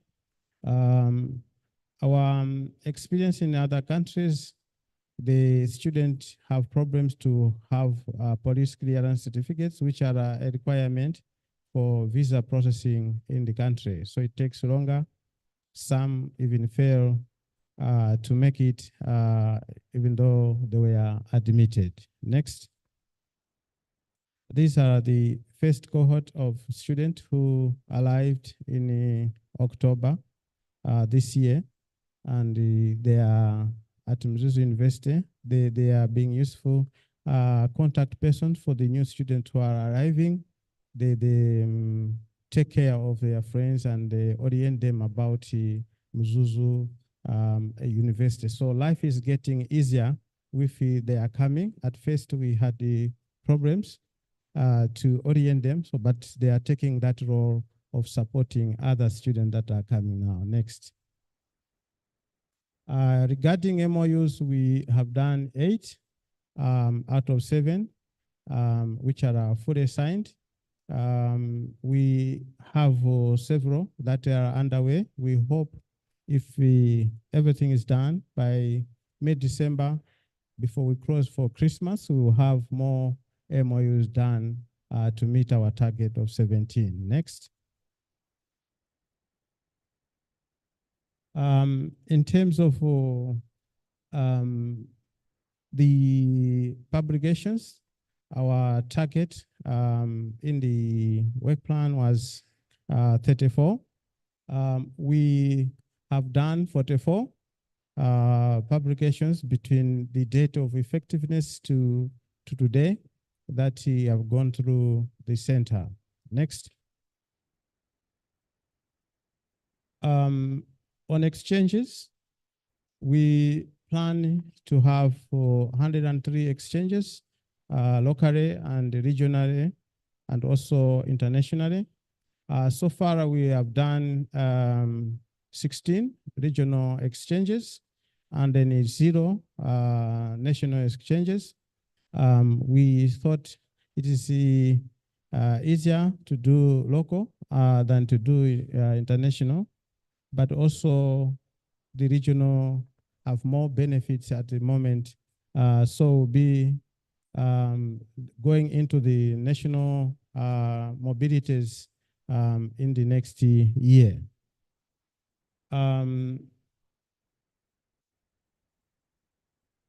Our experience in other countries, the students have problems to have police clearance certificates, which are a requirement for visa processing in the country. So it takes longer. Some even fail to make it, even though they were admitted. Next. These are the first cohort of students who arrived in October this year, and they are at Mzuzu University. They are being useful contact persons for the new students who are arriving. They take care of their friends and they orient them about Mzuzu University. So life is getting easier with they are coming. At first, we had the problems to orient them, but they are taking that role of supporting other students that are coming now. Next. Regarding MOUs, we have done 8 out of 7, which are fully signed. We have several that are underway. We hope if everything is done by mid-December, before we close for Christmas, we will have more MOUs done to meet our target of 17. Next. In terms of the publications, our target in the work plan was 34. We have done 44 publications between the date of effectiveness to today that have gone through the center. Next. On exchanges, we plan to have 103 exchanges locally and regionally and also internationally. So far, we have done 16 regional exchanges and then 0 national exchanges. We thought it is easier to do local than to do international, but also the regional have more benefits at the moment. So we'll be going into the national mobilities in the next year.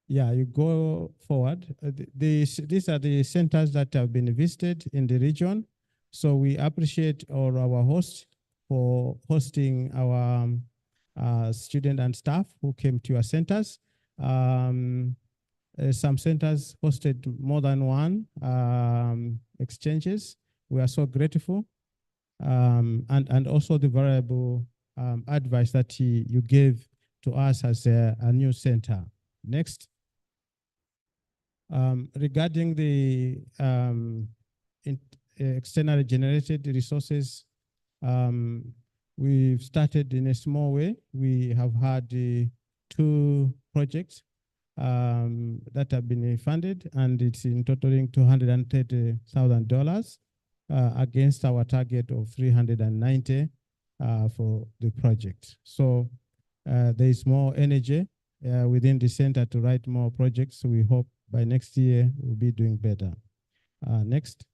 Yeah, you go forward. These are the centers that have been visited in the region. So we appreciate all our hosts for hosting our students and staff who came to our centers. Some centers hosted more than 1 exchanges. We are so grateful. And also the variable advice that you gave to us as a new center. Next. Regarding the externally generated resources, we've started in a small way. We have had 2 projects that have been funded, and it's in totaling $230,000 against our target of 390 for the project. So there is more energy within the center to write more projects. So we hope by next year we'll be doing better. Next.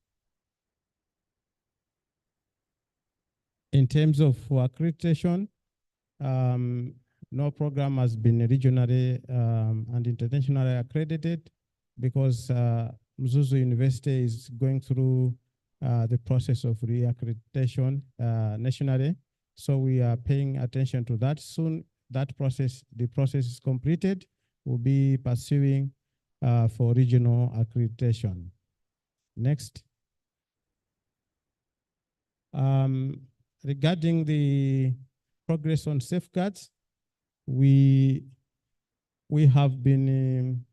In terms of accreditation, no program has been regionally and internationally accredited because Mzuzu University is going through the process of reaccreditation nationally. So we are paying attention to that. Soon the process is completed, we'll be pursuing for regional accreditation. Next. Regarding the progress on safeguards, we have been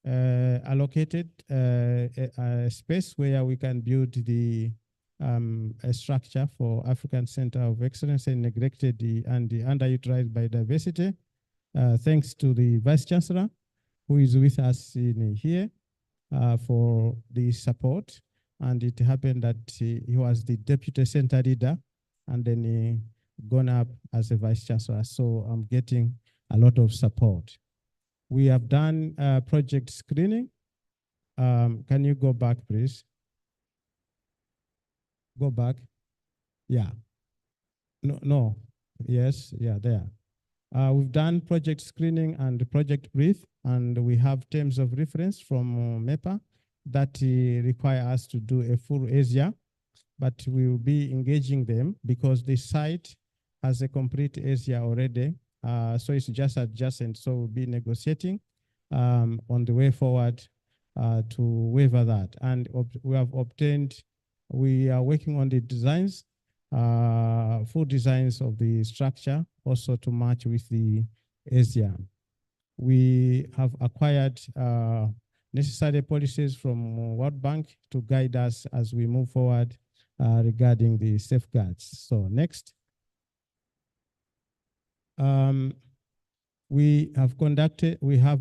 allocated a space where we can build the a structure for African Center of Excellence in Neglected and Underutilized Biodiversity. Thanks to the Vice Chancellor, who is with us in here for the support. And it happened that he was the deputy center leader and then he gone up as a Vice Chancellor. So I'm getting a lot of support. We have done project screening. Can you go back, please? Go back. Yeah. No. Yes. Yeah, there. We've done project screening and project brief, and we have terms of reference from MEPA that require us to do a full ASIA, but we will be engaging them because the site has a complete area already. So it's just adjacent. So we'll be negotiating on the way forward to waiver that. And we have obtained, we are working on the designs, full designs of the structure, also to match with the area. We have acquired necessary policies from World Bank to guide us as we move forward regarding the safeguards. So next. We have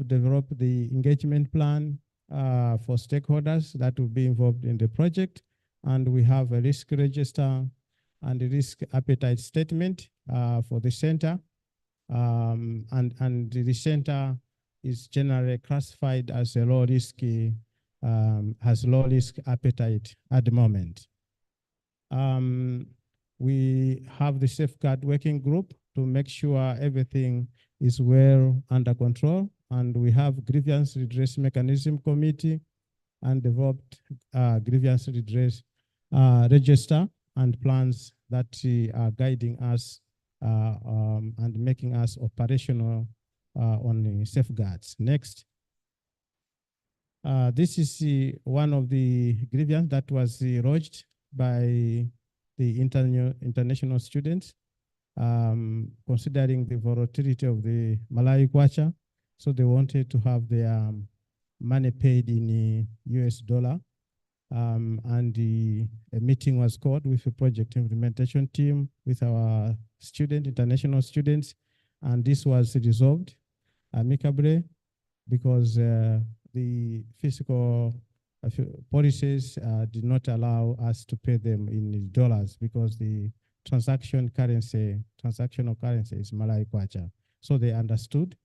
developed the engagement plan for stakeholders that will be involved in the project. And we have a risk register and a risk appetite statement for the center. And the center is generally classified as a low risk, has low risk appetite at the moment. We have the safeguard working group to make sure everything is well under control. And we have grievance redress mechanism committee and developed grievance redress register and plans that are guiding us and making us operational on the safeguards. Next. This is one of the grievance that was lodged by the international students, considering the volatility of the Malawi kwacha. So they wanted to have their money paid in US dollar. And a meeting was called with the project implementation team, with our international students, and this was resolved amicably because the fiscal policies did not allow us to pay them in dollars because the transactional currency is Malawi kwacha. So they understood.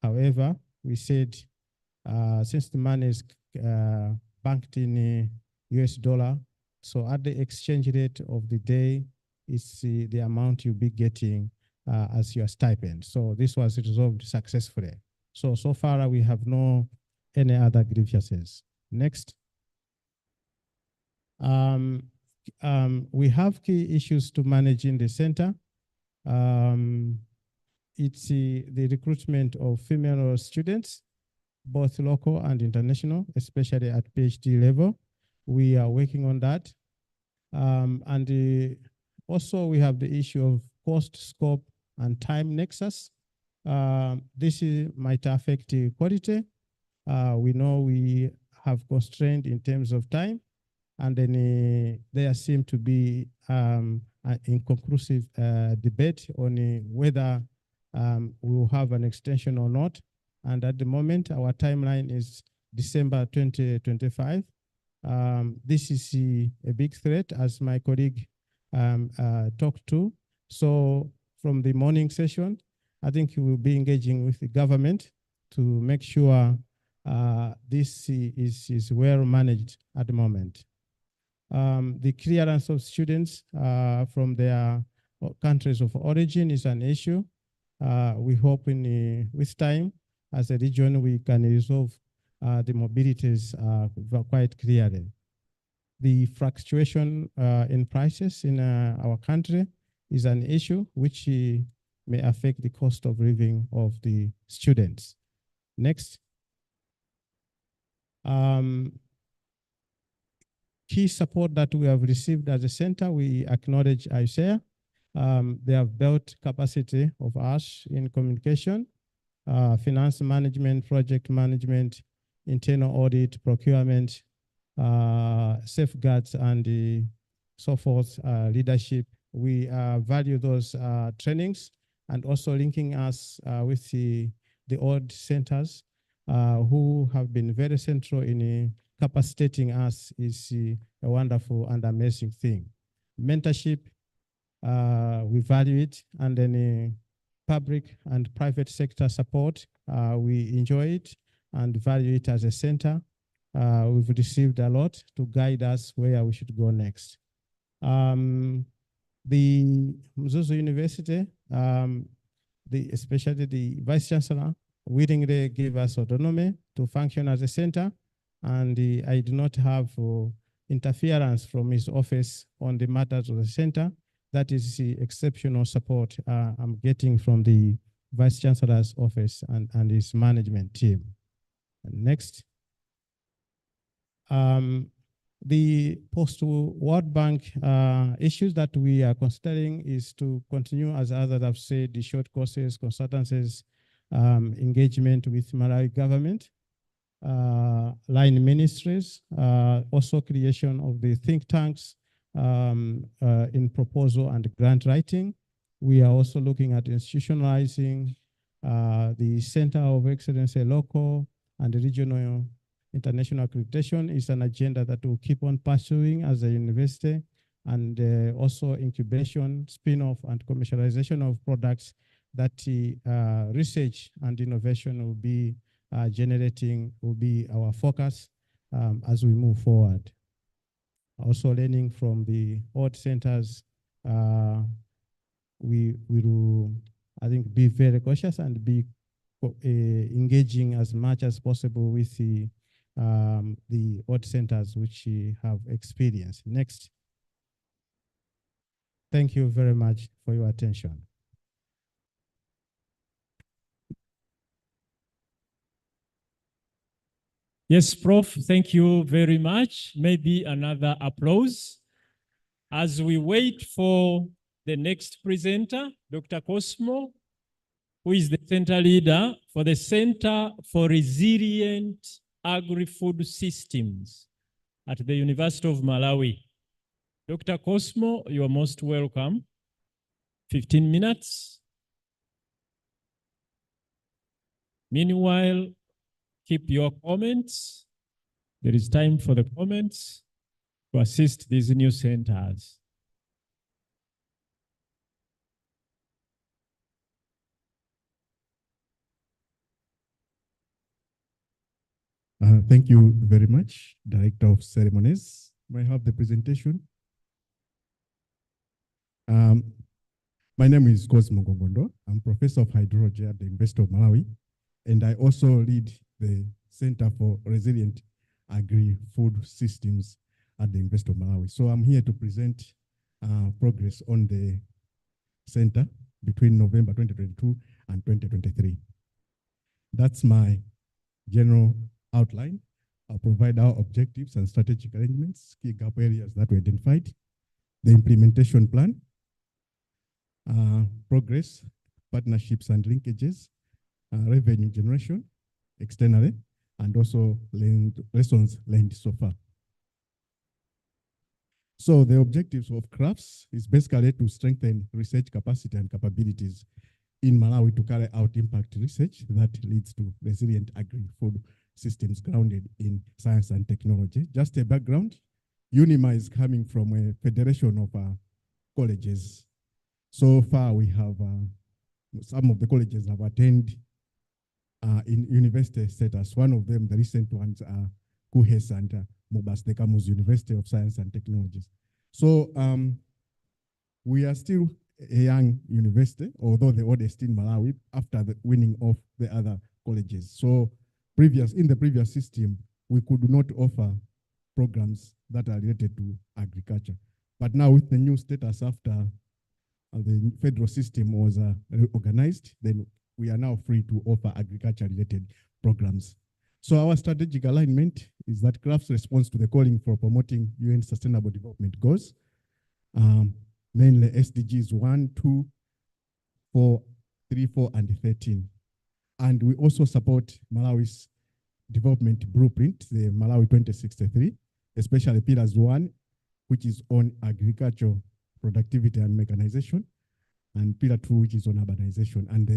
However, we said since the money is banked in US dollar, so at the exchange rate of the day, it's the amount you'll be getting as your stipend. So this was resolved successfully. So far we have no any other grievances. Next. We have key issues to manage in the center. It's the recruitment of female students, both local and international, especially at PhD level. We are working on that. Also we have the issue of cost, scope, and time nexus. This might affect the quality. We know we have constrained in terms of time, and then there seem to be an inconclusive debate on whether we will have an extension or not. And at the moment, our timeline is December 2025. This is a big threat, as my colleague talked to. So from the morning session, I think we will be engaging with the government to make sure this is well managed at the moment. The clearance of students from their countries of origin is an issue. We hope with time, as a region, we can resolve the mobilities quite clearly. The fluctuation in prices in our country is an issue which may affect the cost of living of the students. Next. Key support that we have received as a center, we acknowledge ISEA. They have built capacity of us in communication, finance management, project management, internal audit, procurement, safeguards, and so forth, leadership. We value those trainings, and also linking us with the old centers who have been very central in capacitating us is a wonderful and amazing thing. Mentorship, we value it, and then public and private sector support, we enjoy it and value it as a center. We've received a lot to guide us where we should go next. The Mzuzu University, especially the Vice Chancellor, willingly gave us autonomy to function as a center, and I do not have interference from his office on the matters of the center. that is the exceptional support I'm getting from the Vice Chancellor's office and his management team. And next. The post-World Bank issues that we are considering is to continue, as others have said, the short courses, consultancies, engagement with Malawi government, line ministries, also creation of the think tanks in proposal and grant writing. We are also looking at institutionalizing the Center of Excellence, local and regional international accreditation is an agenda that we'll keep on pursuing as a university, and also incubation, spin-off, and commercialization of products that research and innovation will be generating, will be our focus as we move forward. Also learning from the odd centers, we will, I think, be very cautious and be engaging as much as possible with the odd centers which have experience. Next. Thank you very much for your attention. Yes, Prof, thank you very much. Maybe another applause. As we wait for the next presenter, Dr. Cosmo, who is the center leader for the Center for Resilient Agri-Food Systems at the University of Malawi. Dr. Cosmo, you are most welcome. 15 minutes. Meanwhile, keep your comments. There is time for the comments to assist these new centers. Thank you very much, Director of Ceremonies. May I have the presentation? My name is Cosmo Gongondo. I'm Professor of Hydrology at the University of Malawi, and I also lead the Center for Resilient Agri-Food Systems at the University of Malawi. So I'm here to present progress on the center between November 2022 and 2023. That's my general outline. I'll provide our objectives and strategic arrangements, key gap areas that we identified, the implementation plan, progress, partnerships and linkages, revenue generation externally, and also lessons learned so far. So the objectives of CRAFS is basically to strengthen research capacity and capabilities in Malawi to carry out impact research that leads to resilient agri-food systems grounded in science and technology. Just a background, UNIMA is coming from a federation of colleges. So far we have, some of the colleges have attained in university status. One of them, the recent ones are KUHES and Mobas de Camus University of Science and Technologies. So we are still a young university, although the oldest in Malawi after the winning of the other colleges. So in the previous system, we could not offer programs that are related to agriculture. But now with the new status after the federal system was reorganized, then we are now free to offer agriculture-related programs. So our strategic alignment is that CRAFS responds to the calling for promoting UN Sustainable Development Goals, mainly SDGs 1, 2, 4, 3, 4, and 13. And we also support Malawi's development blueprint, the Malawi 2063, especially Pillars 1, which is on agricultural productivity and mechanization, and Pillar 2, which is on urbanization, and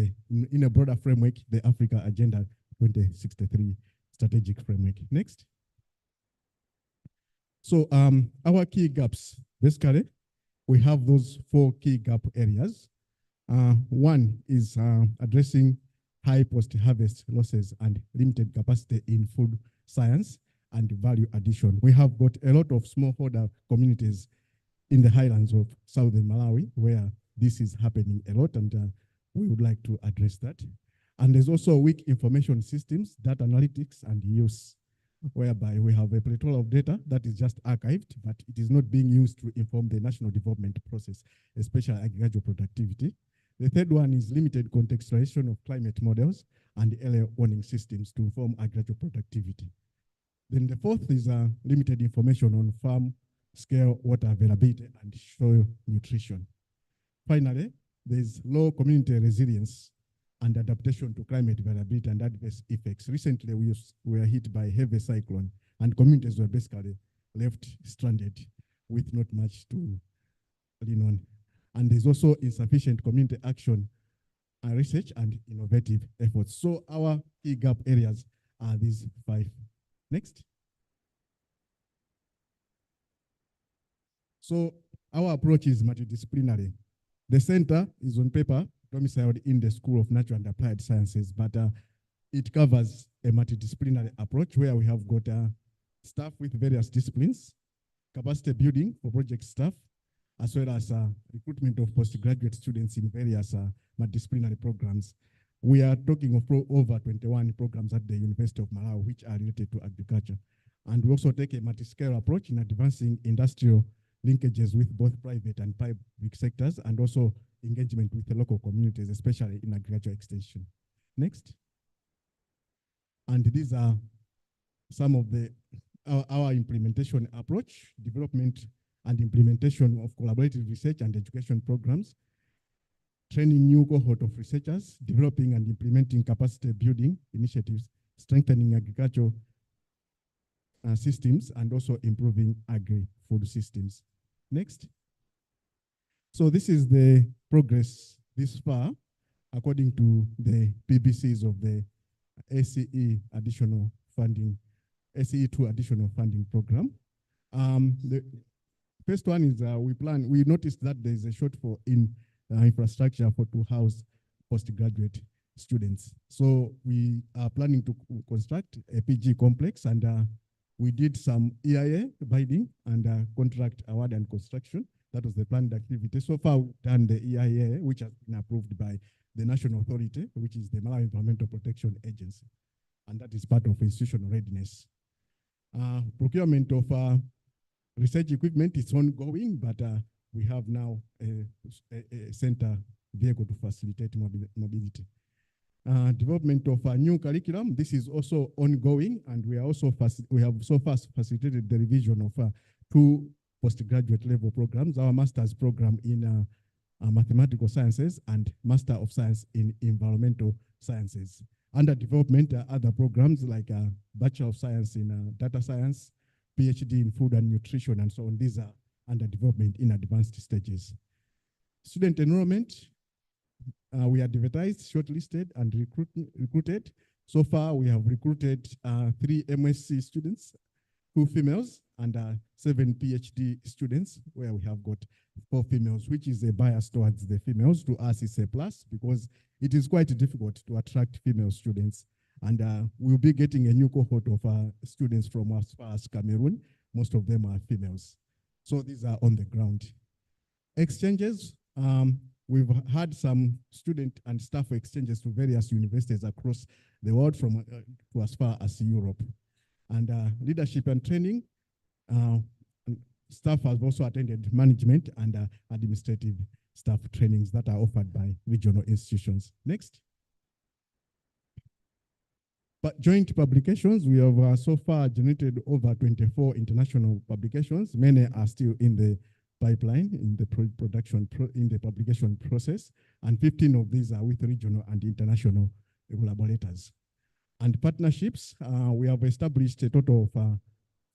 in a broader framework, the Africa Agenda 2063 strategic framework. Next. So our key gaps, basically, we have those 4 key gap areas. One is addressing high post-harvest losses and limited capacity in food science and value addition. We have got a lot of smallholder communities in the highlands of southern Malawi where this is happening a lot, and we would like to address that. And there's also weak information systems, data analytics and use. whereby we have a plethora of data that is just archived, but it is not being used to inform the national development process, especially agricultural productivity. The third one is limited contextualization of climate models and early warning systems to inform agricultural productivity. Then the fourth is limited information on farm scale water availability and soil nutrition. Finally, there's low community resilience and adaptation to climate variability and adverse effects. Recently, we were hit by a heavy cyclone, and communities were basically left stranded with not much to lean on. And there's also insufficient community action, research, and innovative efforts. So our key gap areas are these 5. Next. So our approach is multidisciplinary. The center is on paper domiciled in the School of Natural and Applied Sciences, but it covers a multidisciplinary approach where we have got staff with various disciplines, capacity building for project staff, as well as recruitment of postgraduate students in various multidisciplinary programs. We are talking of over 21 programs at the University of Malawi, which are related to agriculture. And we also take a multi-scale approach in advancing industrial linkages with both private and public sectors, and also engagement with the local communities, especially in agricultural extension. Next. And these are some of our implementation approach: development and implementation of collaborative research and education programs, training new cohort of researchers, developing and implementing capacity building initiatives, strengthening agricultural systems, and also improving agri-food systems. Next. So this is the progress this far, according to the PBCs of the ACE additional funding, ACE2 additional funding program. The first one is we noticed that there is a shortfall in infrastructure to house postgraduate students. So we are planning to construct a PG complex, and we did some EIA bidding and contract award and construction. That was the planned activity. So far, we've done the EIA, which has been approved by the national authority, which is the Malawi Environmental Protection Agency. And that is part of institutional readiness. Procurement of research equipment is ongoing, but we have now a center vehicle to facilitate mobility. Development of a new curriculum, this is also ongoing, and we have so far facilitated the revision of 2 postgraduate level programs, our master's program in mathematical sciences and Master of Science in environmental sciences. Under development are other programs like Bachelor of Science in data science, PhD in food and nutrition, and so on. These are under development in advanced stages. Student enrollment, we advertised, shortlisted, and recruited. So far, we have recruited 3 MSc students, 2 females, and 7 PhD students, where we have got 4 females, which is a bias towards the females. To us, it's a plus, because it is quite difficult to attract female students. And we'll be getting a new cohort of students from as far as Cameroon. Most of them are females. So these are on the ground. Exchanges, we've had some student and staff exchanges to various universities across the world, from to as far as Europe. And leadership and training, staff has also attended management and administrative staff trainings that are offered by regional institutions. Next. But joint publications, we have so far generated over 24 international publications. Many are still in the pipeline, in the publication process, and 15 of these are with regional and international collaborators. And partnerships, we have established a total of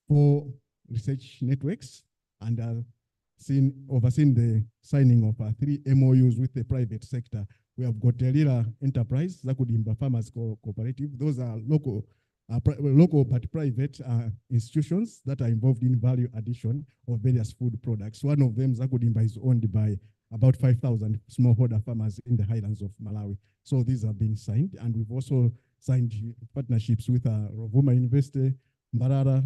4 research networks, and overseen the signing of 3 MOUs with the private sector. We have got a Lila Enterprise, Zakudimba Farmers Cooperative. Those are local but private institutions that are involved in value addition of various food products. One of them, Zakudimba, is owned by about 5,000 smallholder farmers in the highlands of Malawi. So these have been signed, and we've also signed partnerships with Rovuma University, Mbarara,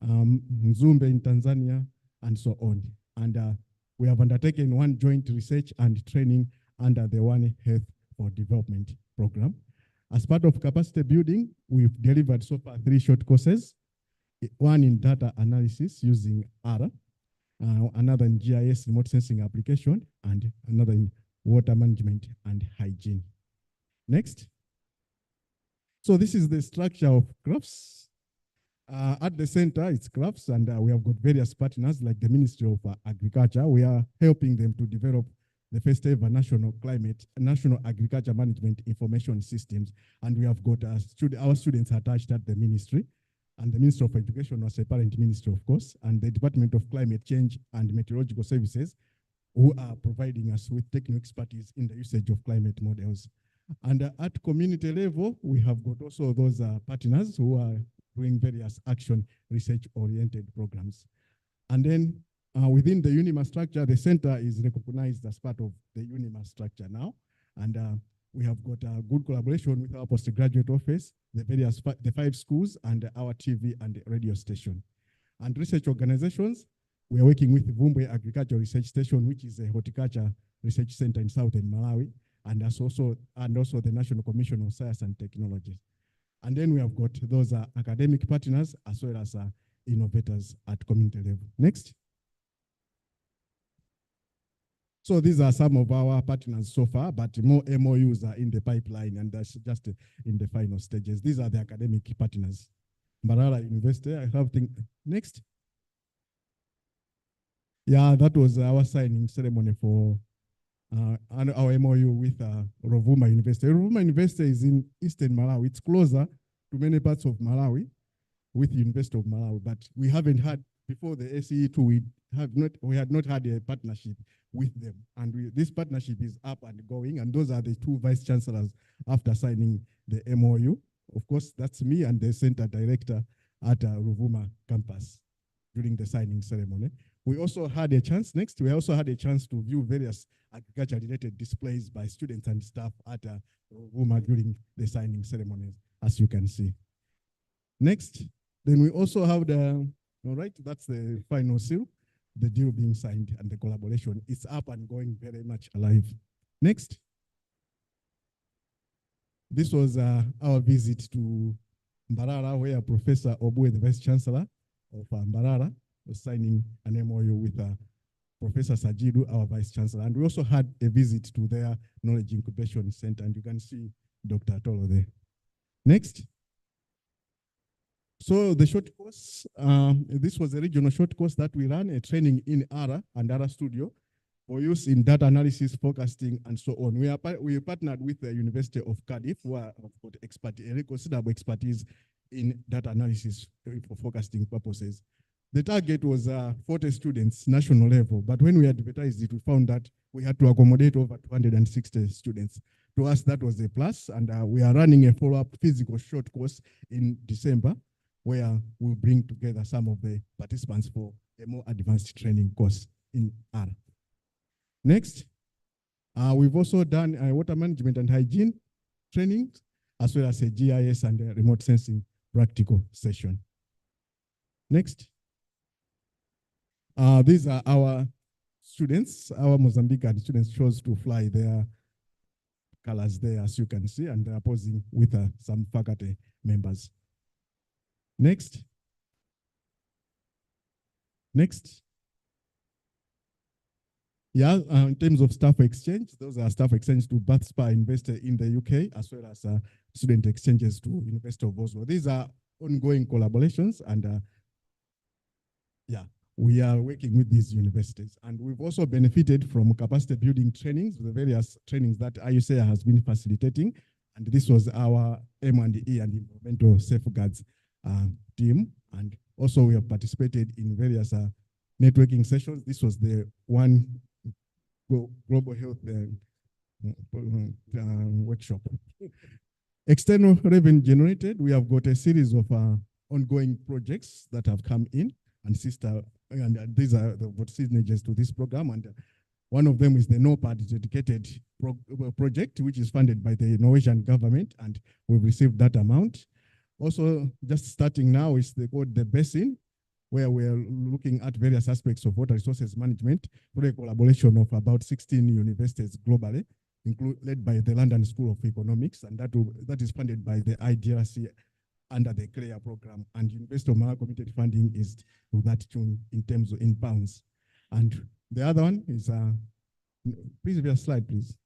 Mzumbe in Tanzania, and so on. And we have undertaken 1 joint research and training under the One Health for Development program. As part of capacity building, we've delivered so far 3 short courses, one in data analysis using R, another in GIS remote sensing application, and another in water management and hygiene. Next. So this is the structure of CRAFS. At the center, it's CRAFS, and we have got various partners like the Ministry of Agriculture. We are helping them to develop the first ever national agriculture management information systems. And we have got our students attached at the ministry. And the Ministry of Education was a parent ministry, of course, and the Department of Climate Change and Meteorological Services, who are providing us with technical expertise in the usage of climate models. And at community level, we have got also those partners who are doing various action research-oriented programs. And then within the UNIMA structure, the center is recognized as part of the UNIMA structure now. And we have got a good collaboration with our postgraduate office, the 5 schools, and our TV and radio station. And research organizations, we are working with Vumbwe Agricultural Research Station, which is a horticulture research center in southern Malawi, and also the National Commission of Science and Technology. And then we have got those academic partners as well as innovators at community level. Next. So these are some of our partners so far, but more MOUs are in the pipeline, and that's just in the final stages. These are the academic partners. Mbarara University, I have next. Yeah, that was our signing ceremony for our MOU with Rovuma University. Rovuma University is in Eastern Malawi. It's closer to many parts of Malawi with the University of Malawi, but we haven't had, before the ACE2, we had not had a partnership with them. And this partnership is up and going, and those are the 2 vice chancellors after signing the MOU. Of course, that's me and the center director at Rovuma campus during the signing ceremony. We also had a chance, we also had a chance to view various agriculture-related displays by students and staff at Rovuma during the signing ceremonies, as you can see. Next, then we also have all right, that's the final seal, the deal being signed and the collaboration. It's up and going, very much alive. Next. This was our visit to Mbarara, where Professor Obue, the Vice Chancellor of Mbarara, was signing an MOU with Professor Sajidu, our Vice Chancellor. And we also had a visit to their Knowledge Incubation Center, and you can see Dr. Tolo there. Next. So the short course, this was a regional short course that we ran, a training in ARA and ARA Studio for use in data analysis, forecasting, and so on. We partnered with the University of Cardiff, who have got a considerable expertise in data analysis for forecasting purposes. The target was 40 students, national level, but when we advertised it, we found that we had to accommodate over 260 students. To us, that was a plus, and we are running a follow-up physical short course in December, where we'll bring together some of the participants for a more advanced training course in R. Next, we've also done water management and hygiene training, as well as a GIS and a remote sensing practical session. Next. These are our students. Our Mozambican students chose to fly their colors there, as you can see, and they are posing with some faculty members. Next. Next. Yeah, in terms of staff exchange, those are staff exchange to Bath Spa Investor in the UK, as well as student exchanges to University of Oslo. These are ongoing collaborations, and yeah, we are working with these universities. And we've also benefited from capacity building trainings, the various trainings that IUCA has been facilitating. And this was our M&E and environmental safeguards team. And also we have participated in various networking sessions. This was the one global health workshop. External revenue generated, we have got a series of ongoing projects that have come in, and these are the signatures to this program. And one of them is the NOPAD dedicated project, which is funded by the Norwegian government, and we've received that amount. Also, just starting now is called the Basin, where we're looking at various aspects of water resources management through a collaboration of about 16 universities globally. led by the London School of Economics, and that is funded by the IDRC under the CLEAR program. And University of Malawi committed funding is to that tune in terms of in pounds. And the other one is, previous slide, please.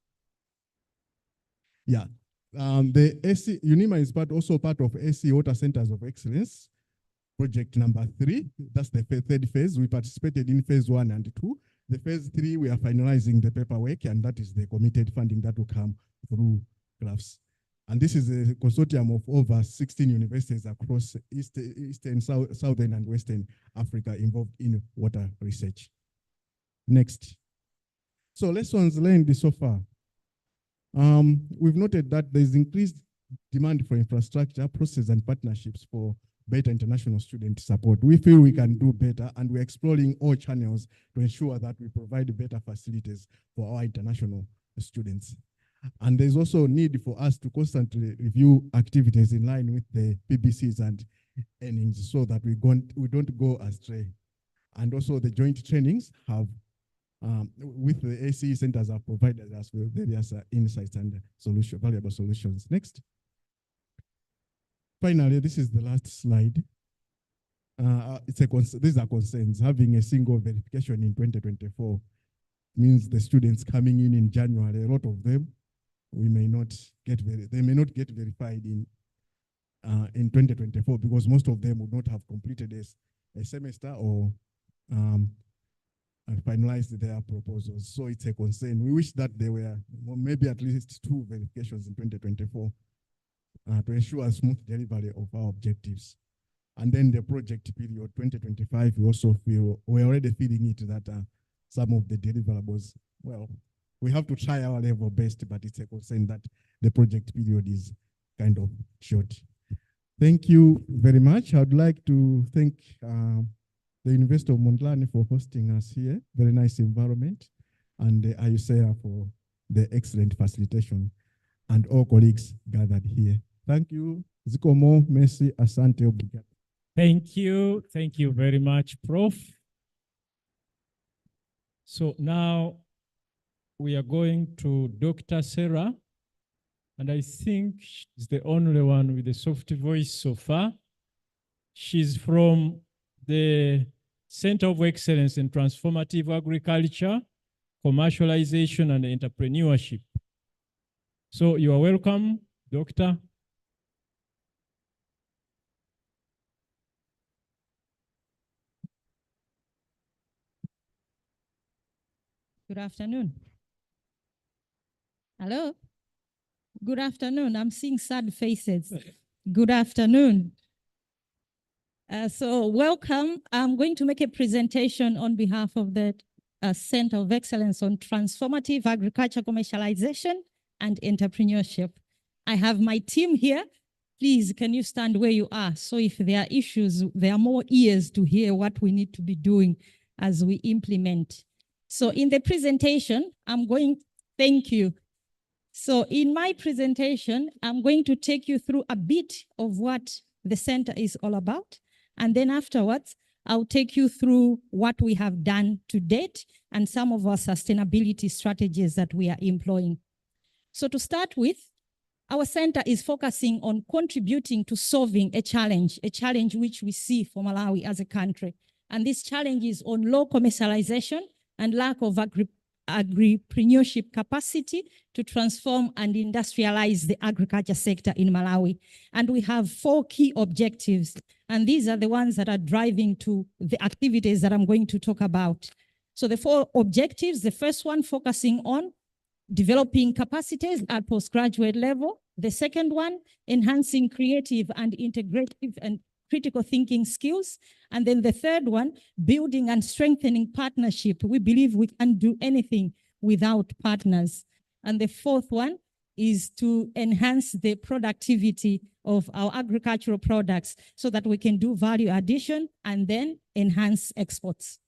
Yeah, the AC UNIMA is also part of AC Water Centers of Excellence, project number 3. That's the third phase. We participated in phase 1 and 2. The phase 3, we are finalizing the paperwork, and that is the committed funding that will come through GRAFS. And this is a consortium of over 16 universities across Eastern, Southern, and Western Africa involved in water research. Next. So lessons learned so far. We've noted that there's increased demand for infrastructure, process, and partnerships for better international student support. We feel we can do better, and we're exploring all channels to ensure that we provide better facilities for our international students. And there's also a need for us to constantly review activities in line with the PBCs and earnings so that we don't go astray. And also the joint trainings have, with the ACE centers, have provided us with various insights and valuable solutions. Next. Finally, this is the last slide. These are concerns. Having a single verification in 2024 means the students coming in January, a lot of them, they may not get verified in 2024 because most of them would not have completed a semester or finalized their proposals. So it's a concern. We wish that there were maybe at least 2 verifications in 2024 to ensure a smooth delivery of our objectives. And then the project period 2025, we also feel we're already feeling it that some of the deliverables, well, we have to try our level best, but it's a concern that the project period is kind of short. Thank you very much. I'd like to thank the University of Mondlane for hosting us here. Very nice environment. And the IUCEA for the excellent facilitation, and all colleagues gathered here. Thank you. Zikomo, Messi, Asante, Obrigado. Thank you. Thank you very much, Prof. So now we are going to Dr. Sarah, and I think she's the only one with a soft voice so far. She's from the Center of Excellence in Transformative Agriculture, Commercialization, and Entrepreneurship. So you are welcome, Doctor. Good afternoon. Hello. Good afternoon. I'm seeing sad faces. Good afternoon. So welcome. I'm going to make a presentation on behalf of the Center of Excellence on Transformative Agriculture, Commercialization, and Entrepreneurship. I have my team here. Please, can you stand where you are? So if there are issues, there are more ears to hear what we need to be doing as we implement. So in the presentation, thank you. So in my presentation, I'm going to take you through a bit of what the center is all about. And then afterwards, I'll take you through what we have done to date and some of our sustainability strategies that we are employing. So to start with, our center is focusing on contributing to solving a challenge which we see for Malawi as a country. And this challenge is on low commercialization and lack of agripreneurship capacity to transform and industrialize the agriculture sector in Malawi. And we have 4 key objectives, and these are the ones that are driving to the activities that I'm going to talk about. So the 4 objectives, the first one focusing on developing capacities at postgraduate level. The second one, enhancing creative and integrative and critical thinking skills. And then the third one, building and strengthening partnership. We believe we can't do anything without partners. And the fourth one is to enhance the productivity of our agricultural products so that we can do value addition and then enhance exports.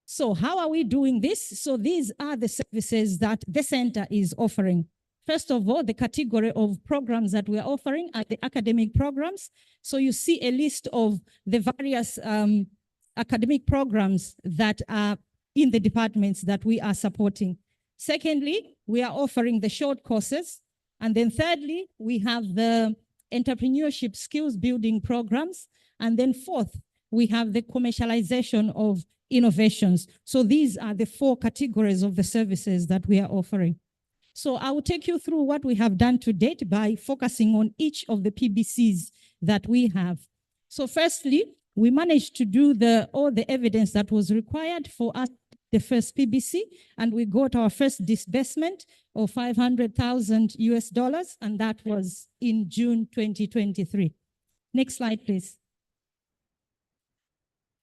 So how are we doing this? So these are the services that the center is offering. First of all, the category of programs that we're offering are the academic programs. So you see a list of the various academic programs that are in the departments that we are supporting. Secondly, we are offering the short courses. And then thirdly, we have the entrepreneurship skills building programs. And then fourth, we have the commercialization of innovations. So these are the 4 categories of the services that we are offering. So I will take you through what we have done to date by focusing on each of the PBCs that we have. So firstly, we managed to do all the evidence that was required for us, the first PBC, and we got our first disbursement of $500,000, and that was in June 2023. Next slide, please.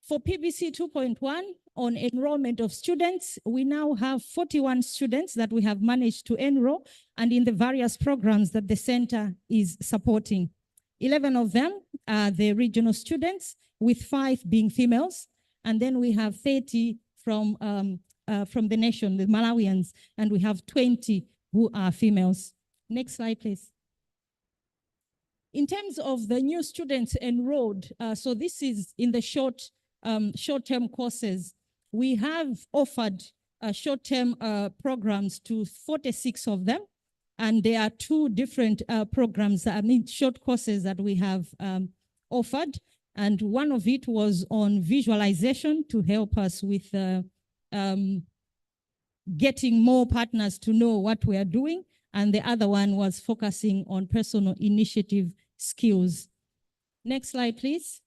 For PBC 2.1, on enrollment of students, we now have 41 students that we have managed to enroll, and in the various programs that the center is supporting. 11 of them are the regional students, with 5 being females, and then we have 30 from the nation, the Malawians, and we have 20 who are females. Next slide, please. In terms of the new students enrolled, so this is in the short-term courses. We have offered short-term programs to 46 of them, and there are 2 different programs, short courses that we have offered, and one of it was on visualization to help us with getting more partners to know what we are doing, and the other one was focusing on personal initiative skills. Next slide, please.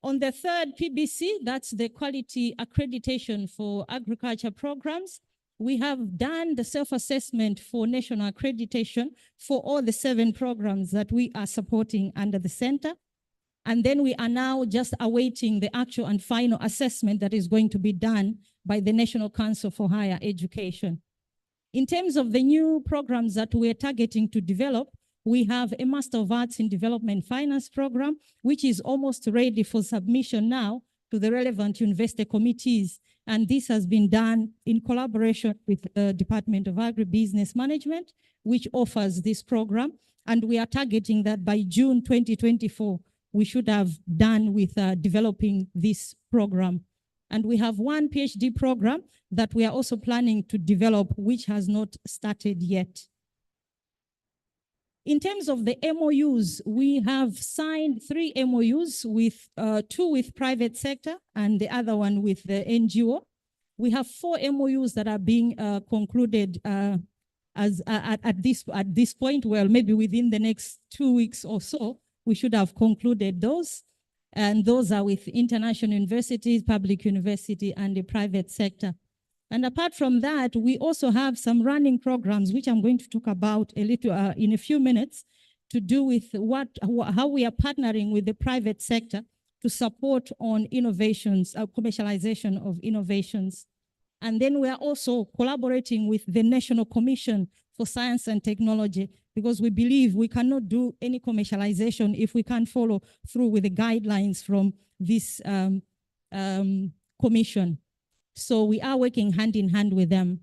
On the third PBC, that's the quality accreditation for agriculture programs. We have done the self-assessment for national accreditation for all the 7 programs that we are supporting under the center. And then we are now just awaiting the actual and final assessment that is going to be done by the National Council for Higher Education. In terms of the new programs that we're targeting to develop, we have a Master of Arts in Development Finance program, which is almost ready for submission now to the relevant university committees. And this has been done in collaboration with the Department of Agribusiness Management, which offers this program. And we are targeting that by June 2024, we should have done with developing this program. And we have one PhD program that we are also planning to develop, which has not started yet. In terms of the MOUs, we have signed 3 MOUs, with 2 with private sector and the other one with the NGO. We have 4 MOUs that are being concluded at this point. Well, maybe within the next 2 weeks or so, we should have concluded those. And those are with international universities, public university, and the private sector. And apart from that, we also have some running programs, which I'm going to talk about a little in a few minutes, to do with how we are partnering with the private sector to support on innovations, commercialization of innovations. And then we are also collaborating with the National Commission for Science and Technology, because we believe we cannot do any commercialization if we can't follow through with the guidelines from this commission. So we are working hand in hand with them.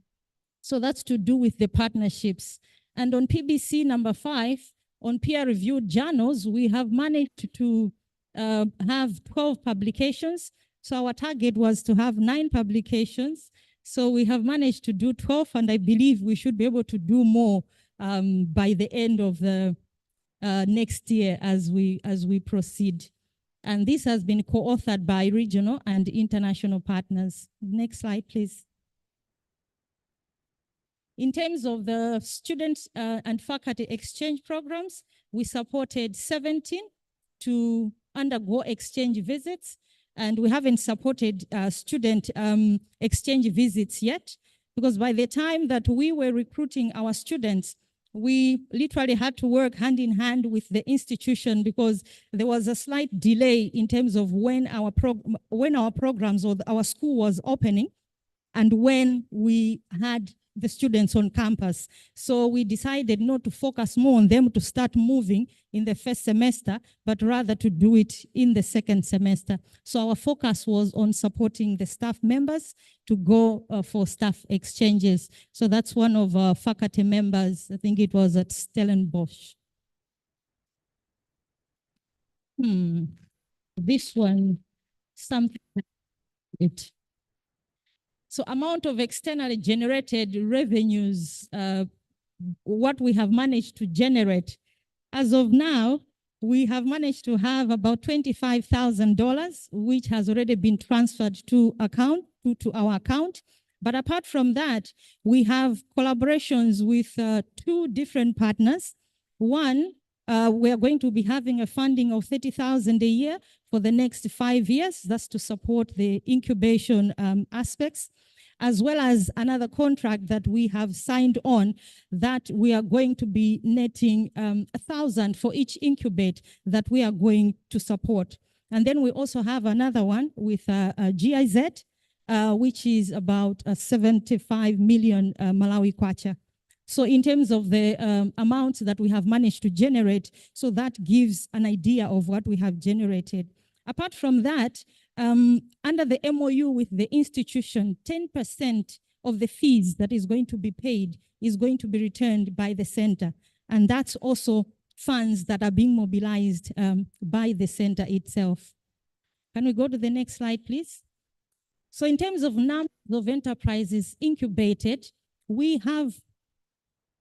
So that's to do with the partnerships. And on PBC number 5, on peer-reviewed journals, we have managed to have 12 publications. So our target was to have 9 publications. So we have managed to do 12, and I believe we should be able to do more by the end of the next year as we proceed. And this has been co-authored by regional and international partners. Next slide, please. In terms of the students and faculty exchange programs, we supported 17 to undergo exchange visits, and we haven't supported student exchange visits yet, because by the time that we were recruiting our students, we literally had to work hand in hand with the institution, because there was a slight delay in terms of when our programs or our school was opening and when we had the students on campus. So we decided not to focus more on them to start moving in the first semester, but rather to do it in the second semester. So our focus was on supporting the staff members to go for staff exchanges. So that's one of our faculty members. I think it was at Stellenbosch. This one, something. So amount of externally generated revenues, what we have managed to generate. As of now, we have managed to have about $25,000, which has already been transferred to our account. But apart from that, we have collaborations with 2 different partners. One, we are going to be having a funding of $30,000 a year for the next 5 years. That's to support the incubation aspects, as well as another contract that we have signed on that we are going to be netting 1,000 for each incubate that we are going to support. And then we also have another one with GIZ, which is about 75 million Malawi kwacha. So in terms of the amounts that we have managed to generate, so that gives an idea of what we have generated. Apart from that, under the MOU with the institution, 10% of the fees that is going to be paid is going to be returned by the center. And that's also funds that are being mobilized by the center itself. Can we go to the next slide, please? So in terms of number of enterprises incubated, we have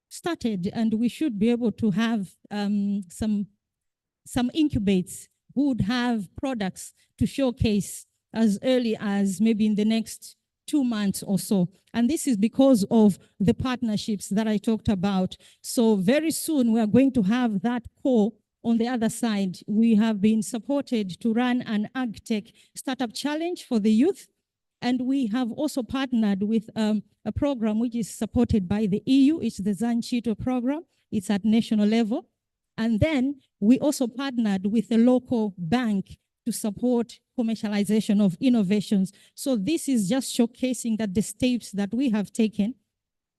started, and we should be able to have some incubates who would have products to showcase as early as maybe in the next 2 months or so. And this is because of the partnerships that I talked about. So very soon we are going to have that core on the other side. We have been supported to run an AgTech Startup Challenge for the youth. And we have also partnered with a program which is supported by the EU. It's the Zanchito program. It's at national level. And then we also partnered with a local bank to support commercialization of innovations. So this is just showcasing that the steps that we have taken,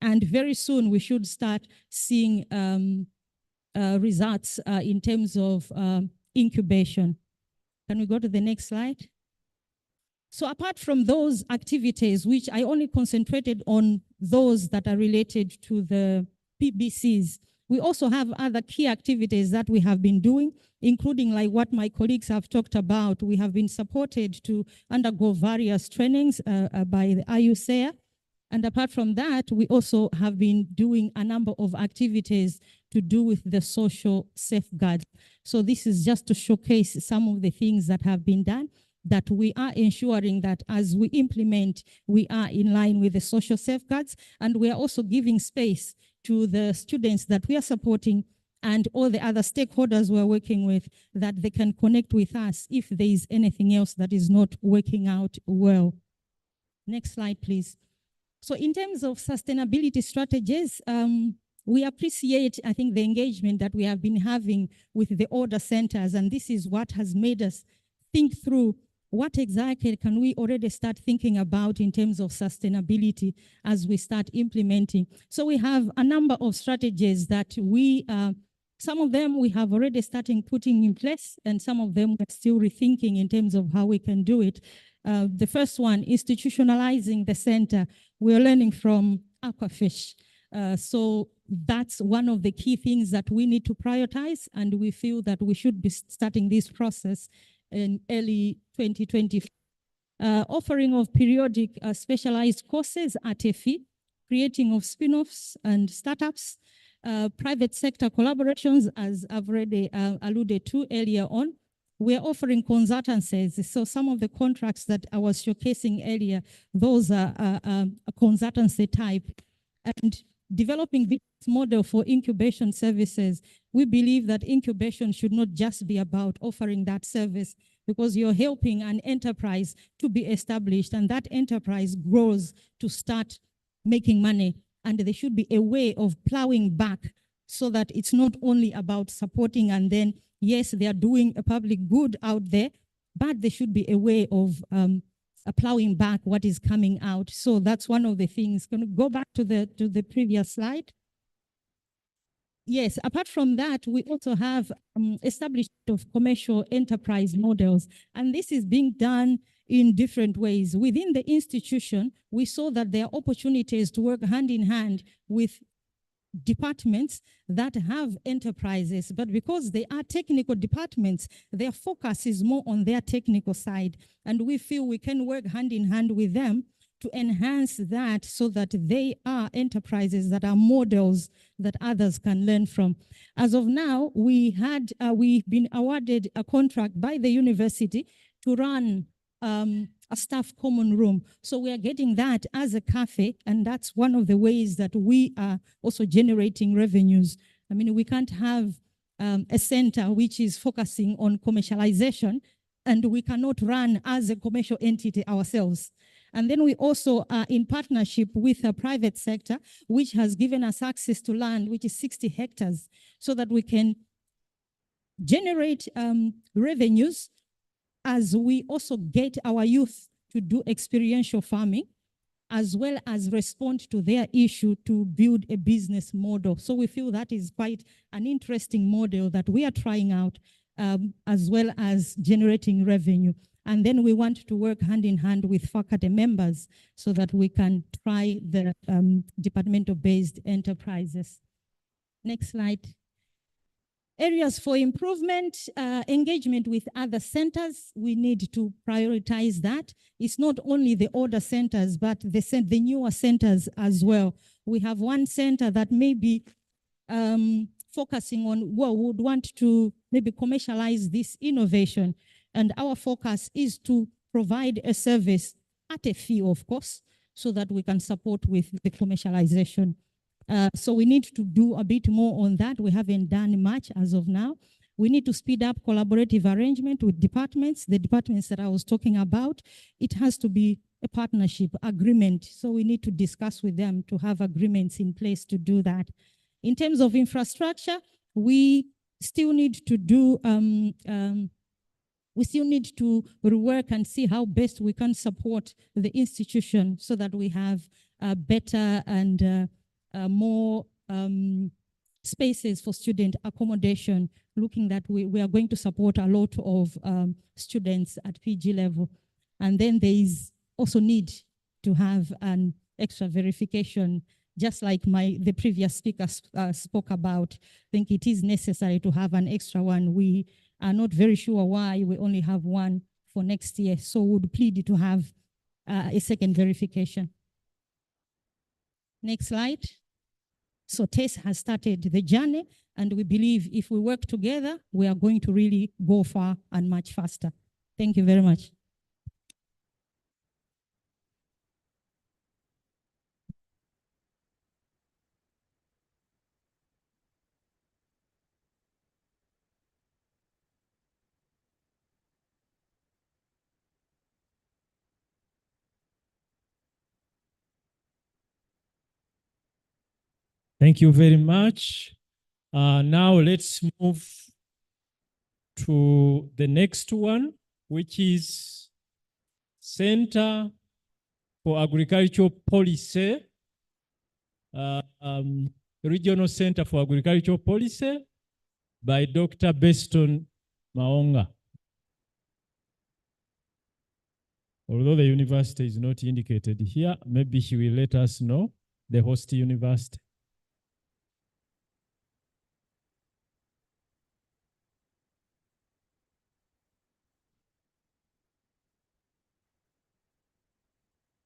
and very soon we should start seeing results in terms of incubation. Can we go to the next slide? So apart from those activities, which I only concentrated on those that are related to the PBCs, we also have other key activities that we have been doing, including like what my colleagues have talked about. We have been supported to undergo various trainings by the IUCEA. And apart from that, we also have been doing a number of activities to do with the social safeguards. So this is just to showcase some of the things that have been done, that we are ensuring that as we implement, we are in line with the social safeguards, and we are also giving space to the students that we are supporting and all the other stakeholders we're working with, that they can connect with us if there is anything else that is not working out well. Next slide, please. So in terms of sustainability strategies, we appreciate, I think, the engagement that we have been having with the order centers, and this is what has made us think through what exactly can we already start thinking about in terms of sustainability as we start implementing. So we have a number of strategies that we, some of them we have already started putting in place, and some of them we're still rethinking in terms of how we can do it. The first one, institutionalizing the center. We're learning from Aquafish. So that's one of the key things that we need to prioritize, and we feel that we should be starting this process in early 2020. Offering of periodic specialized courses at a fee, creating of spin-offs and startups, private sector collaborations, as I've already alluded to earlier on. We're offering consultancies. So some of the contracts that I was showcasing earlier, those are a consultancy type. And developing business model for incubation services. We believe that incubation should not just be about offering that service, because you're helping an enterprise to be established, and that enterprise grows to start making money. And there should be a way of plowing back so that it's not only about supporting and then, yes, they are doing a public good out there, but there should be a way of plowing back what is coming out. So that's one of the things. Can we go back to the previous slide? Yes, apart from that, we also have establishment of commercial enterprise models, and this is being done in different ways. Within the institution, we saw that there are opportunities to work hand in hand with departments that have enterprises, but because they are technical departments, their focus is more on their technical side. And we feel we can work hand in hand with them to enhance that so that they are enterprises that are models that others can learn from. As of now, we've been awarded a contract by the university to run a staff common room. So we are getting that as a cafe, and that's one of the ways that we are also generating revenues. I mean, we can't have a center which is focusing on commercialization, and we cannot run as a commercial entity ourselves. And then we also are in partnership with a private sector, which has given us access to land, which is 60 hectares, so that we can generate revenues as we also get our youth to do experiential farming, as well as respond to their issue to build a business model. So we feel that is quite an interesting model that we are trying out, as well as generating revenue. And then we want to work hand in hand with faculty members so that we can try the departmental-based enterprises. Next slide. Areas for improvement, engagement with other centers. We need to prioritize that. It's not only the older centers, but the newer centers as well. We have one center that may be focusing on, well, would want to maybe commercialize this innovation. And our focus is to provide a service at a fee, of course, so that we can support with the commercialization. So we need to do a bit more on that. We haven't done much as of now. We need to speed up collaborative arrangement with departments, the departments that I was talking about. It has to be a partnership agreement. So we need to discuss with them to have agreements in place to do that. In terms of infrastructure, we still need to do, we still need to rework and see how best we can support the institution so that we have better and more spaces for student accommodation, looking that we are going to support a lot of students at PG level. And then there is also need to have an extra verification, just like the previous speaker spoke about. I think it is necessary to have an extra one. We are not very sure why we only have one for next year. So we would plead to have a second verification. Next slide. So TESS has started the journey, and we believe if we work together, we are going to really go far and much faster. Thank you very much. Thank you very much. Now let's move to the next one, which is Center for Agricultural Policy, Regional Center for Agricultural Policy by Dr. Beston Maonga. Although the university is not indicated here, maybe he will let us know, the host university.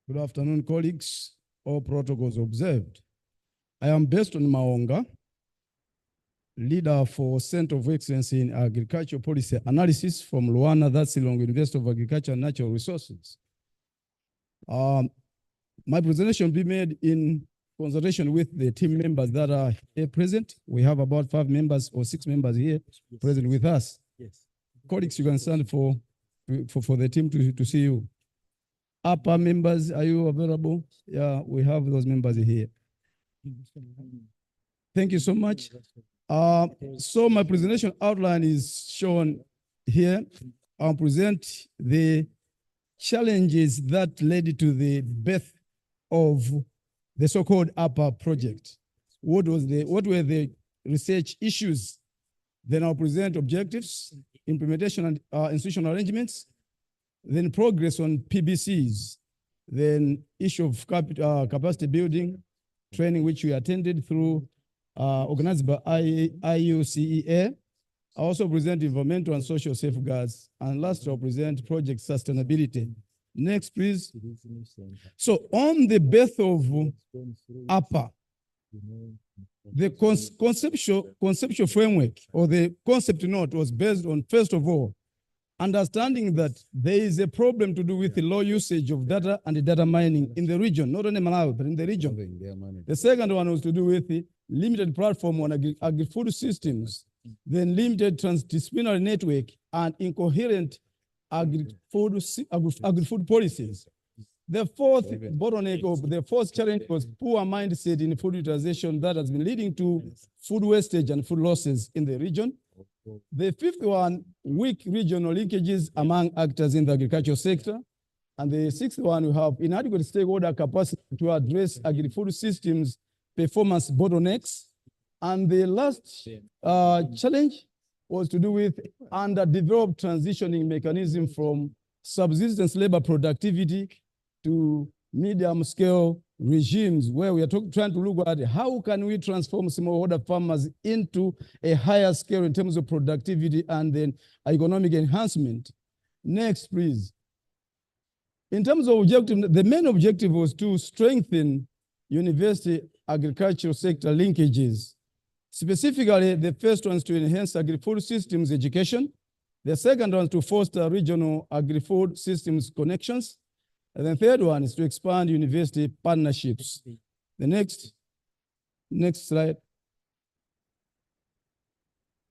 Good afternoon, colleagues. All protocols observed. I am Beston Maonga, leader for Center of Excellence in Agricultural Policy Analysis from Luana Thatsilongo University of Agriculture and Natural Resources. My presentation will be made in consultation with the team members that are here present. We have about 5 members or 6 members here present with us. Yes. Colleagues, you can stand for the team to see you. Upper members, are you available? Yeah, we have those members here. Thank you so much. So my presentation outline is shown here. I'll present the challenges that led to the birth of the so-called APA project. What were the research issues? Then I'll present objectives, implementation and institutional arrangements, then progress on PBCs, then issue of capacity building, training which we attended through organized by IUCEA. I also present environmental and social safeguards, and last I'll present project sustainability. Next, please. So on the birth of APA, the conceptual framework or the concept note was based on, first of all, understanding that there is a problem to do with the low usage of data and the data mining in the region, not only Malawi, but in the region. The second one was to do with the limited platform on agri-food systems, then limited transdisciplinary network and incoherent agri-food policies. The fourth bottleneck of the fourth challenge was poor mindset in food utilization that has been leading to food wastage and food losses in the region. The fifth one, weak regional linkages among actors in the agricultural sector. And the sixth one, we have inadequate stakeholder capacity to address agri-food systems performance bottlenecks. And the last challenge was to do with underdeveloped transitioning mechanism from subsistence labor productivity to medium scale regimes, where we are trying to look at how can we transform smallholder farmers into a higher scale in terms of productivity and then economic enhancement. Next, please. In terms of objective, the main objective was to strengthen university agricultural sector linkages. Specifically, the first one is to enhance agri-food systems education. The second one is to foster regional agri-food systems connections. And the third one is to expand university partnerships. The next slide.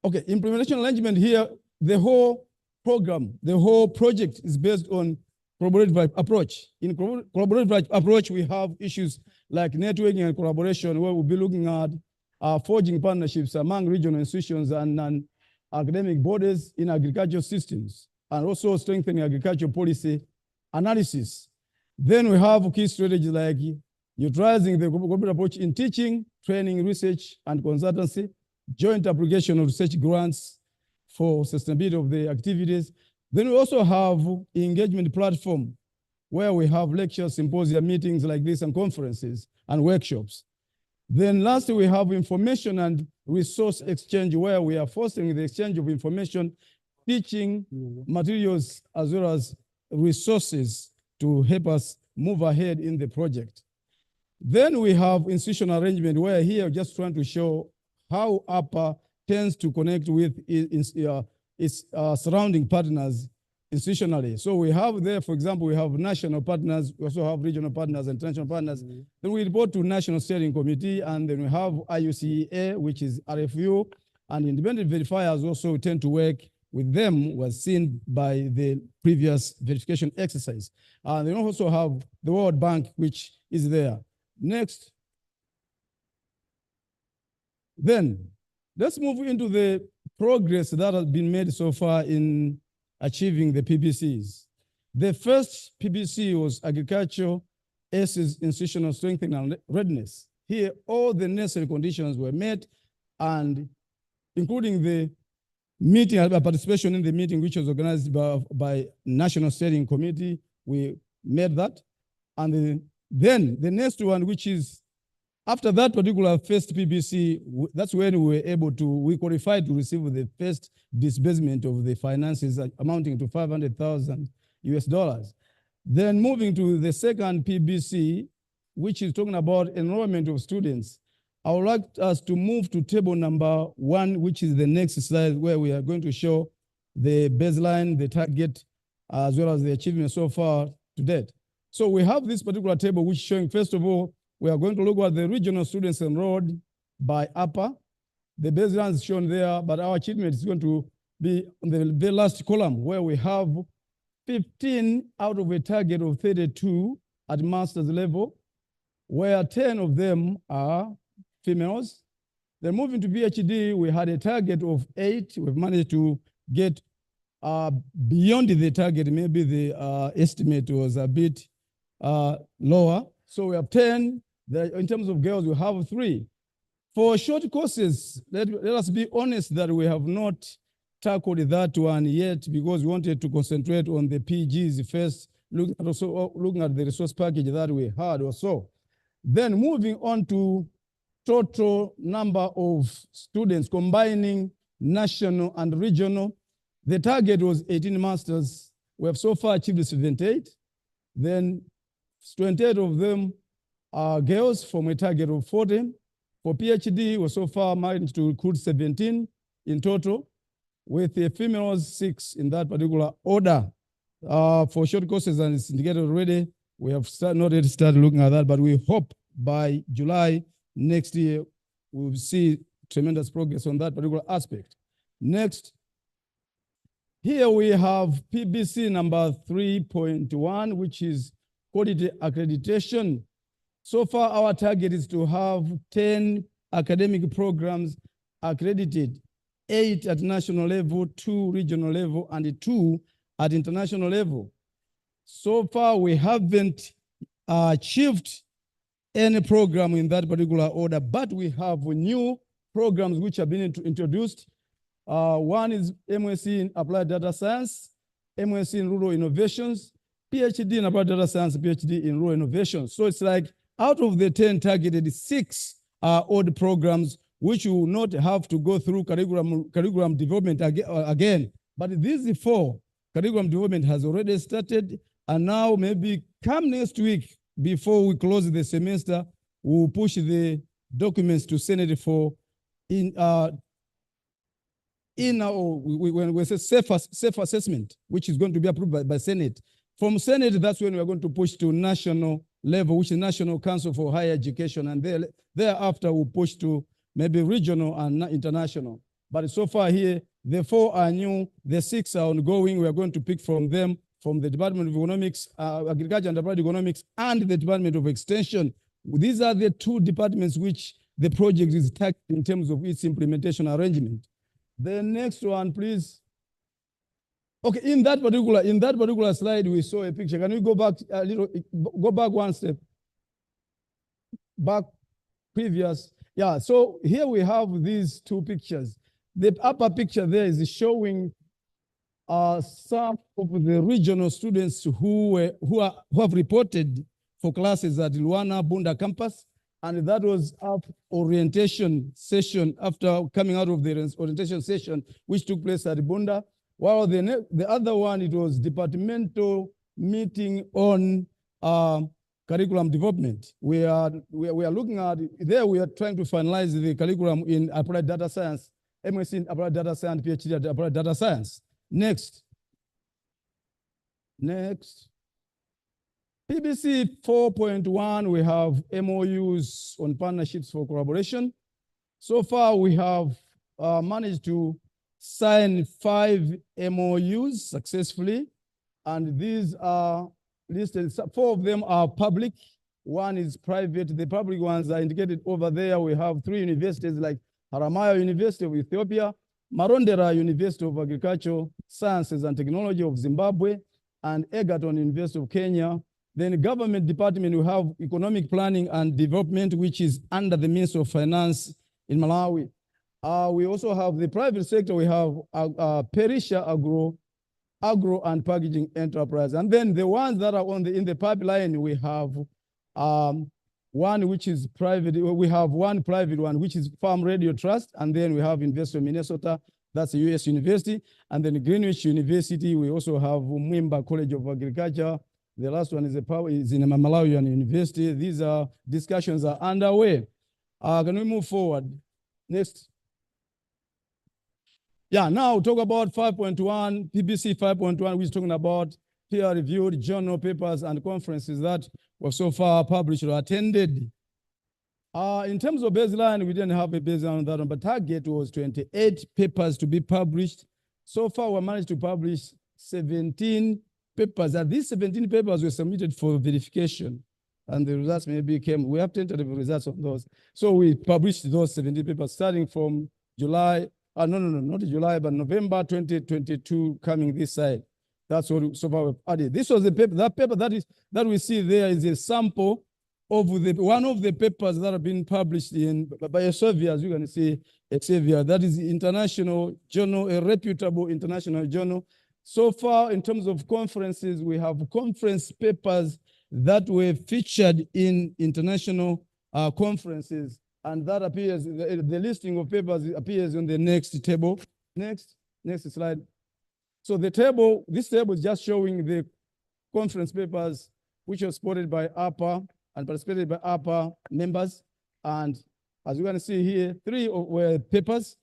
Okay, implementation arrangement here, the whole program, the whole project is based on collaborative approach. In collaborative approach, we have issues like networking and collaboration, where we'll be looking at forging partnerships among regional institutions and academic bodies in agricultural systems, and also strengthening agricultural policy analysis. Then we have key strategies like utilizing the collaborative approach in teaching, training, research, and consultancy, joint application of research grants for sustainability of the activities. Then we also have engagement platform, where we have lectures, symposia, meetings like this, and conferences and workshops. Then lastly, we have information and resource exchange, where we are fostering the exchange of information, teaching materials, as well as resources to help us move ahead in the project. Then we have institutional arrangement, where here we're just trying to show how APA tends to connect with its surrounding partners institutionally. So we have there, for example, we have national partners, we also have regional partners and international partners. Then we report to National Steering Committee, and then we have IUCA, which is RFU, and independent verifiers also tend to work with them, was seen by the previous verification exercise. And they also have the World Bank, which is there. Next. Then let's move into the progress that has been made so far in achieving the PBCs. The first PBC was agricultural ACES institutional strengthening and readiness. Here, all the necessary conditions were met, and including the meeting, participation in the meeting, which was organized by National Steering Committee, we made that. And then the next one, which is after that particular first PBC, that's when we were able to, we qualified to receive the first disbursement of the finances amounting to $500,000 US. Then moving to the second PBC, which is talking about enrollment of students. I would like us to move to table number 1, which is the next slide, where we are going to show the baseline, the target, as well as the achievement so far to date. So we have this particular table, which is showing, first of all, we are going to look at the regional students enrolled by APA. The baseline is shown there, but our achievement is going to be on the very last column, where we have 15 out of a target of 32 at master's level, where 10 of them are females. Then moving to PhD, we had a target of 8. We've managed to get beyond the target. Maybe the estimate was a bit lower. So we have 10. In terms of girls, we have 3. For short courses, let us be honest that we have not tackled that one yet, because we wanted to concentrate on the PGs first, looking at the resource package that we had or so. Then moving on to total number of students combining national and regional. The target was 18 masters. We have so far achieved 78. Then 28 of them are girls from a target of 40. For PhD, we so far managed to recruit 17 in total, with the females 6 in that particular order. For short courses, and it's indicated already, we have not yet started looking at that, but we hope by July next year, we'll see tremendous progress on that particular aspect. Next, here we have PBC number 3.1, which is quality accreditation. So far, our target is to have 10 academic programs accredited, 8 at national level, 2 regional level, and 2 at international level. So far, we haven't achieved any program in that particular order, but we have new programs which have been introduced. One is MSc in Applied Data Science, MSc in Rural Innovations, PhD in Applied Data Science, PhD in Rural Innovations. So it's like out of the 10 targeted, 6 are odd programs which will not have to go through curriculum development again. But these 4, curriculum development has already started, and now maybe come next week, before we close the semester, we'll push the documents to Senate for when we say safe assessment, which is going to be approved by Senate. From Senate, that's when we're going to push to national level, which is National Council for Higher Education, and thereafter we'll push to maybe regional and international. But so far here, the 4 are new, the 6 are ongoing. We are going to pick from them, from the Department of Economics, Agriculture and Applied Economics, and the Department of Extension. These are the 2 departments which the project is tackling in terms of its implementation arrangement. The next one, please. Okay, in that particular slide, we saw a picture. Can we go back a little, go back one step? Back previous. Yeah, so here we have these 2 pictures. The upper picture there is showing some of the regional students who have reported for classes at Luana Bunda campus, and that was our orientation session after coming out of the orientation session, which took place at Bunda. While the other one, it was departmental meeting on curriculum development. We are looking at there. We are trying to finalize the curriculum in applied data science, MSc in applied data science, PhD at applied data science. Next. PBC 4.1, we have MOUs on partnerships for collaboration. So far, we have managed to sign 5 MOUs successfully, and these are listed. 4 of them are public, 1 is private. The public ones are indicated over there. We have 3 universities like Haramayo University of Ethiopia, Marondera University of Agricultural Sciences and Technology of Zimbabwe, and Egerton University of Kenya. Then the government department, we have economic planning and development, which is under the Ministry of Finance in Malawi. We also have the private sector. We have Perisha Agro and Packaging Enterprise. And then the ones that are in the pipeline, we have one which is private. We have one private one, which is Farm Radio Trust. And then we have University of Minnesota, that's a US university. And then Greenwich University, we also have Mwimba College of Agriculture. The last one is in a Malawian university. These discussions are underway. Can we move forward? Next. Yeah, now talk about 5.1, PBC 5.1, which is talking about peer-reviewed journal papers and conferences that were so far published or attended. In terms of baseline, we didn't have a baseline on that one, but target was 28 papers to be published. So far, we managed to publish 17 papers, and these 17 papers were submitted for verification, and the results maybe came. We have tentative results on those. So we published those 17 papers starting from July, not July, but November 2022 coming this side. That's what so far we've added. This was the paper, that paper that we see there is a sample of one of the papers that have been published by Elsevier, as you can see, Elsevier. That is international journal, a reputable international journal. So far, in terms of conferences, we have conference papers that were featured in international conferences, and that appears, the listing of papers appears on the next table. Next slide. So this table is just showing the conference papers which was supported by APA and participated by APA members. And as you can see here, 3 were papers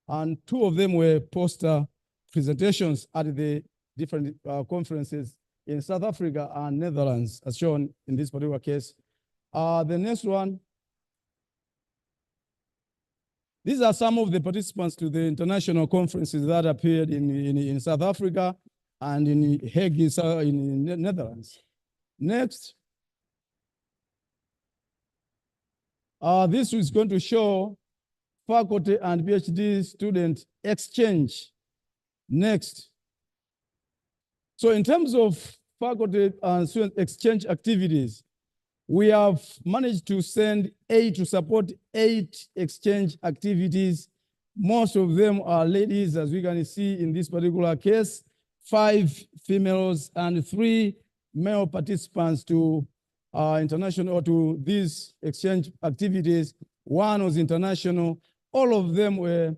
and 2 of them were poster presentations at the different conferences in South Africa and Netherlands, as shown in this particular case. The next one, these are some of the participants to the international conferences that appeared in South Africa and in Hague in Netherlands. Next, this is going to show faculty and PhD student exchange. Next. So in terms of faculty and student exchange activities, we have managed to support 8 exchange activities. Most of them are ladies, as we can see in this particular case, 5 females and 3 male participants to international or to these exchange activities. 1 was international. All of them were,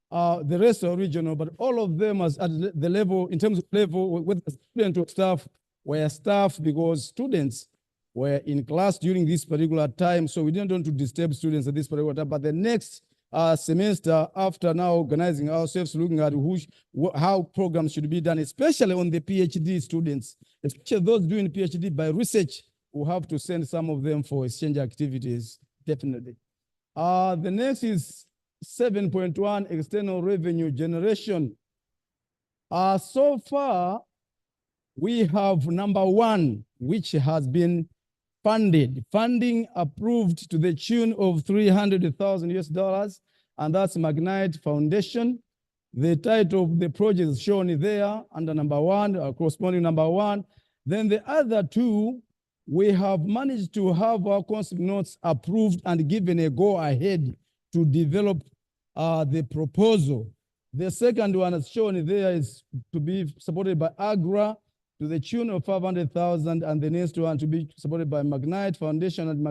the rest are regional, but all of them was at the level, in terms of level, with student or staff, were staff because students were in class during this particular time. So we didn't want to disturb students at this particular time. But the next semester, after now organizing ourselves, looking at how programs should be done, especially on the PhD students, especially those doing PhD by research, we'll have to send some of them for exchange activities, definitely. The next is 7.1, external revenue generation. So far, we have number 1, which has been funding approved to the tune of $300,000, and that's Magnite Foundation. The title of the project is shown there under number 1, corresponding number 1. Then the other 2, we have managed to have our concept notes approved and given a go-ahead to develop the proposal. The second one as shown there is to be supported by AGRA to the tune of 500,000, and the next one to be supported by Magnite Foundation and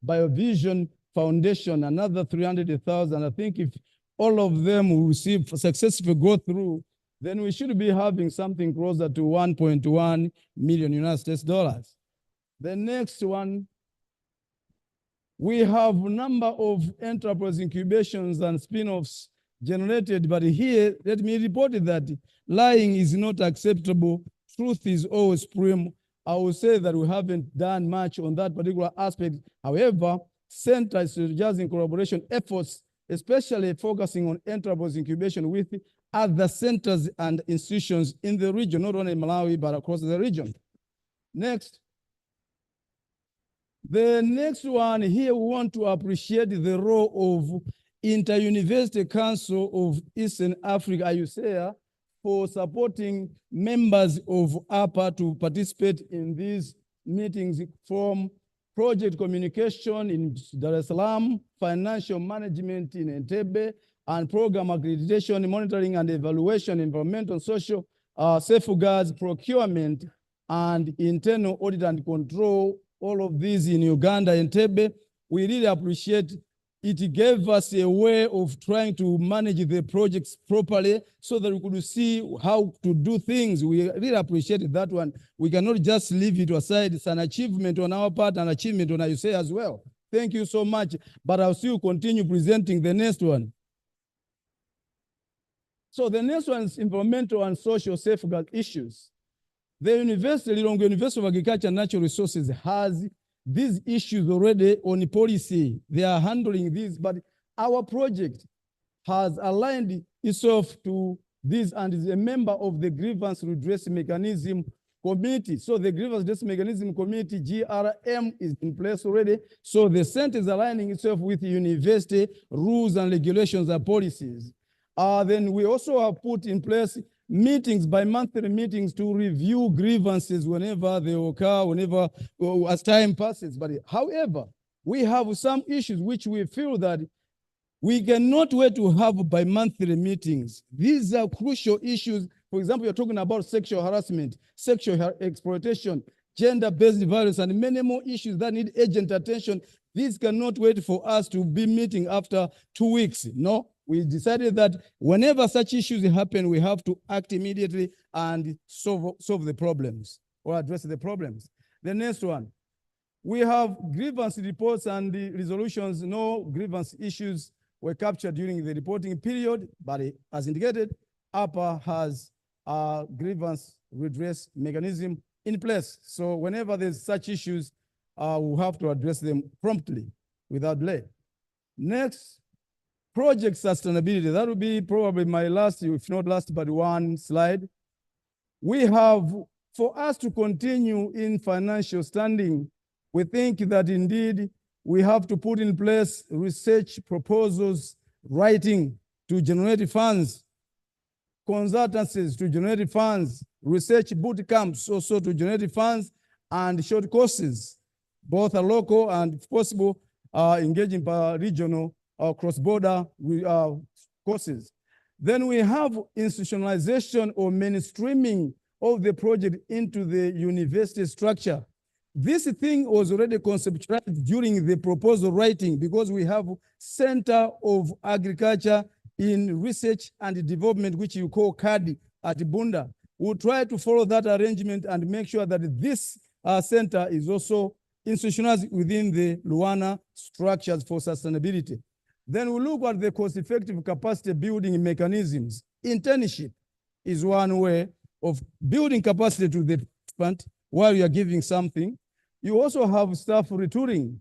BioVision Foundation, another 300,000. I think if all of them will receive successfully go through, then we should be having something closer to 1.1 million United States dollars. The next one, we have a number of enterprise incubations and spin-offs generated, but here, let me report that lying is not acceptable. Truth is always supreme. I will say that we haven't done much on that particular aspect. However, Center is strategizing collaboration efforts, especially focusing on enterprise incubation with other centers and institutions in the region, not only in Malawi, but across the region. Next. The next one here, we want to appreciate the role of Inter-University Council of Eastern Africa, IUCEA, for supporting members of APA to participate in these meetings, from project communication in Dar es Salaam, financial management in Entebbe, and program accreditation, monitoring and evaluation, environmental, social safeguards, procurement, and internal audit and control, all of these in Uganda, Entebbe. We really appreciate it. Gave us a way of trying to manage the projects properly so that we could see how to do things. We really appreciated that one. We cannot just leave it aside. It's an achievement on our part, an achievement on IUCEA as well. Thank you so much. But I'll still continue presenting the next one. So the next one is environmental and social safeguard issues. The University, Lilongwe University of Agriculture and Natural Resources has these issues already on policy. They are handling this, but our project has aligned itself to this and is a member of the Grievance Redress Mechanism Committee. So the Grievance Redress Mechanism Committee, GRM, is in place already. So the center is aligning itself with the university rules and regulations and policies. Then we also have put in place meetings, bi-monthly meetings, to review grievances whenever they occur, whenever, as time passes. But however, we have some issues which we feel that we cannot wait to have bi-monthly meetings. These are crucial issues. For example, you're talking about sexual harassment, sexual exploitation, gender-based violence, and many more issues that need urgent attention. These cannot wait for us to be meeting after 2 weeks. No. We decided that whenever such issues happen, we have to act immediately and solve the problems or address the problems. The next one. We have grievance reports and the resolutions. No grievance issues were captured during the reporting period, but as indicated, APA has a grievance redress mechanism in place. So whenever there's such issues, we'll have to address them promptly without delay. Next, project sustainability. That will be probably my last, if not last, but one slide. We have, for us to continue in financial standing, we think that indeed we have to put in place research proposals, writing to generate funds, consultancies to generate funds, research boot camps also to generate funds, and short courses, both are local and if possible, engaging regional or cross-border courses. Then we have institutionalization or mainstreaming of the project into the university structure. This thing was already conceptualized during the proposal writing because we have Center of Agriculture in Research and Development, which you call CADI at Bunda. We'll try to follow that arrangement and make sure that this center is also institutionalized within the Luana structures for sustainability. Then we look at the cost-effective capacity building mechanisms. Internship is one way of building capacity to the participant while you are giving something. You also have staff retooling.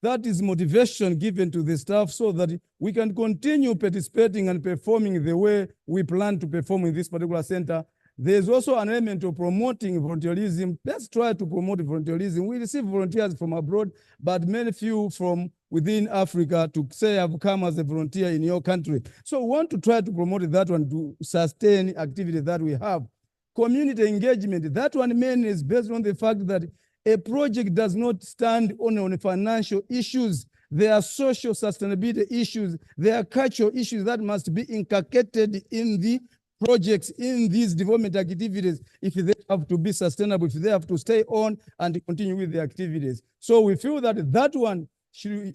That is motivation given to the staff so that we can continue participating and performing the way we plan to perform in this particular center. There's also an element of promoting volunteerism. Let's try to promote volunteerism. We receive volunteers from abroad, but many few from within Africa to say I've come as a volunteer in your country. So we want to try to promote that one to sustain activity that we have. Community engagement, that one mainly is based on the fact that a project does not stand only on financial issues. There are social sustainability issues. There are cultural issues that must be inculcated in the projects, in these development activities, if they have to be sustainable, if they have to stay on and continue with the activities. So we feel that that one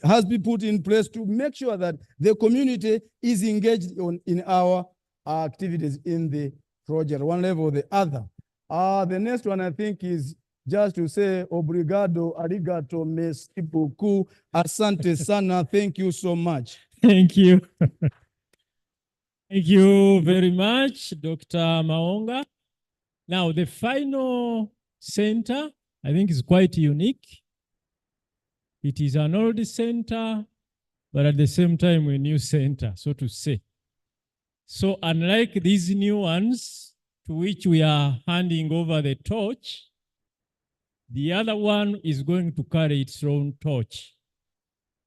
has been put in place to make sure that the community is engaged in our activities in the project, one level or the other. The next one I think is just to say obrigado, arigato, merci beaucoup, asante sana, thank you so much. Thank you. Thank you very much, Dr. Maonga. Now, the final center, I think, is quite unique. It is an old center, but at the same time, a new center, so to say. So unlike these new ones, to which we are handing over the torch, the other one is going to carry its own torch.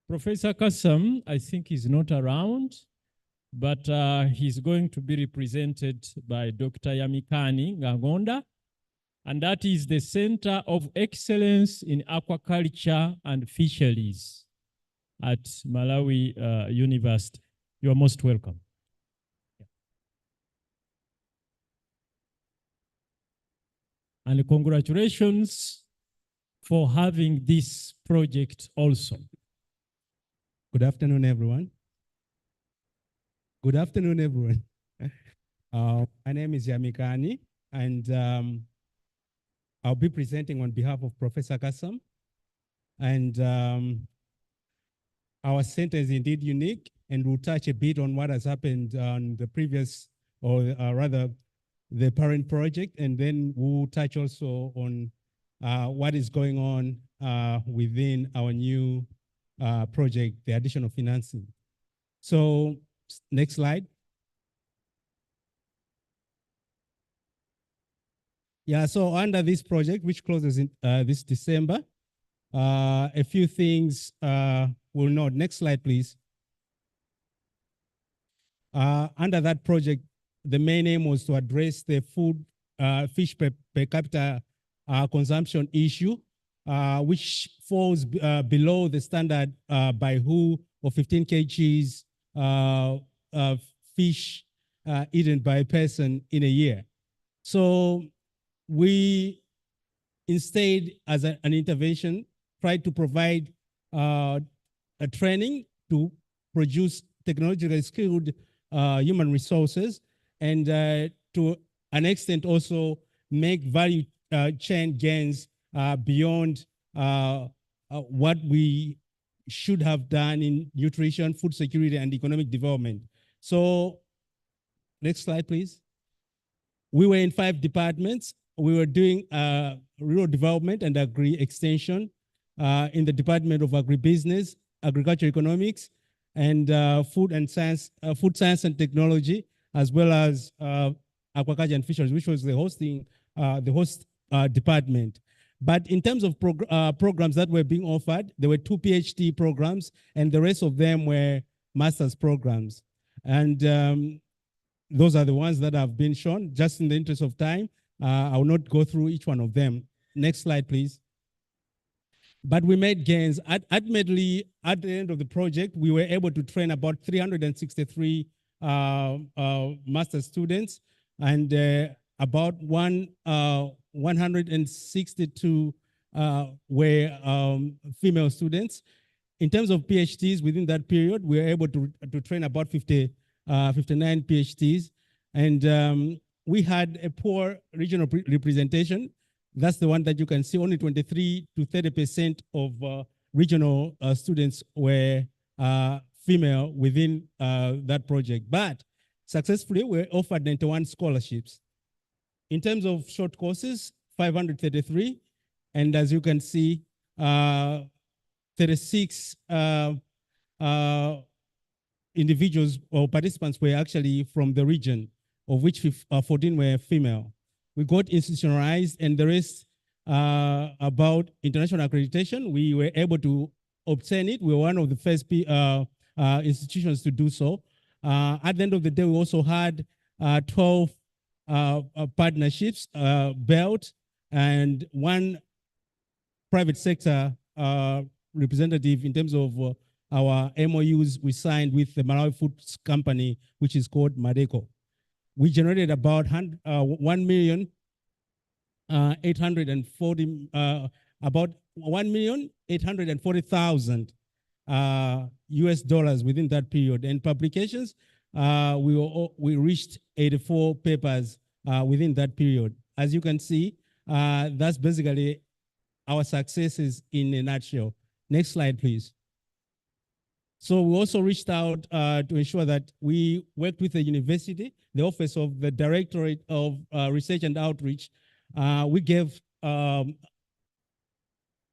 Professor Kassam, I think, is not around, but he's going to be represented by Dr. Yamikani Ngagonda, and that is the Center of Excellence in Aquaculture and Fisheries at Malawi University. You are most welcome. And congratulations for having this project also. Good afternoon, everyone. Good afternoon, everyone. My name is Yamikani, and I'll be presenting on behalf of Professor Kassam. And our center is indeed unique, and we'll touch a bit on what has happened on the previous, or rather, the parent project, and then we'll touch also on what is going on within our new project, the additional financing. So next slide. Yeah, so under this project, which closes in this December, a few things we'll note. Next slide, please. Under that project, the main aim was to address the food, fish per capita consumption issue, which falls below the standard by WHO of 15 kgs fish eaten by a person in a year. So we instead, as an intervention, tried to provide a training to produce technologically skilled human resources, and to an extent also make value chain gains beyond what we should have done in nutrition, food security, and economic development. So, next slide, please. We were in 5 departments. We were doing rural development and agri-extension in the Department of Agribusiness, Agriculture Economics, and food science and technology, as well as aquaculture and fisheries, which was the host department. But in terms of programs that were being offered, there were 2 PhD programs, and the rest of them were master's programs. And those are the ones that have been shown. Just in the interest of time, I will not go through each one of them. Next slide, please. But we made gains. Ultimately, at the end of the project, we were able to train about 363 master students, and about 162 were female students. In terms of PhDs within that period, we were able to train about 59 PhDs, and we had a poor regional representation. That's the one that you can see. Only 23 to 30% of regional students were female within that project. But successfully, we offered 91 scholarships. In terms of short courses, 533. And as you can see, 36 individuals or participants were actually from the region, of which 14 were female. We got institutionalized, and the rest about international accreditation. We were able to obtain it. We were one of the first institutions to do so. At the end of the day, we also had 12 partnerships built, and 1 private sector representative in terms of our MOUs we signed with the Malawi Foods Company, which is called Madeco. We generated about 1,840,000 US dollars within that period. And publications, we reached 84 papers within that period. As you can see, that's basically our successes in a nutshell. Next slide, please. So we also reached out to ensure that we worked with the university, the Office of the Directorate of Research and Outreach. We gave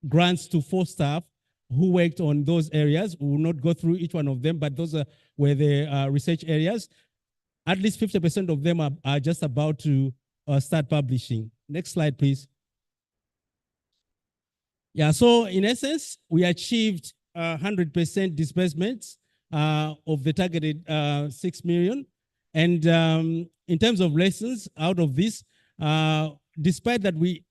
grants to 4 staff who worked on those areas. We will not go through each one of them, but those were the research areas. At least 50% of them are just about to start publishing. Next slide, please. Yeah, so in essence, we achieved 100% disbursements of the targeted 6 million. And in terms of lessons out of this, despite that we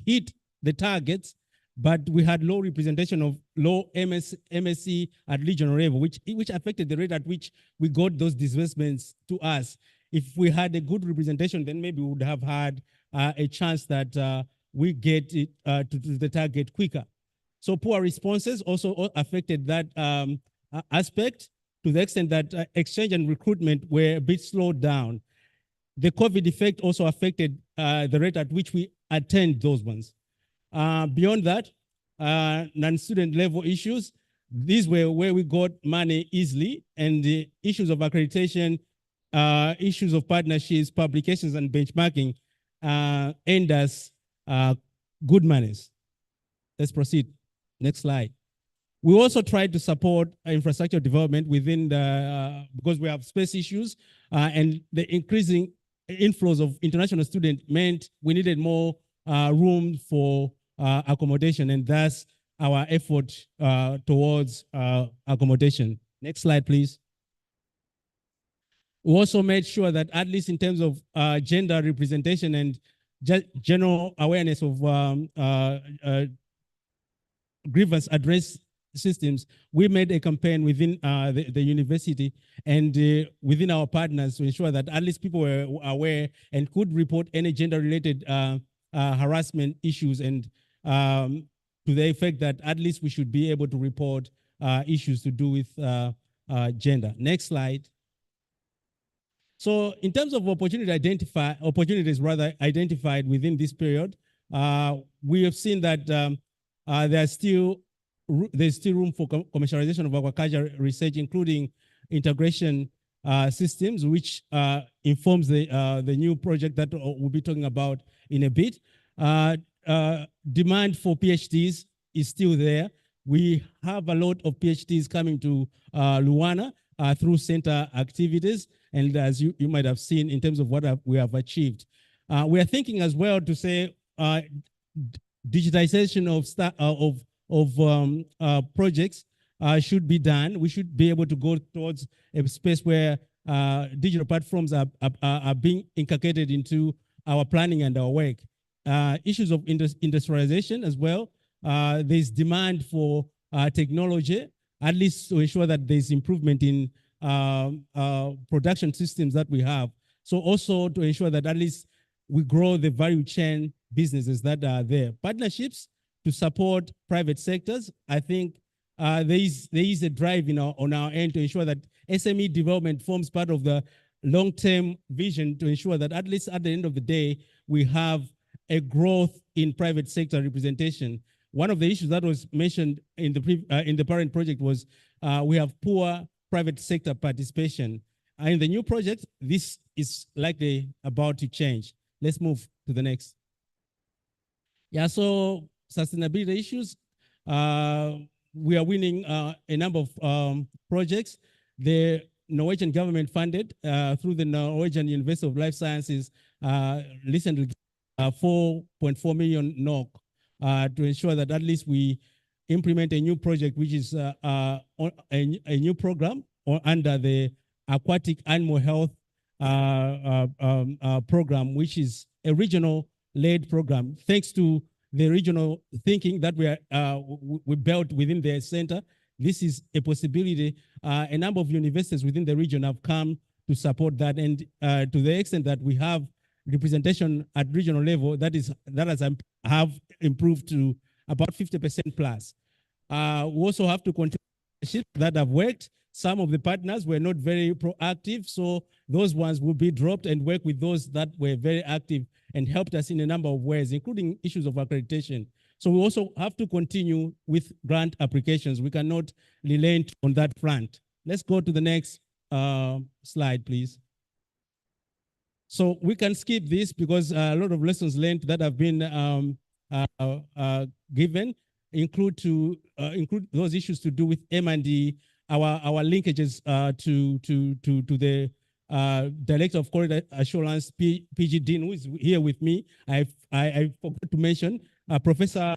hit the targets, but we had low representation of low MSc at regional level, which affected the rate at which we got those disbursements to us. If we had a good representation, then maybe we would have had a chance that we get it to the target quicker. So poor responses also affected that aspect, to the extent that exchange and recruitment were a bit slowed down. The COVID effect also affected the rate at which we attend those ones. Beyond that, non-student level issues, these were where we got money easily, and the issues of accreditation, issues of partnerships, publications, and benchmarking earned us good monies. Let's proceed. Next slide. We also tried to support infrastructure development within the, because we have space issues, and the increasing inflows of international students meant we needed more room for accommodation, and thus our effort towards accommodation. Next slide, please. We also made sure that, at least in terms of gender representation and general awareness of grievance address systems, we made a campaign within the university and within our partners to ensure that at least people were aware and could report any gender-related harassment issues, and to the effect that at least we should be able to report issues to do with gender. Next slide. So in terms of opportunities identified within this period, we have seen that there's still room for commercialization of agriculture research, including integration systems, which informs the new project that we'll be talking about in a bit. Demand for PhDs is still there. We have a lot of PhDs coming to Luana through center activities, and as you might have seen in terms of what we have achieved. We are thinking as well to say digitization of projects should be done. We should be able to go towards a space where digital platforms are being inculcated into our planning and our work. Issues of industrialization as well. There's demand for technology, at least to ensure that there's improvement in production systems that we have. So also to ensure that at least we grow the value chain businesses that are there. Partnerships to support private sectors. I think there is a drive on our end to ensure that SME development forms part of the long-term vision to ensure that at least at the end of the day, we have a growth in private sector representation. One of the issues that was mentioned in the parent project was we have poor private sector participation. In the new project, this is likely about to change. Let's move to the next. Yeah, so sustainability issues. We are winning a number of projects. The Norwegian government funded through the Norwegian University of Life Sciences recently 4.4 million NOK to ensure that at least we implement a new project, which is a new program under the Aquatic Animal Health program, which is a regional-led program. Thanks to the regional thinking that we built within the center, this is a possibility. A number of universities within the region have come to support that, and to the extent that we have representation at regional level, that have improved to about 50% plus. We also have to continue that have worked. Some of the partners were not very proactive, so those ones will be dropped and work with those that were very active and helped us in a number of ways, including issues of accreditation. So we also have to continue with grant applications. We cannot relent on that front. Let's go to the next slide, please. So we can skip this because a lot of lessons learned that have been given include those issues to do with M&D, our linkages to the Director of Quality Assurance, PG Dean, who is here with me. I forgot to mention Professor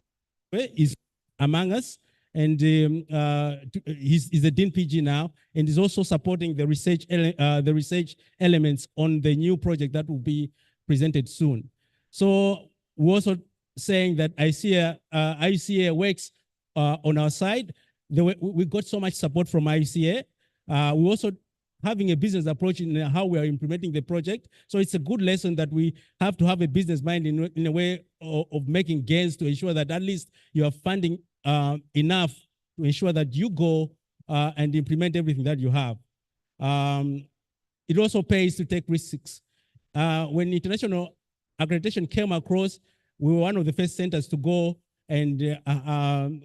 is among us, and he's the Dean PG now, and is also supporting the research elements on the new project that will be presented soon. So we're also saying that ICA works on our side. We got so much support from ICA. We're also having a business approach in how we are implementing the project. So it's a good lesson that we have to have a business mind in a way of making gains to ensure that at least you are funding enough to ensure that you go and implement everything that you have. It also pays to take risks. When international accreditation came across, we were one of the first centers to go and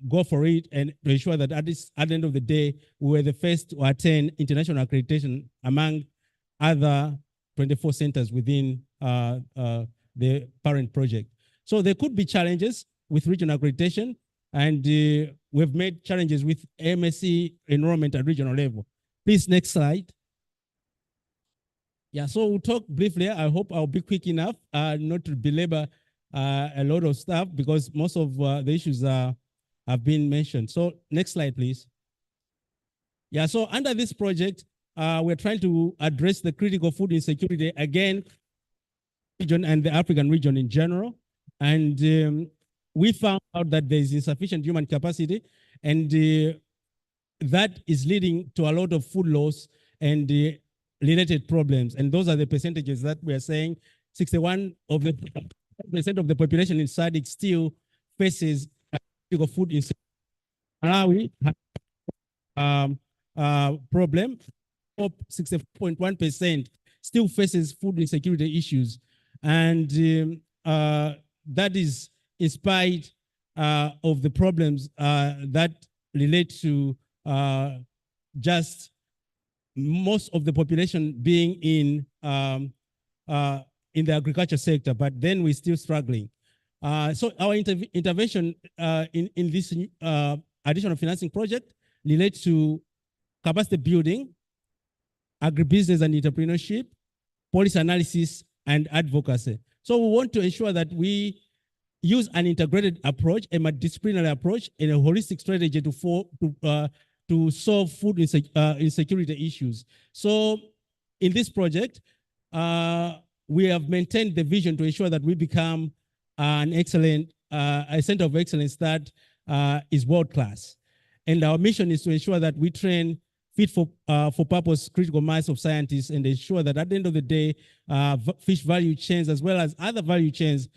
go for it, and to ensure that at the end of the day, we were the first to attain international accreditation among other 24 centers within the parent project. So there could be challenges with regional accreditation, and we've made challenges with MSc enrollment at regional level. Please, next slide. Yeah, so we'll talk briefly. I hope I'll be quick enough not to belabor a lot of stuff because most of the issues have been mentioned. So next slide, please. Yeah, so under this project, we're trying to address the critical food insecurity, again, region and the African region in general. And we found out that there is insufficient human capacity, and that is leading to a lot of food loss and related problems. And those are the percentages that we are saying. 61% of the population in SADC still faces critical food insecurity. Malawi problem, 64.1% still faces food insecurity issues. And that is in spite of the problems that relate to just most of the population being in the agriculture sector, but then we're still struggling. So our intervention in this additional financing project relates to capacity building, agribusiness and entrepreneurship, policy analysis, and advocacy. So we want to ensure that we use an integrated approach, a multidisciplinary approach, and a holistic strategy to solve food insecurity issues. So in this project, we have maintained the vision to ensure that we become an excellent, a center of excellence that is world-class. And our mission is to ensure that we train fit for purpose critical mass of scientists and ensure that at the end of the day, fish value chains as well as other value chains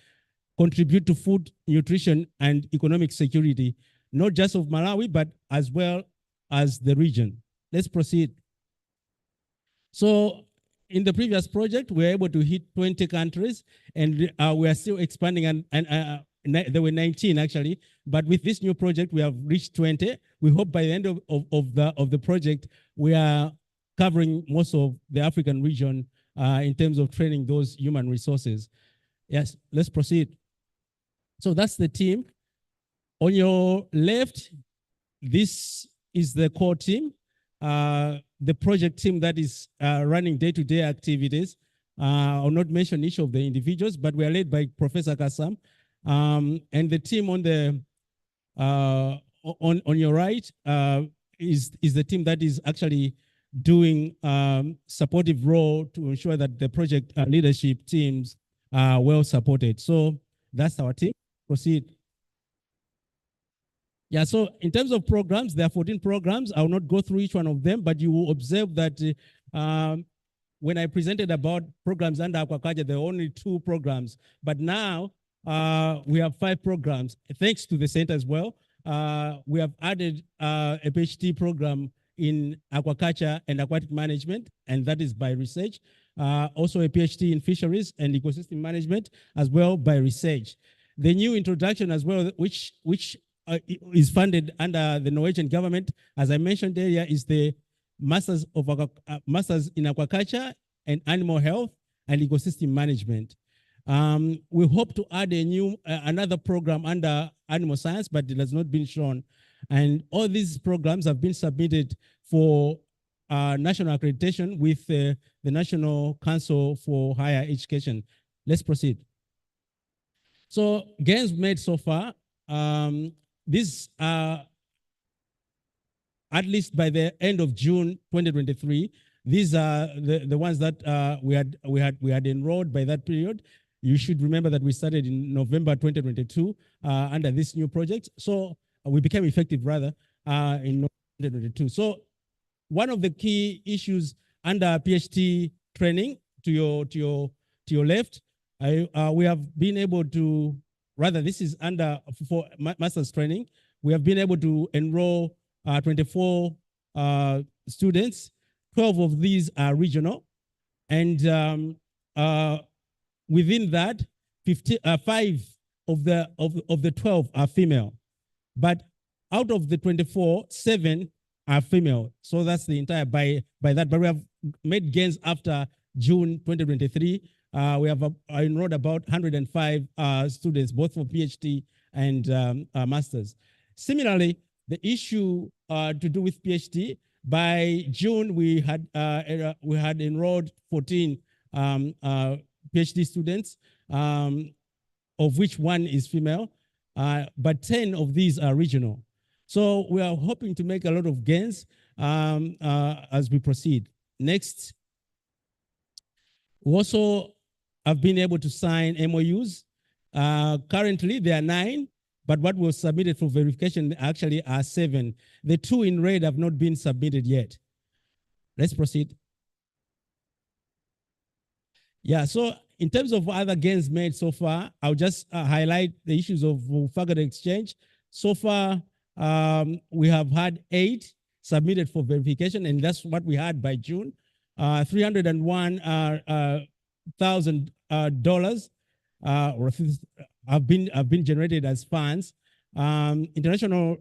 contribute to food, nutrition, and economic security, not just of Malawi, but as well as the region. Let's proceed. So in the previous project, we were able to hit 20 countries, and we are still expanding, and there were 19 actually, but with this new project, we have reached 20. We hope by the end of the project, we are covering most of the African region in terms of training those human resources. Yes, let's proceed. So that's the team. On your left, this is the core team, the project team that is running day-to-day activities. I'll not mention each of the individuals, but we are led by Professor Kasam. And the team on the on your right is the team that is actually doing supportive role to ensure that the project leadership teams are well supported. So that's our team. Proceed. Yeah, so in terms of programs, there are 14 programs. I will not go through each one of them, but you will observe that when I presented about programs under aquaculture, there were only 2 programs. But now we have 5 programs, thanks to the center as well. We have added a PhD program in aquaculture and aquatic management, and that is by research. Also a PhD in fisheries and ecosystem management, as well by research. The new introduction as well, which is funded under the Norwegian government, as I mentioned earlier, is the Masters in Aquaculture and Animal Health and Ecosystem Management. We hope to add another program under animal science, but it has not been shown. And all these programs have been submitted for national accreditation with the National Council for Higher Education. Let's proceed. So gains made so far, these are, at least by the end of June 2023, these are the ones that we had enrolled by that period. You should remember that we started in November 2022 under this new project. So we became effective rather in 2022. So one of the key issues under PhD training to your left, we have been able to, rather this is under for master's training, we have been able to enroll 24 students. 12 of these are regional, and within that, 5 of the 12 are female. But out of the 24, 7 are female. So that's the entire by that. But we have made gains after June 2023. We have enrolled about 105 students, both for PhD and masters. Similarly, the issue to do with PhD, by June we had enrolled 14 PhD students, of which 1 is female, but 10 of these are regional. So we are hoping to make a lot of gains as we proceed. Next, we also have been able to sign MOUs. Currently, there are 9, but what was submitted for verification actually are 7. The 2 in red have not been submitted yet. Let's proceed. Yeah, so in terms of other gains made so far, I'll just highlight the issues of faculty exchange. So far, we have had 8 submitted for verification, and that's what we had by June. $301,000 have been generated as funds. Internationally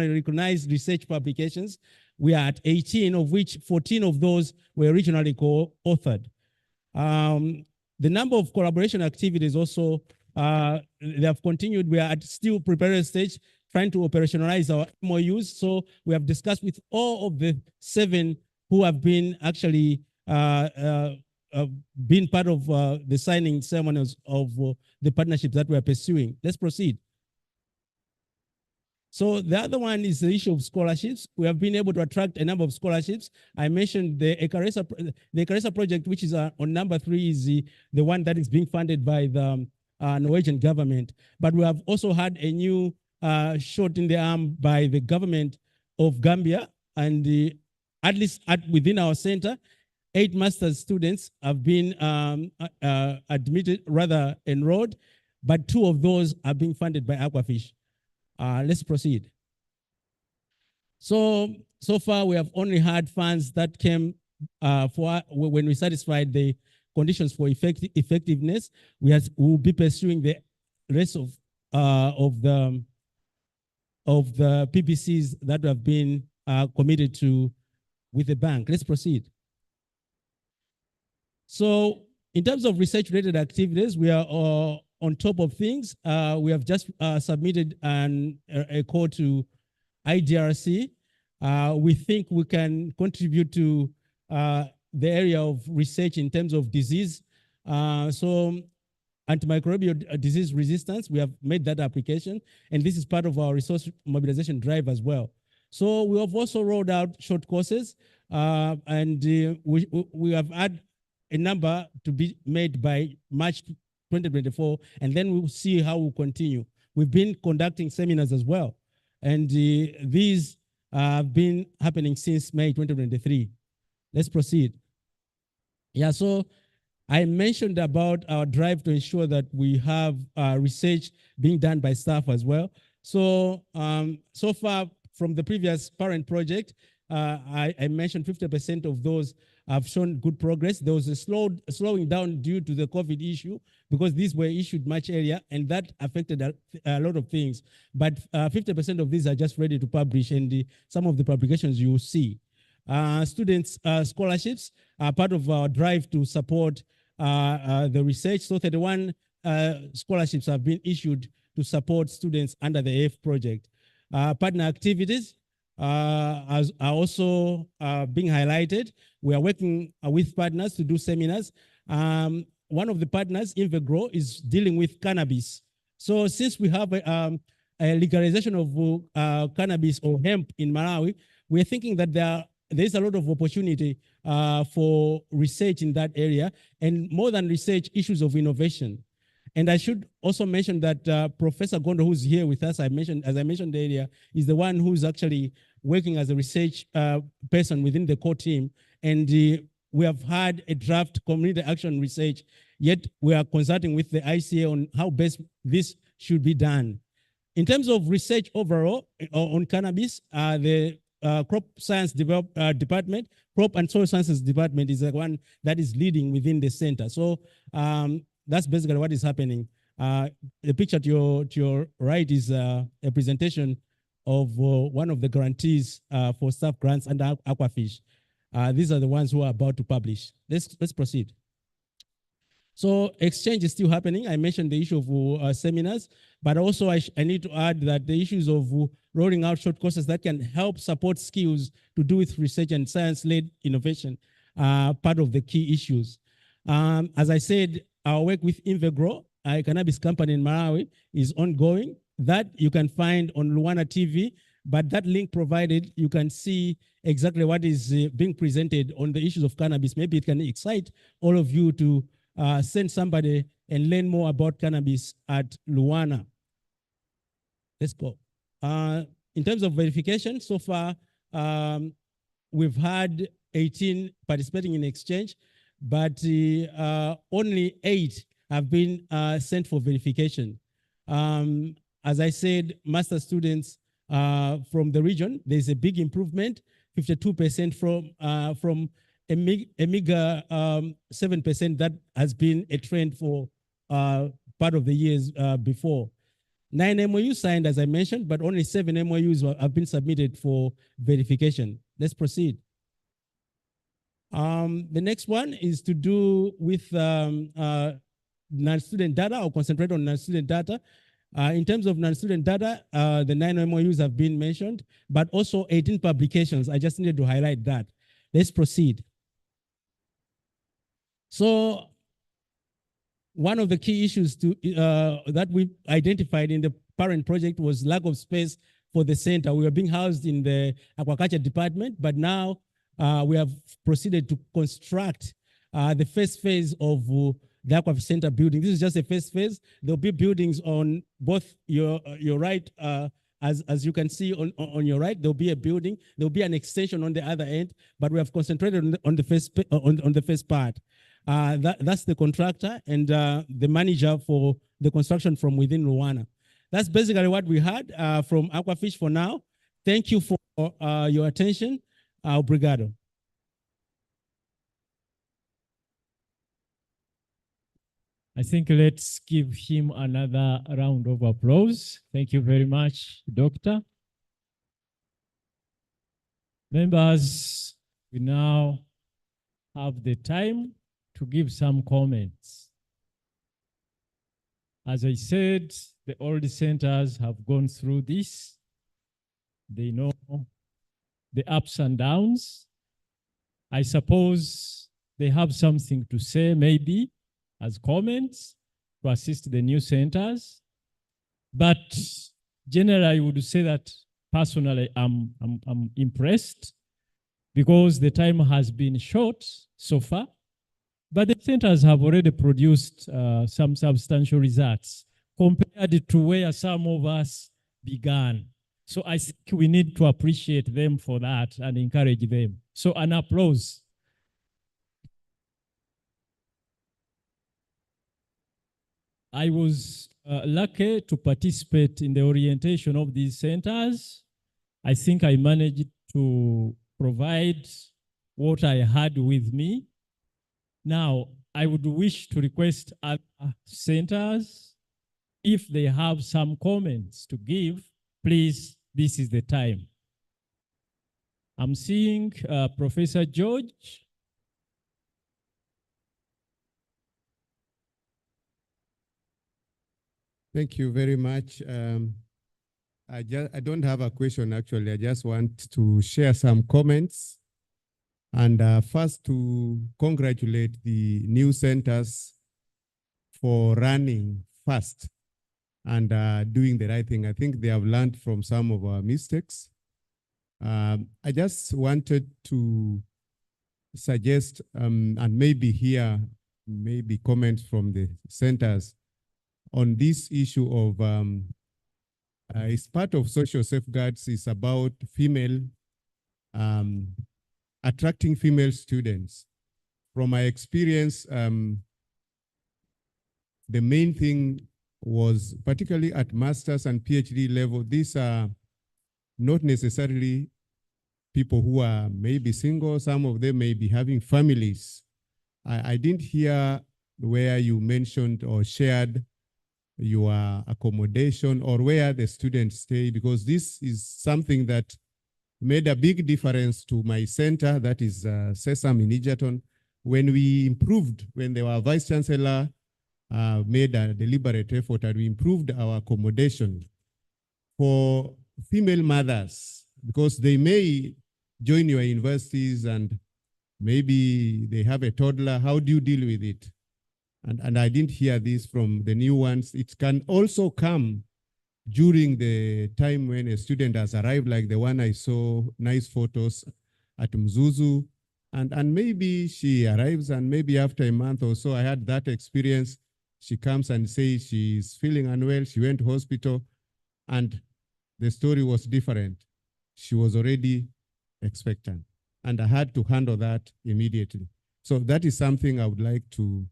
recognized research publications, we are at 18, of which 14 of those were regionally co-authored. The number of collaboration activities also, they have continued. We are at still preparatory stage, trying to operationalize our MOUs. So we have discussed with all of the 7 who have been actually been part of the signing ceremonies of the partnerships that we are pursuing. Let's proceed. So the other one is the issue of scholarships. We have been able to attract a number of scholarships. I mentioned the Ekaresa project, which is on number 3, is the one that is being funded by the Norwegian government. But we have also had a new shot in the arm by the government of Gambia, and at least within our center, 8 master's students have been enrolled, but 2 of those are being funded by Aquafish. Let's proceed. So far we have only had funds that came for when we satisfied the conditions for effectiveness. We will be pursuing the rest of the PPCs that have been committed to with the bank. Let's proceed. So in terms of research-related activities, we are on top of things. We have just submitted a call to IDRC. We think we can contribute to the area of research in terms of disease. So antimicrobial disease resistance, we have made that application, and this is part of our resource mobilization drive as well. So we have also rolled out short courses, and we have had a number to be made by March 2024, and then we'll see how we'll continue. We've been conducting seminars as well, and these have been happening since May 2023. Let's proceed. Yeah, so I mentioned about our drive to ensure that we have research being done by staff as well. So, so far from the previous parent project, I mentioned 50% of those have shown good progress. There was a slowing down due to the COVID issue because these were issued much earlier, and that affected a lot of things. But 50% of these are just ready to publish, and some of the publications you will see. Students' scholarships are part of our drive to support the research. So 31 scholarships have been issued to support students under the AF project. Partner activities are also being highlighted. We are working with partners to do seminars. One of the partners, Invegro, is dealing with cannabis. So since we have a legalization of cannabis or hemp in Malawi, we're thinking that there is a lot of opportunity for research in that area, and more than research, issues of innovation. And I should also mention that Professor Gondo, who's here with us, as I mentioned earlier, is the one who's actually working as a research person within the core team. And we have had a draft community action research, yet we are consulting with the ICA on how best this should be done. In terms of research overall on cannabis, the crop science department, crop and soil sciences department is the one that is leading within the center. So that's basically what is happening. The picture to your right is a presentation of one of the grantees for staff grants under Aquafish. These are the ones who are about to publish. Let's proceed. So exchange is still happening. I mentioned the issue of seminars, but also I need to add that the issues of rolling out short courses that can help support skills to do with research and science-led innovation are part of the key issues. As I said, our work with Invegro, a cannabis company in Malawi, is ongoing. That you can find on Luana TV, but that link provided, you can see exactly what is being presented on the issues of cannabis. Maybe it can excite all of you to send somebody and learn more about cannabis at Luana. Let's go. In terms of verification, so far, we've had 18 participating in exchange, but only 8 have been sent for verification. As I said, master students from the region, there's a big improvement, 52% from a meager 7% that has been a trend for part of the years before. 9 MOUs signed, as I mentioned, but only 7 MOUs have been submitted for verification. Let's proceed. The next one is to do with non-student data. I'll concentrate on non-student data. In terms of non-student data, the 9 MOUs have been mentioned, but also 18 publications. I just needed to highlight that. Let's proceed. So one of the key issues that we identified in the parent project was lack of space for the center. We were being housed in the aquaculture department, but now we have proceeded to construct the first phase of the Aquafish Center building. This is just the first phase. There'll be buildings on both your right, as you can see on your right. There'll be a building. There'll be an extension on the other end, but we have concentrated on the first part. That's the contractor and the manager for the construction from within Rwanda. That's basically what we had from Aquafish for now. Thank you for your attention. Obrigado. I think let's give him another round of applause. Thank you very much, Doctor. Members, we now have the time to give some comments. As I said, the old centers have gone through this. They know the ups and downs. I suppose they have something to say, maybe as comments to assist the new centers. But generally, I would say that personally, I'm impressed because the time has been short so far, but the centers have already produced some substantial results compared to where some of us began. So I think we need to appreciate them for that and encourage them. So an applause. I was lucky to participate in the orientation of these centers. I think I managed to provide what I had with me. Now, I would wish to request other centers, if they have some comments to give, please, this is the time. I'm seeing Professor George. Thank you very much. I don't have a question, actually. I just want to share some comments. And first, to congratulate the new centers for running fast and doing the right thing. I think they have learned from some of our mistakes. I just wanted to suggest and maybe hear maybe comments from the centers on this issue of it's part of social safeguards is about female, attracting female students. From my experience, the main thing was, particularly at master's and PhD level, these are not necessarily people who are maybe single. Some of them may be having families. I didn't hear where you mentioned or shared your accommodation or where the students stay, because this is something that made a big difference to my center, that is CESAM in Egerton. When we improved, when the Vice Chancellor made a deliberate effort and we improved our accommodation for female mothers, because they may join your universities and maybe they have a toddler. How do you deal with it? And I didn't hear this from the new ones. It can also come during the time when a student has arrived, like the one I saw, nice photos at Mzuzu. And maybe she arrives and maybe after a month or so, I had that experience. She comes and says she's feeling unwell. She went to hospital and the story was different. She was already expectant and I had to handle that immediately. So that is something I would like to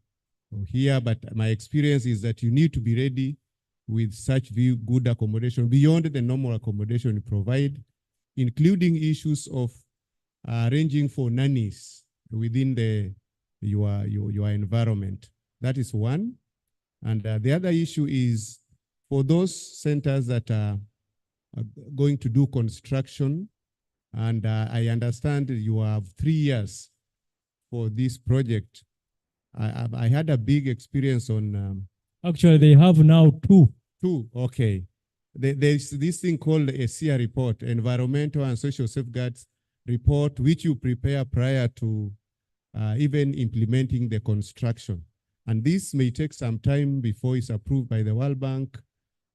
hear, but my experience is that you need to be ready with such good accommodation beyond the normal accommodation you provide, including issues of arranging for nannies within your environment. That is one. And the other issue is for those centers that are going to do construction, and I understand you have 3 years for this project. I had a big experience on. Actually, they have now 2. 2, okay. There's this thing called a SEA report, Environmental and Social Safeguards report, which you prepare prior to even implementing the construction. And this may take some time before it's approved by the World Bank,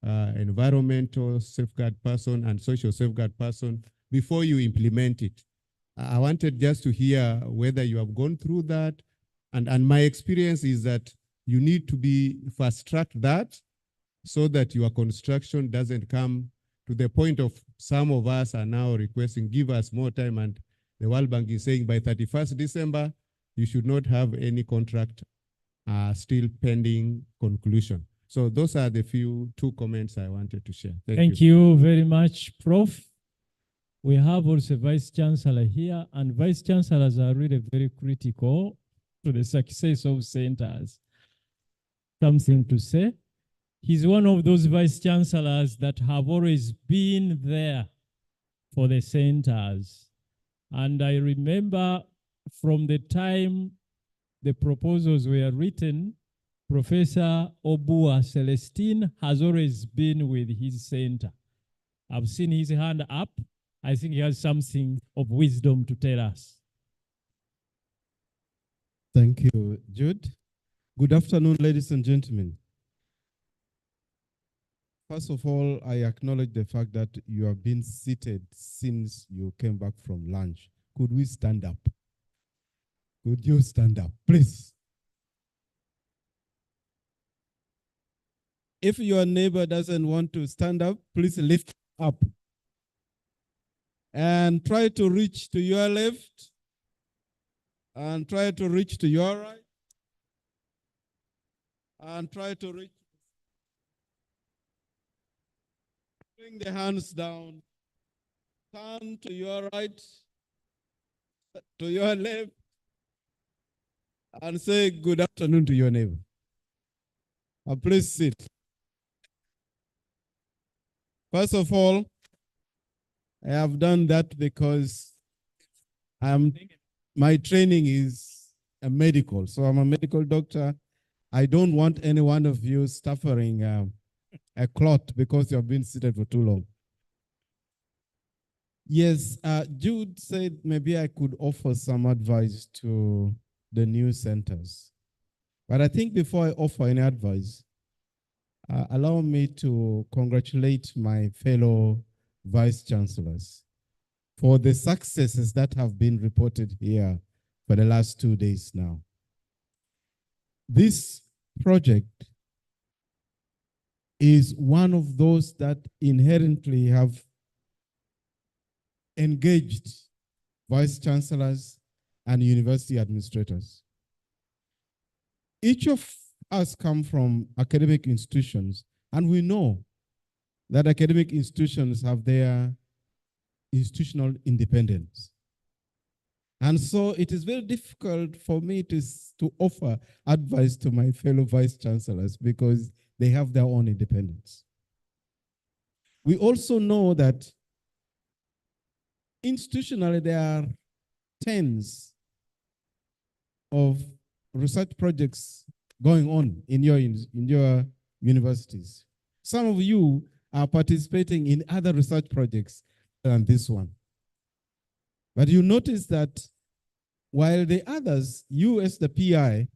environmental safeguard person and social safeguard person before you implement it. I wanted just to hear whether you have gone through that. And my experience is that you need to be fast-track that so that your construction doesn't come to the point of some of us are now requesting, give us more time. And the World Bank is saying by 31st December, you should not have any contract still pending conclusion. So those are the 2 comments I wanted to share. Thank you very much, Prof. We have also Vice Chancellor here, and Vice Chancellors are really very critical to the success of centers. Something to say? He's one of those Vice Chancellors that have always been there for the centers. And I remember from the time the proposals were written, Professor Obua Celestine has always been with his center. I've seen his hand up. I think he has something of wisdom to tell us. Thank you, Jude. Good afternoon, ladies and gentlemen. First of all, I acknowledge the fact that you have been seated since you came back from lunch. Could we stand up? Could you stand up, please? If your neighbor doesn't want to stand up, please lift up. And try to reach to your left. And try to reach to your right. And try to reach. Bring the hands down. Turn to your right, to your left, and say good afternoon to your neighbor. Please sit. First of all, I have done that because my training is a medical, so I'm a medical doctor. I don't want any one of you suffering a clot because you have been seated for too long. Yes, Jude said maybe I could offer some advice to the new centers. But I think before I offer any advice, allow me to congratulate my fellow vice chancellors for the successes that have been reported here for the last 2 days now. This project is one of those that inherently have engaged vice chancellors and university administrators. Each of us come from academic institutions, and we know that academic institutions have their institutional independence. And so it is very difficult for me to offer advice to my fellow vice chancellors because they have their own independence. We also know that institutionally there are tens of research projects going on in your universities. Some of you are participating in other research projects than this one. But you notice that while the others, you as the PI,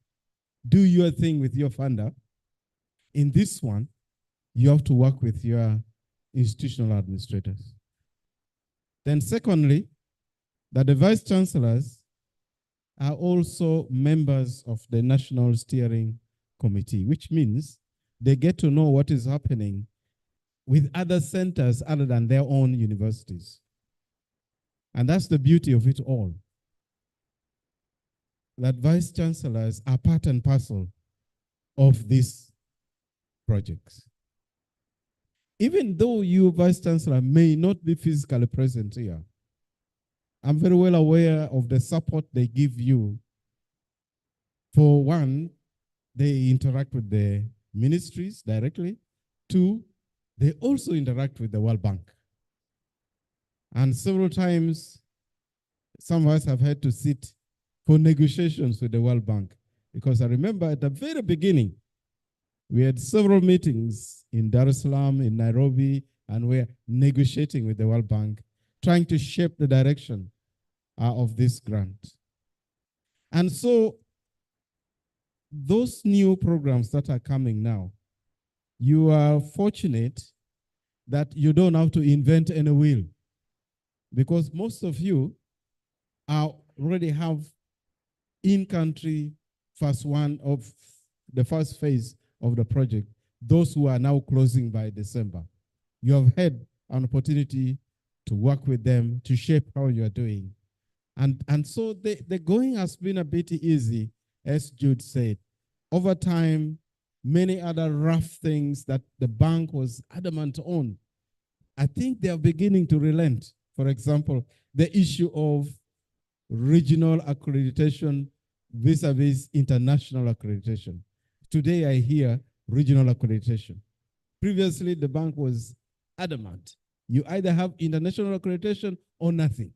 do your thing with your funder, in this one, you have to work with your institutional administrators. Then secondly, that the vice chancellors are also members of the National Steering Committee, which means they get to know what is happening with other centers other than their own universities. And that's the beauty of it all. That vice chancellors are part and parcel of these projects. Even though you, vice chancellor, may not be physically present here, I'm very well aware of the support they give you. For one, they interact with the ministries directly. Two, they also interact with the World Bank. And several times, some of us have had to sit for negotiations with the World Bank. Because I remember at the very beginning, we had several meetings in Dar es Salaam, in Nairobi, and we're negotiating with the World Bank, trying to shape the direction of this grant. And so those new programs that are coming now, you are fortunate that you don't have to invent any wheel, because most of you already have in-country phase one of the first phase of the project, those who are now closing by December. You have had an opportunity to work with them, to shape how you are doing. And so the going has been a bit easy, as Jude said. Over time, many other rough things that the bank was adamant on, I think they are beginning to relent. For example, the issue of regional accreditation vis-a-vis international accreditation. Today I hear regional accreditation. Previously, the bank was adamant. You either have international accreditation or nothing.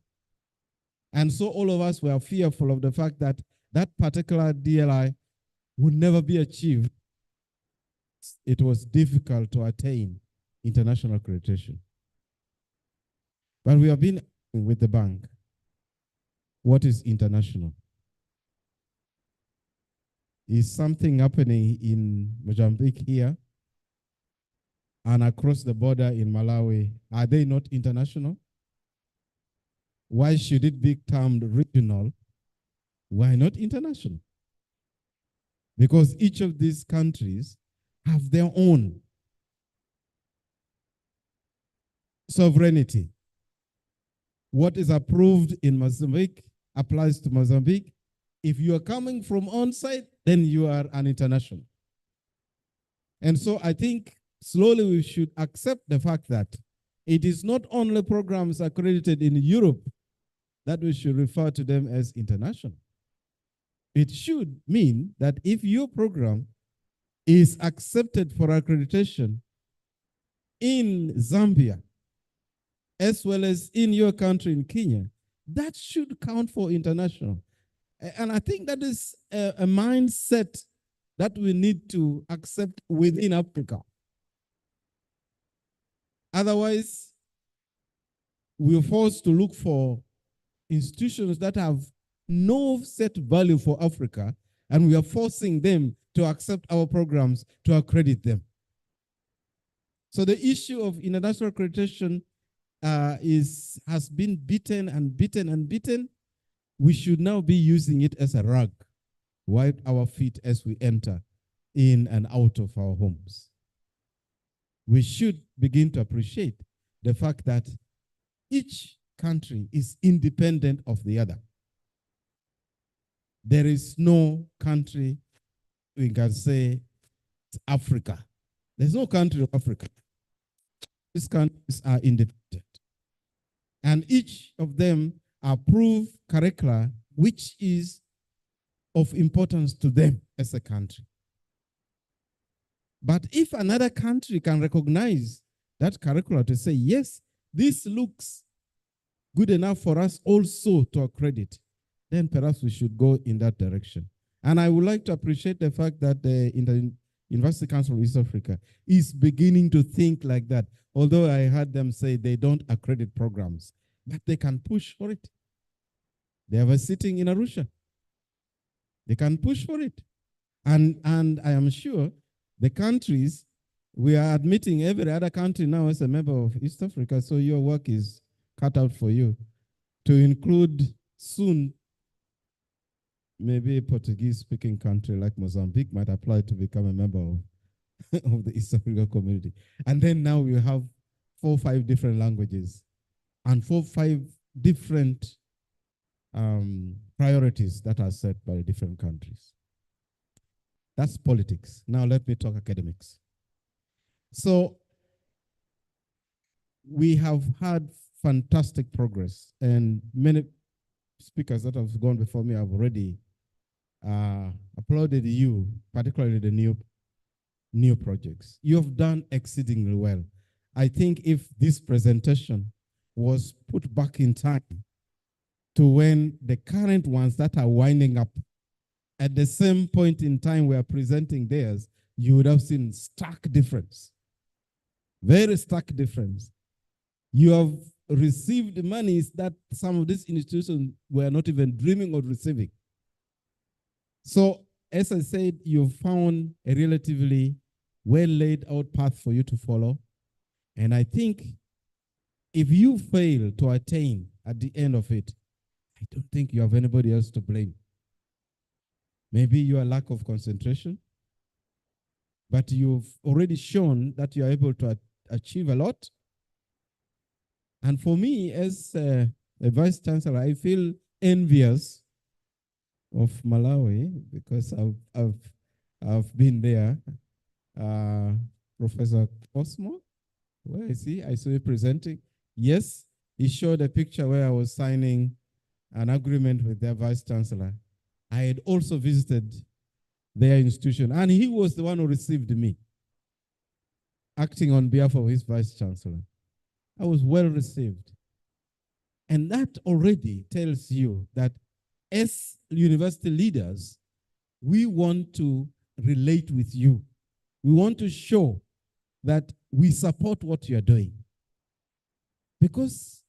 And so all of us were fearful of the fact that that particular DLI would never be achieved. It was difficult to attain international accreditation. But we have been with the bank. What is international? Is something happening in Mozambique here and across the border in Malawi? Are they not international? Why should it be termed regional? Why not international? Because each of these countries have their own sovereignty. What is approved in Mozambique applies to Mozambique. If you are coming from on-site, then you are an international. And so I think slowly we should accept the fact that it is not only programs accredited in Europe that we should refer to them as international. It should mean that if your program is accepted for accreditation in Zambia, as well as in your country in Kenya, that should count for international. And I think that is a mindset that we need to accept within Africa. Otherwise, we're forced to look for institutions that have no set value for Africa, and we are forcing them to accept our programs to accredit them. So the issue of international accreditation has been beaten and beaten and beaten. We should now be using it as a rug, wipe our feet as we enter in and out of our homes. We should begin to appreciate the fact that each country is independent of the other. There is no country we can say Africa. There's no country of Africa. These countries are independent. And each of them approve curricula which is of importance to them as a country. But if another country can recognize that curricula to say, yes, this looks good enough for us also to accredit, then perhaps we should go in that direction. And I would like to appreciate the fact that the University Council of East Africa is beginning to think like that. Although I heard them say they don't accredit programs, but they can push for it. They have a sitting in Arusha. They can push for it. And I am sure the countries, we are admitting every other country now as a member of East Africa, so your work is cut out for you to include soon. Maybe a Portuguese-speaking country like Mozambique might apply to become a member of the East Africa community. And then now we have 4 or 5 different languages and 4 or 5 different priorities that are set by different countries. That's politics. Now let me talk academics. So we have had fantastic progress, and many speakers that have gone before me have already applauded you, particularly the new new projects. You have done exceedingly well. I think if this presentation was put back in time to when the current ones that are winding up at the same point in time we are presenting theirs, you would have seen stark difference. Very stark difference. You have received monies that some of these institutions were not even dreaming of receiving. So, as I said, you've found a relatively well laid out path for you to follow. And I think if you fail to attain at the end of it, I don't think you have anybody else to blame. Maybe your lack of concentration, but you've already shown that you are able to achieve a lot. And for me, as a vice chancellor, I feel envious of Malawi because I've been there. Professor Osmo, where is he? I saw you presenting. Yes, he showed a picture where I was signing an agreement with their vice chancellor. I had also visited their institution, and he was the one who received me, acting on behalf of his vice chancellor. I was well received. And that already tells you that as university leaders, we want to relate with you. We want to show that we support what you are doing. Because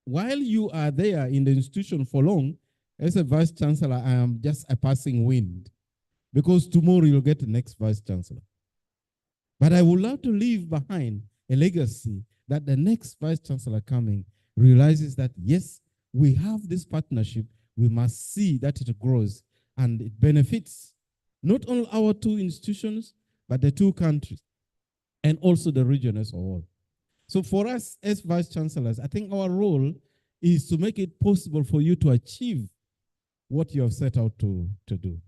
while you are there in the institution for long, as a vice chancellor, I am just a passing wind. Because tomorrow you'll get the next vice chancellor. But I would love to leave behind a legacy that the next vice chancellor coming realizes that, yes, we have this partnership. We must see that it grows and it benefits not only our two institutions, but the two countries and also the region as a whole. So for us as vice chancellors, I think our role is to make it possible for you to achieve what you have set out to do.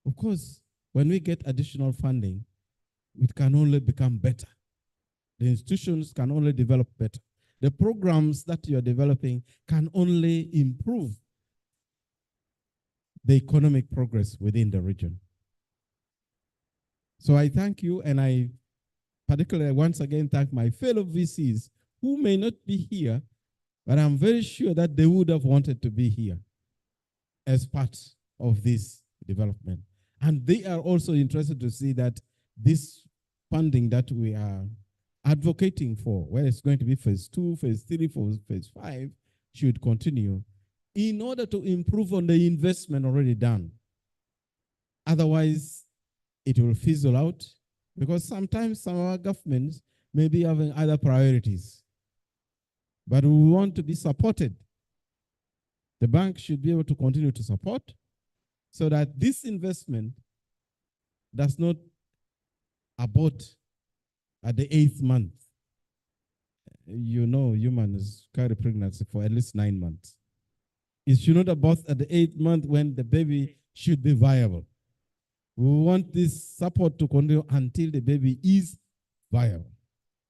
Of course, when we get additional funding, it can only become better. The institutions can only develop better. The programs that you are developing can only improve the economic progress within the region. So I thank you, and I particularly once again thank my fellow VCs who may not be here, but I'm very sure that they would have wanted to be here as part of this development. And they are also interested to see that this funding that we are advocating for, whether it's going to be phase 2, phase 3, phase 5, should continue in order to improve on the investment already done. Otherwise, it will fizzle out because sometimes some of our governments may be having other priorities. But we want to be supported. The bank should be able to continue to support so that this investment does not abort at the 8th month. You know, humans carry pregnancy for at least 9 months. It should not abort at the 8th month when the baby should be viable. We want this support to continue until the baby is viable.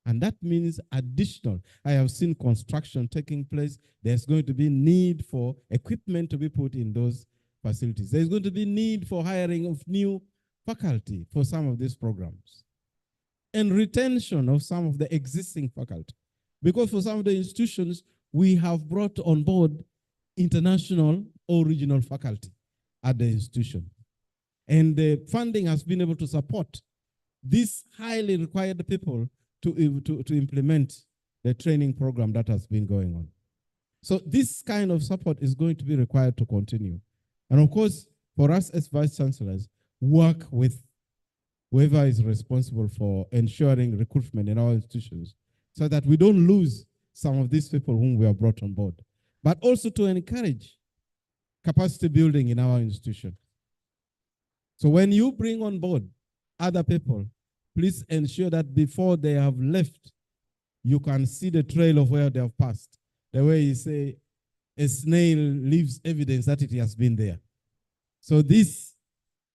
And that means additional. I have seen construction taking place. There's going to be need for equipment to be put in those facilities. There's going to be need for hiring of new faculty for some of these programs. And retention of some of the existing faculty. Because for some of the institutions, we have brought on board international or regional faculty at the institution. And the funding has been able to support these highly required people to implement the training program that has been going on. So this kind of support is going to be required to continue. And of course, for us as vice chancellors, work with whoever is responsible for ensuring recruitment in our institutions so that we don't lose some of these people whom we have brought on board, but also to encourage capacity building in our institution. So when you bring on board other people, please ensure that before they have left, you can see the trail of where they have passed. The way you say, a snail leaves evidence that it has been there. So these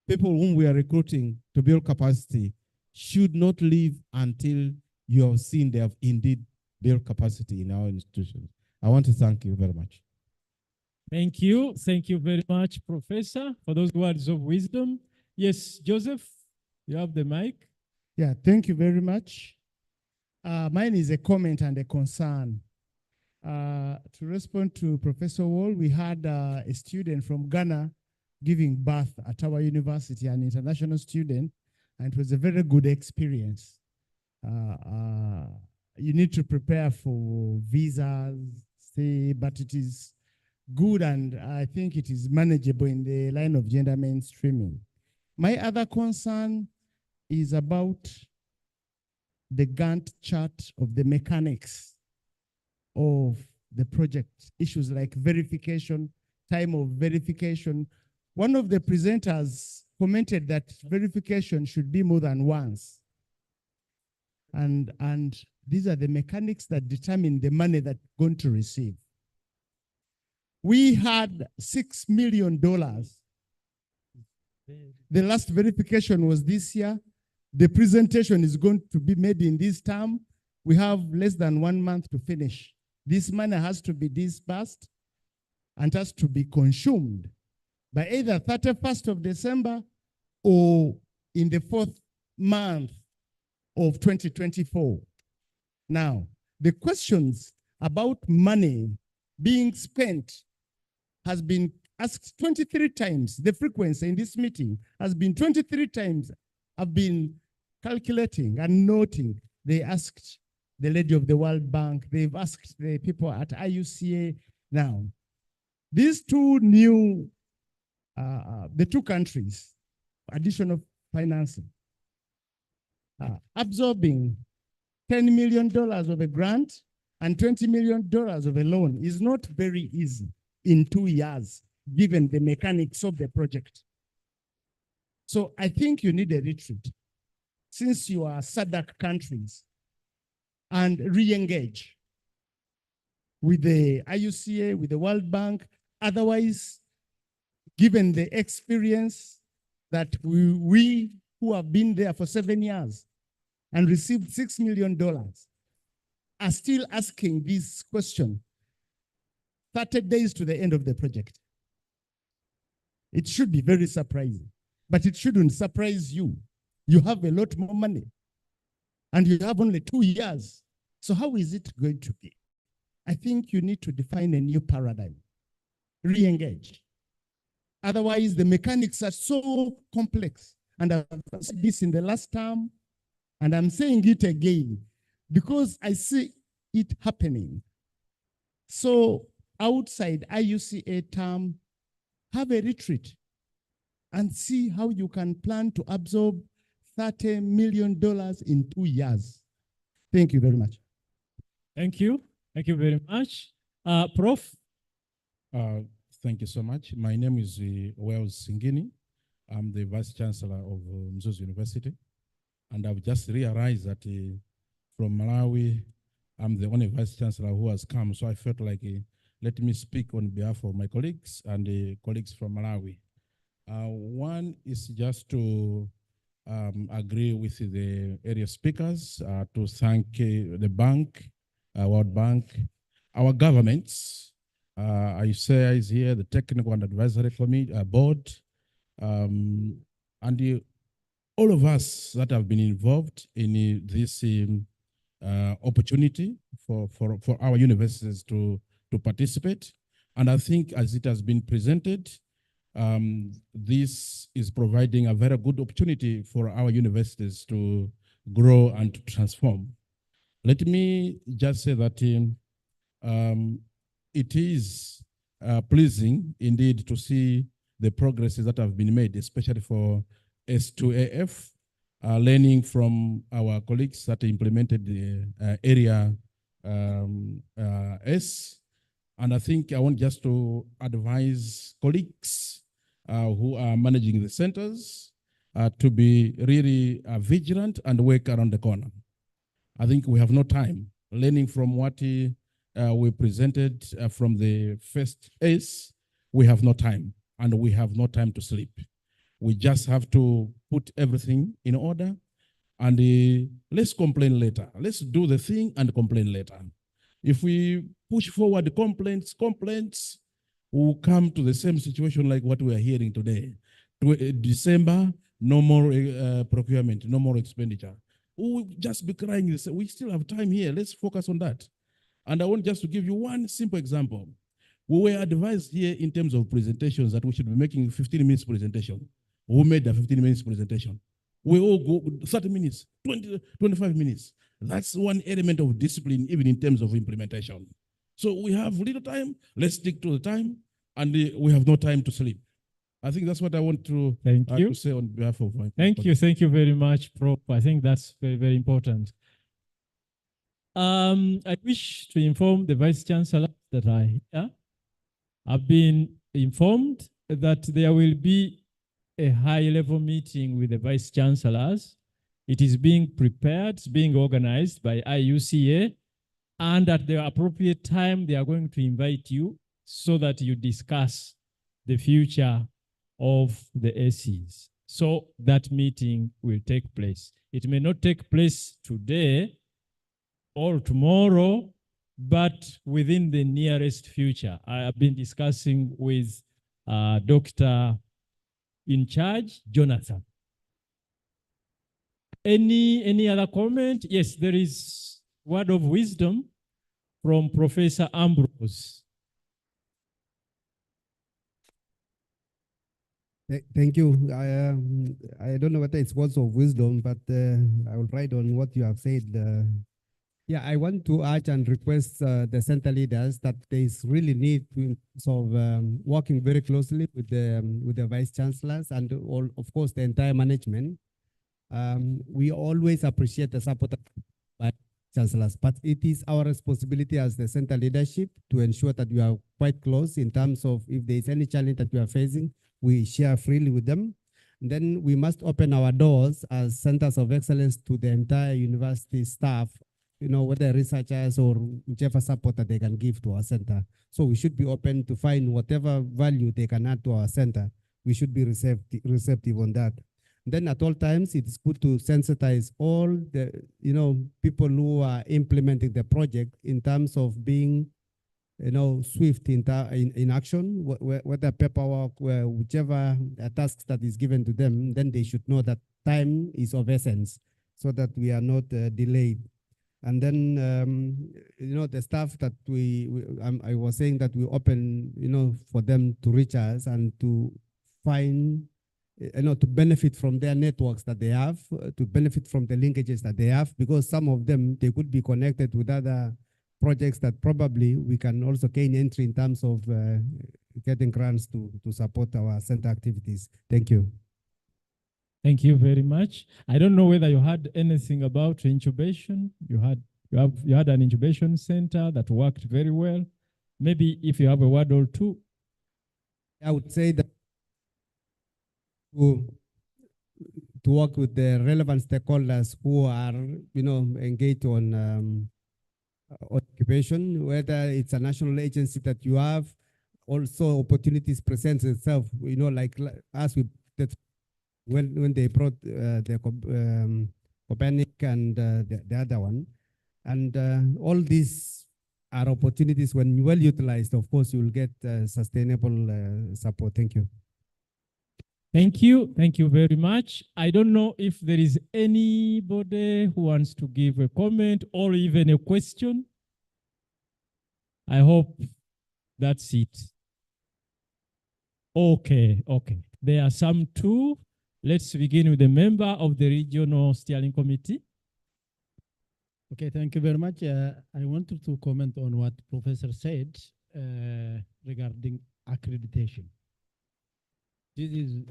people whom we are recruiting to build capacity should not leave until you have seen they have indeed built capacity in our institutions. I want to thank you very much. Thank you. Thank you very much, Professor, for those words of wisdom. Yes, Joseph. You have the mic. Yeah, thank you very much. Mine is a comment and a concern. To respond to Professor Wall, we had a student from Ghana giving birth at our university, an international student, and it was a very good experience. You need to prepare for visas, but it is good, and I think it is manageable in the line of gender mainstreaming. My other concern is about the Gantt chart of the mechanics of the project, issues like verification, time of verification. One of the presenters commented that verification should be more than once. And these are the mechanics that determine the money that you're going to receive. We had $6 million. The last verification was this year. The presentation is going to be made in this term. We have less than 1 month to finish. This money has to be disbursed and has to be consumed by either 31st of December or in the 4th month of 2024. Now, the questions about money being spent has been asked 23 times. The frequency in this meeting has been 23 times. I've been calculating and noting. They asked the lady of the World Bank. They've asked the people at IUCA. Now, these two new, the two countries, additional financing, absorbing $10 million of a grant and $20 million of a loan is not very easy in 2 years, given the mechanics of the project. So I think you need a retreat, since you are SADC countries, and re-engage with the IUCA, with the World Bank. Otherwise, given the experience that we who have been there for 7 years and received $6 million are still asking this question 30 days to the end of the project. It should be very surprising, but it shouldn't surprise you. You have a lot more money and you have only 2 years. So how is it going to be? I think you need to define a new paradigm, re-engage. Otherwise, the mechanics are so complex. And I've said this in the last term, and I'm saying it again, because I see it happening. So outside IUCA term, have a retreat and see how you can plan to absorb $30 million in 2 years. Thank you very much. Thank you. Thank you very much. Prof. Thank you so much. My name is Wells Singini. I'm the Vice Chancellor of Mzuzu University. And I've just realized that from Malawi, I'm the only Vice Chancellor who has come. So I felt like, let me speak on behalf of my colleagues and the colleagues from Malawi. One is just to agree with the area speakers, to thank the bank, World Bank, our governments. IUCA is here, the Technical and Advisory Committee, Board, and all of us that have been involved in this opportunity for our universities to participate. And I think as it has been presented, this is providing a very good opportunity for our universities to grow and to transform. Let me just say that it is pleasing indeed to see the progresses that have been made, especially for S2AF, learning from our colleagues that implemented the area S. And I think I want just to advise colleagues who are managing the centers to be really vigilant and work around the corner. I think we have no time. Learning from what we presented from the first S, we have no time, and we have no time to sleep. We just have to put everything in order, and let's complain later. Let's do the thing and complain later. If we push forward complaints will come to the same situation like what we are hearing today. December, no more procurement, no more expenditure. We will just be crying, we still have time here, let's focus on that. And I want just to give you one simple example. We were advised here in terms of presentations that we should be making 15 minutes presentation. Who made the 15 minutes presentation? We all go 30 minutes, 20, 25 minutes. That's one element of discipline, even in terms of implementation. So we have little time, let's stick to the time, and we have no time to sleep. I think that's what I want to, to say on behalf of my Thank you very much, Prof. I think that's very, very important. I wish to inform the Vice Chancellor that I've been informed that there will be a high-level meeting with the Vice Chancellors. It is being prepared, it's being organized by IUCA, and at the appropriate time, they are going to invite you so that you discuss the future of the ACs. So that meeting will take place. It may not take place today or tomorrow, but within the nearest future. I have been discussing with Dr. in charge, Jonathan. Any other comment? Yes, there is word of wisdom from Professor Ambrose. Thank you. I don't know whether it's words of wisdom, but I will write on what you have said. Yeah, I want to urge and request the center leaders that there is really need to sort of working very closely with the vice chancellors and all, of course, the entire management. We always appreciate the support of vice chancellors, but it is our responsibility as the center leadership to ensure that we are quite close in terms of if there is any challenge that we are facing, we share freely with them. Then we must open our doors as centers of excellence to the entire university staff, you know, whether researchers or whichever support that they can give to our center. So we should be open to find whatever value they can add to our center. We should be receptive on that. Then at all times, it is good to sensitize all the, you know, people who are implementing the project in terms of being, you know, swift in action, whether paperwork, whichever tasks that is given to them, then they should know that time is of essence so that we are not delayed. And then, you know, the staff that I was saying that we open, you know, for them to reach us and to find, you know, to benefit from their networks that they have, to benefit from the linkages that they have, because some of them, they could be connected with other projects that probably we can also gain entry in terms of getting grants to support our center activities. Thank you. Thank you very much. I don't know whether you heard anything about incubation. You had an incubation center that worked very well. Maybe if you have a word or two. I would say that to work with the relevant stakeholders who are, you know, engaged on occupation, whether it's a national agency that you have, also opportunities present itself, you know, like as we that when they brought the Copernic and the other one, and all these are opportunities when well utilized. Of course, you will get sustainable support. Thank you. Thank you. Thank you very much. I don't know if there is anybody who wants to give a comment or even a question. I hope that's it. Okay. There are some too. Let's begin with the member of the Regional Steering Committee. Okay, thank you very much. I wanted to comment on what Professor said regarding accreditation. This is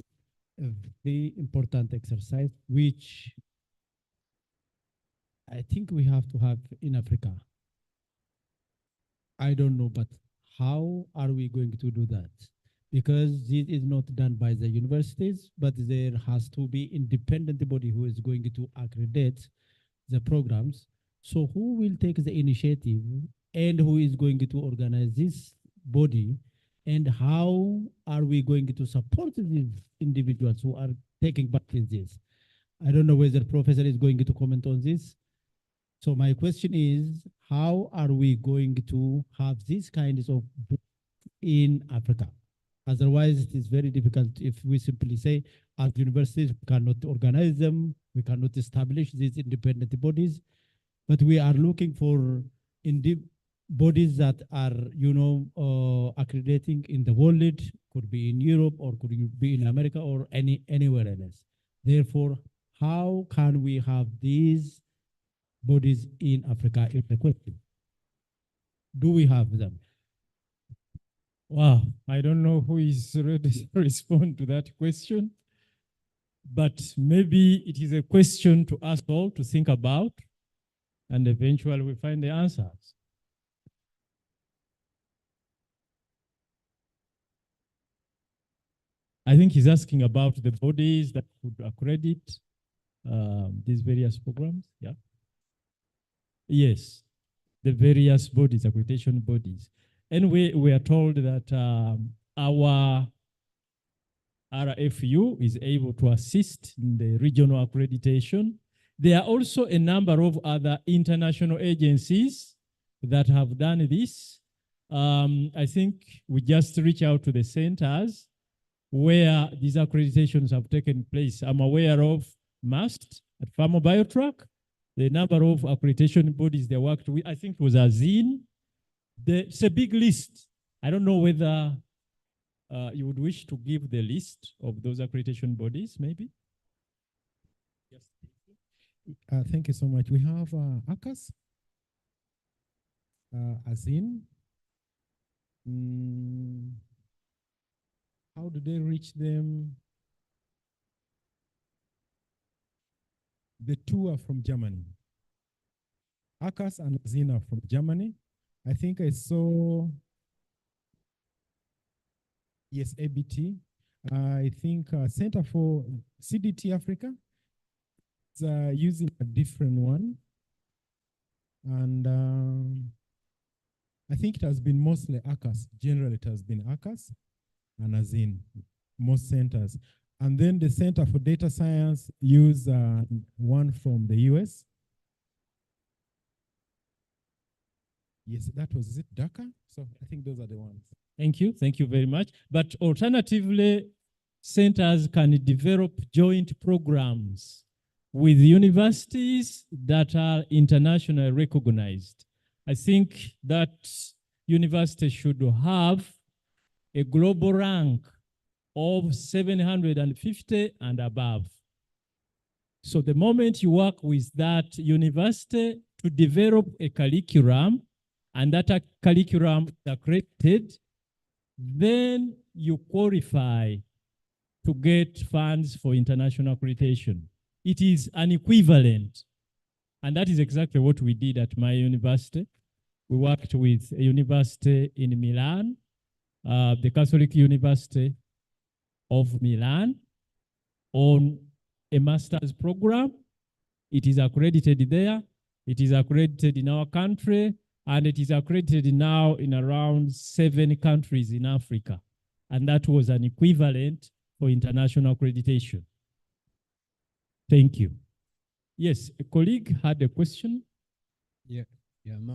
a very important exercise, which I think we have to have in Africa. I don't know, but how are we going to do that? Because this is not done by the universities, but there has to be independent body who is going to accredit the programs. So who will take the initiative and who is going to organize this body, and how are we going to support these individuals who are taking part in this? I don't know whether Professor is going to comment on this. So my question is, how are we going to have these kinds of in Africa? Otherwise, it is very difficult if we simply say, as universities, we cannot organize them, we cannot establish these independent bodies, but we are looking for bodies that are, accrediting in the world, could be in Europe or could be in America or anywhere else. Therefore, how can we have these bodies in Africa is the question. Do we have them? Wow, I don't know who is ready to respond to that question, but maybe it is a question to us all to think about, and eventually we find the answers. I think he's asking about the bodies that could accredit these various programs. Yeah. Yes, the various bodies, accreditation bodies. And we are told that our RFU is able to assist in the regional accreditation. There are also a number of other international agencies that have done this. I think we just reach out to the centers where these accreditations have taken place. I'm aware of MAST at Pharma Biotrack, the number of accreditation bodies they worked with. I think it was ASIN. It's a big list. I don't know whether you would wish to give the list of those accreditation bodies, maybe? Yes. Thank you so much. We have ACAS, ASIN. How do they reach them? The two are from Germany. ACAS and ASIN are from Germany. I think I saw, yes, ABT. I think Center for CDT Africa is using a different one. And I think it has been mostly ACAS. Generally, it has been ACAS and ASIN, most centers. And then the Center for Data Science use one from the US. Yes, that was, is it DACA? So I think those are the ones. Thank you. Thank you very much. But alternatively, centers can develop joint programs with universities that are internationally recognized. I think that university should have a global rank of 750 and above. So the moment you work with that university to develop a curriculum, and that curriculum is accredited, then you qualify to get funds for international accreditation. It is an equivalent. And that is exactly what we did at my university. We worked with a university in Milan, the Catholic University of Milan, on a master's program. It is accredited there. It is accredited in our country. And it is accredited now in around 7 countries in Africa. And that was an equivalent for international accreditation. Thank you. Yes, a colleague had a question. Yeah,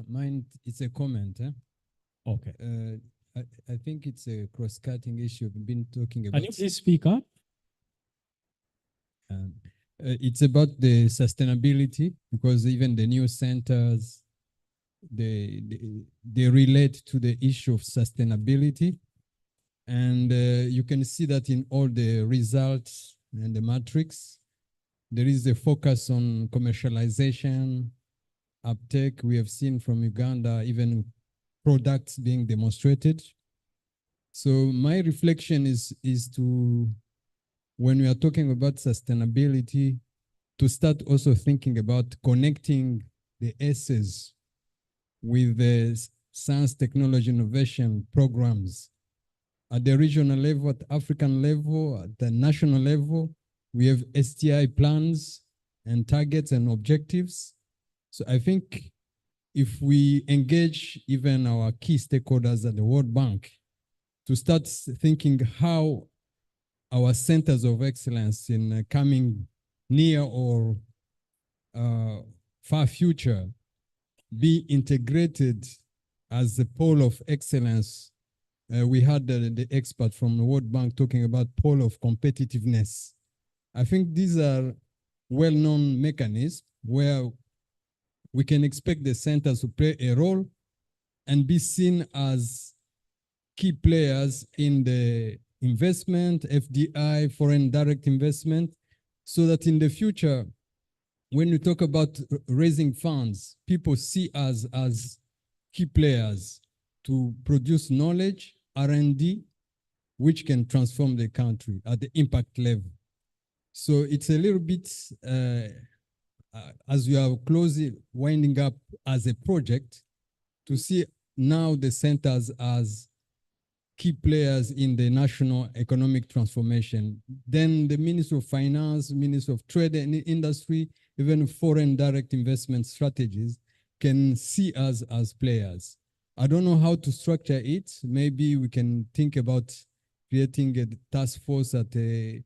mine is a comment. Okay. I think it's a cross-cutting issue. We've been talking about. Can you please speak up? It's about the sustainability, because even the new centers, they relate to the issue of sustainability. And you can see that in all the results and the matrix, there is a focus on commercialization, uptake. We have seen from Uganda, even products being demonstrated. So my reflection is to, when we are talking about sustainability, to start also thinking about connecting the S's with the science, technology, innovation programs at the regional level, at the African level, at the national level. We have STI plans and targets and objectives. So I think if we engage even our key stakeholders at the World Bank to start thinking how our centers of excellence in coming near or far future be integrated as a pole of excellence we had the expert from the World Bank talking about pole of competitiveness. I think these are well-known mechanisms where we can expect the centers to play a role and be seen as key players in the investment, FDI, foreign direct investment, so that in the future, when we talk about raising funds, people see us as key players to produce knowledge, R&D, which can transform the country at the impact level. So it's a little bit, as we are closely winding up as a project, to see now the centers as key players in the national economic transformation. Then the Minister of Finance, Minister of Trade and Industry, even foreign direct investment strategies can see us as players. I don't know how to structure it. Maybe we can think about creating a task force at the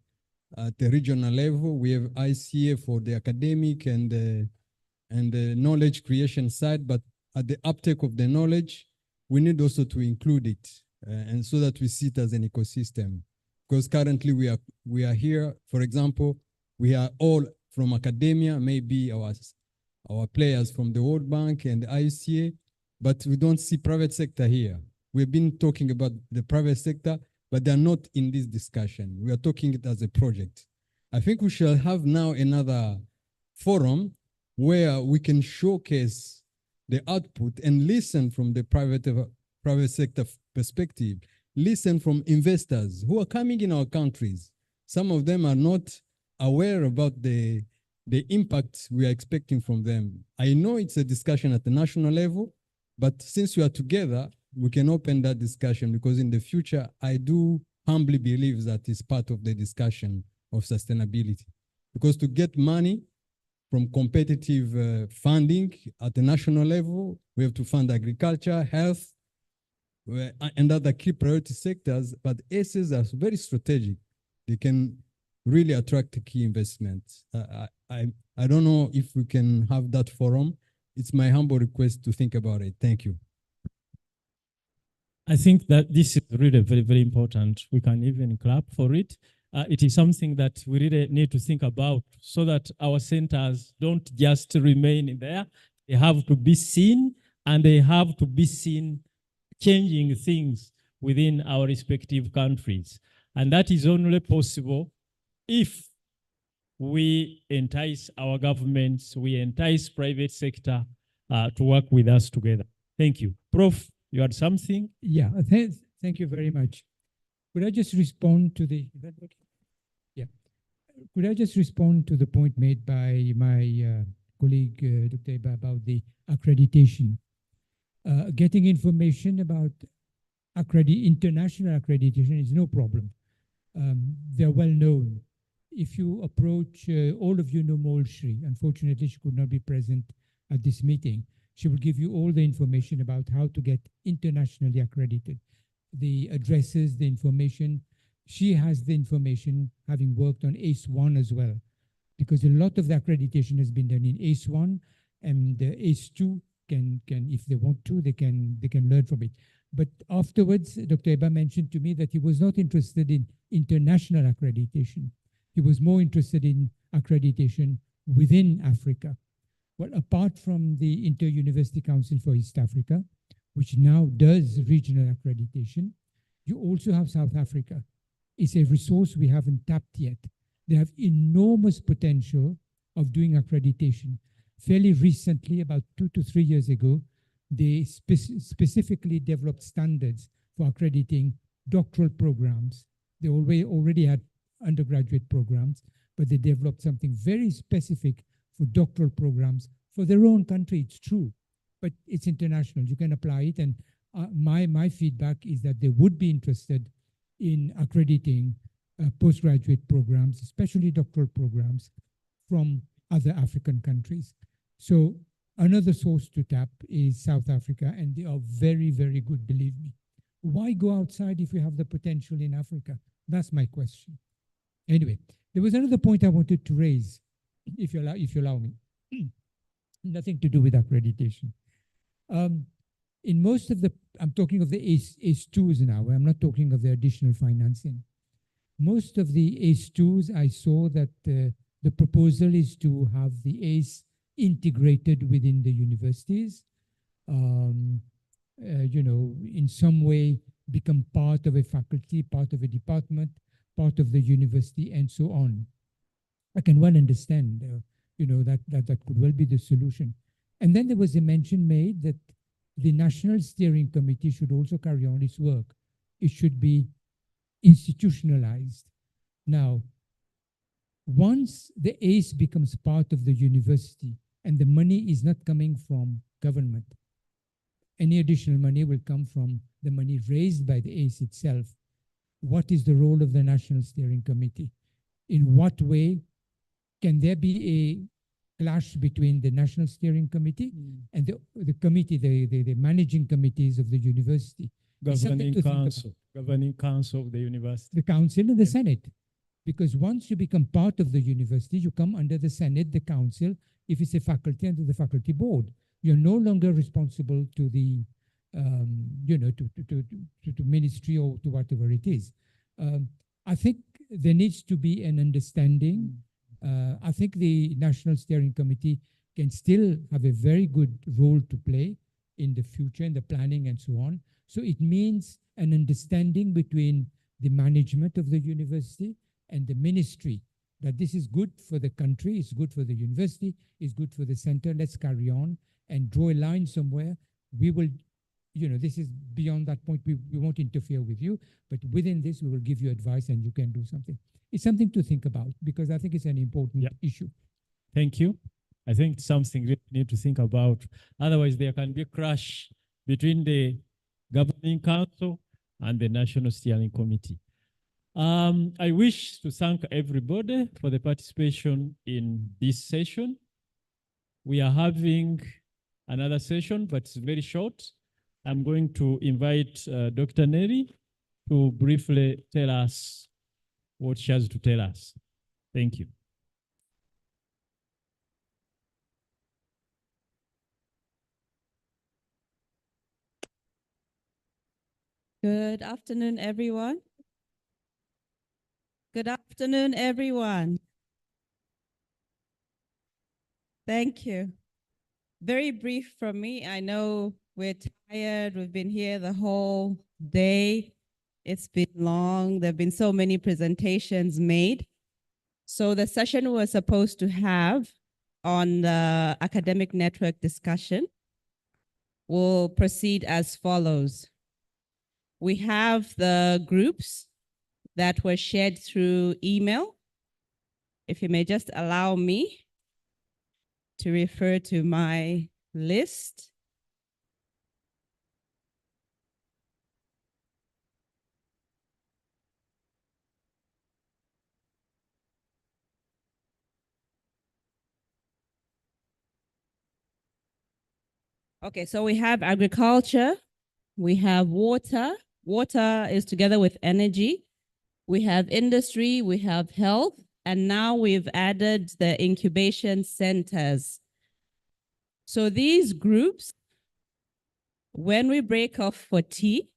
regional level. We have ICA for the academic and the knowledge creation side, but at the uptake of the knowledge, we need also to include it, and so that we see it as an ecosystem. Because currently we are here, for example, we are all from academia, maybe our players from the World Bank and the ICA, but we don't see private sector here. We've been talking about the private sector, but they're not in this discussion. We are talking it as a project. I think we shall have now another forum where we can showcase the output and listen from the private sector perspective, listen from investors who are coming in our countries. Some of them are not aware about the impact we are expecting from them. I know it's a discussion at the national level, but since we are together, we can open that discussion, because in the future, I do humbly believe that is part of the discussion of sustainability. Because to get money from competitive funding at the national level, we have to fund agriculture, health, and other key priority sectors, but ACEs are very strategic. They can really attract key investments. I don't know if we can have that forum. It's my humble request to think about it. Thank you. I think that this is really very, very important. We can even clap for it. It is something that we really need to think about, so that our centers don't just remain there. They have to be seen, and they have to be seen changing things within our respective countries. And that is only possible if we entice our governments, we entice private sector to work with us together. Thank you. Prof, you had something? Yeah, thank you very much. Could I just respond to the, is that okay? Yeah. Could I just respond to the point made by my colleague, Dr. Eba, about the accreditation? Getting information about international accreditation is no problem. They're well known. If you approach, all of you know Mol Shri. Unfortunately, she could not be present at this meeting. She will give you all the information about how to get internationally accredited. The addresses, the information. She has the information, having worked on ACE1 as well, because a lot of the accreditation has been done in ACE1, and ACE2 can, if they want to, they can learn from it. But afterwards, Dr. Eba mentioned to me that he was not interested in international accreditation. He was more interested in accreditation within Africa. Well, apart from the Inter-University Council for East Africa, which now does regional accreditation, you also have South Africa. It's a resource we haven't tapped yet. They have enormous potential of doing accreditation. Fairly recently, about 2 to 3 years ago, they specifically developed standards for accrediting doctoral programs. They already had undergraduate programs, but they developed something very specific for doctoral programs for their own country. It's true, but it's international. You can apply it, and my feedback is that they would be interested in accrediting postgraduate programs, especially doctoral programs, from other African countries. So another source to tap is South Africa, and they are very, very good, believe me. Why go outside if you have the potential in Africa? That's my question. Anyway, there was another point I wanted to raise, if you allow me. Nothing to do with accreditation. In most of the, I'm talking of the ACE2s now, I'm not talking of the additional financing. Most of the ACE2s, I saw that the proposal is to have the ACE integrated within the universities, you know, in some way become part of a faculty, part of a department, part of the university, and so on. I can well understand, you know, that could well be the solution. And then there was a mention made that the National Steering Committee should also carry on its work. It should be institutionalized. Now, once the ACE becomes part of the university and the money is not coming from government, any additional money will come from the money raised by the ACE itself. What is the role of the National Steering Committee? In what way can there be a clash between the National Steering Committee and the committee, the managing committees of the university? Governing council of the university. The council and the Senate. Because once you become part of the university, you come under the Senate, the council, if it's a faculty, under the faculty board. You're no longer responsible to the, you know, to ministry or to whatever it is. I think there needs to be an understanding. I think the National Steering Committee can still have a very good role to play in the future, in the planning and so on. So it means an understanding between the management of the university and the ministry, that this is good for the country, it's good for the university, it's good for the center, let's carry on and draw a line somewhere. We will, you know, this is beyond that point, we won't interfere with you, but within this, we will give you advice and you can do something. It's something to think about because I think it's an important issue. Thank you. I think it's something we need to think about. Otherwise, there can be a clash between the governing council and the National Steering Committee. I wish to thank everybody for the participation in this session. We are having another session, but it's very short. I'm going to invite Dr. Neri to briefly tell us what she has to tell us. Thank you. Good afternoon, everyone. Good afternoon, everyone. Thank you. Very brief from me. I know we're tired. We've been here the whole day. It's been long. There have been so many presentations made. So the session we're supposed to have on the academic network discussion will proceed as follows. We have the groups that were shared through email. If you may just allow me to refer to my list. Okay, so we have agriculture, we have water. Water is together with energy. We have industry, we have health, and now we've added the incubation centers. So these groups, when we break off for tea,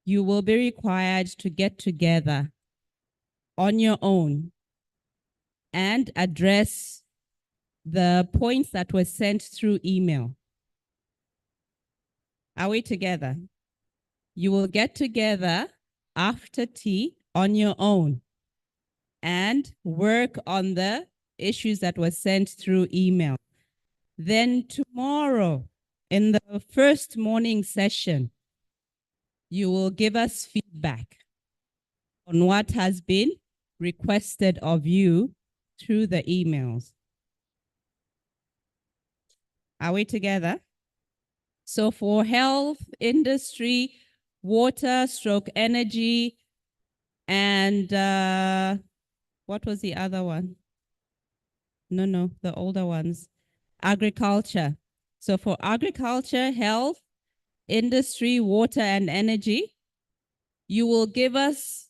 you will be required to get together on your own and address the points that were sent through email. Are we together? You will get together after tea on your own and work on the issues that were sent through email. Then tomorrow, in the first morning session, you will give us feedback on what has been requested of you through the emails. Are we together? So for health, industry, water, energy, and what was the other one? No, the older ones. Agriculture. So for agriculture, health, industry, water, and energy, you will give us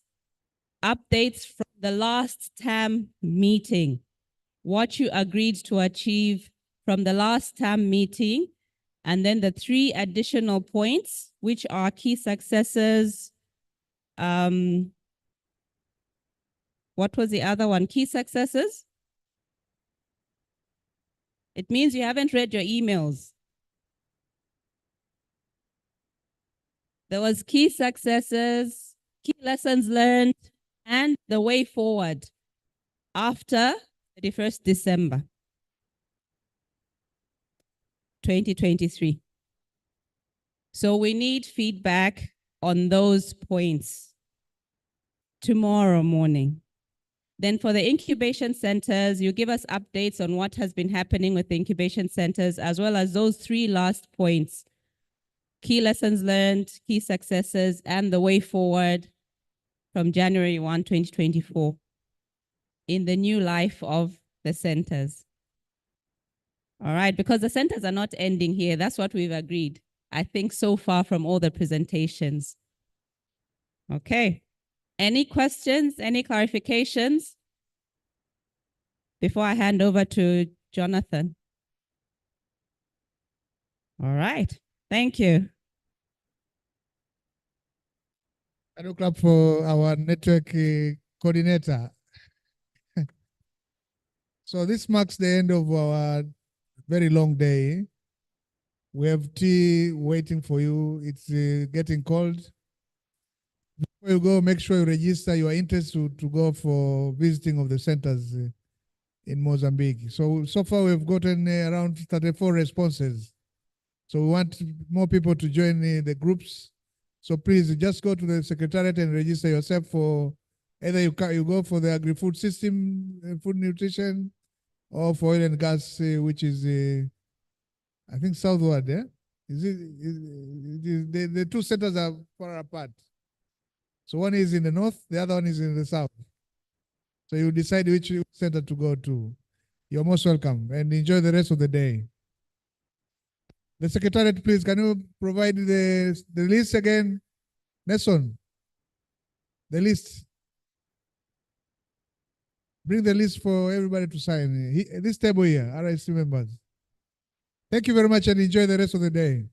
updates from the last term meeting, what you agreed to achieve from the last term meeting, And then the 3 additional points, which are key successes. What was the other one? Key successes? It means you haven't read your emails. There was key successes, key lessons learned, and the way forward after 31st December 2023. So we need feedback on those points tomorrow morning. Then for the incubation centers, you give us updates on what has been happening with the incubation centers, as well as those 3 last points: key lessons learned, key successes, and the way forward from January 1, 2024 in the new life of the centers. All right, because the centers are not ending here. That's what we've agreed, I think, so far from all the presentations. Okay. Any questions, any clarifications before I hand over to Jonathan? All right, thank you. I do clap for our network coordinator. So this marks the end of our very long day. We have tea waiting for you. It's getting cold. Before you go, make sure you register your interest to go for visiting of the centers in Mozambique. So far we've gotten around 34 responses. So we want more people to join the groups. So please just go to the secretariat and register yourself for either you go for the agri-food system, food nutrition, or for oil and gas, which is I think southward. Yeah, the 2 centers are far apart. So one is in the north, the other one is in the south. So you decide which center to go to. You're most welcome and enjoy the rest of the day. The secretariat, please, can you provide the list again? Nelson, the list. Bring the list for everybody to sign. This table here, RIC members. Thank you very much and enjoy the rest of the day.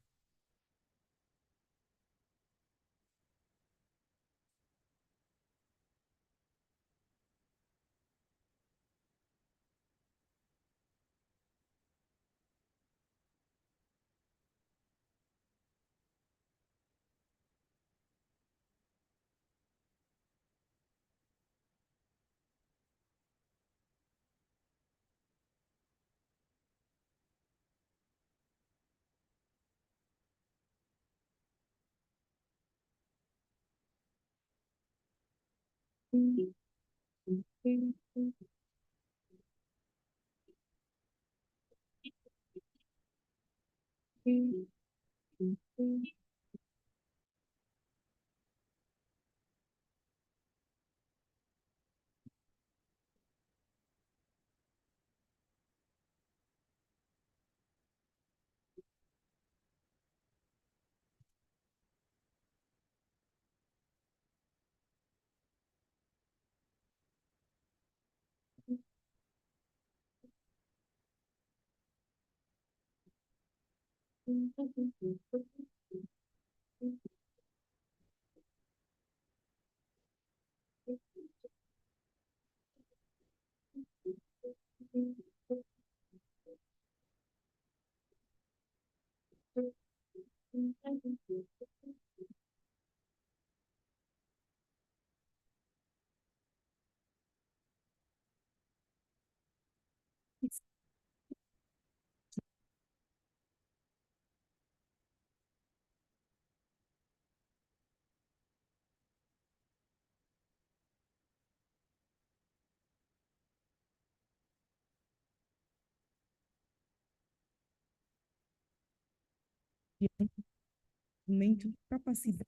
Desenvolvimento, capacidade,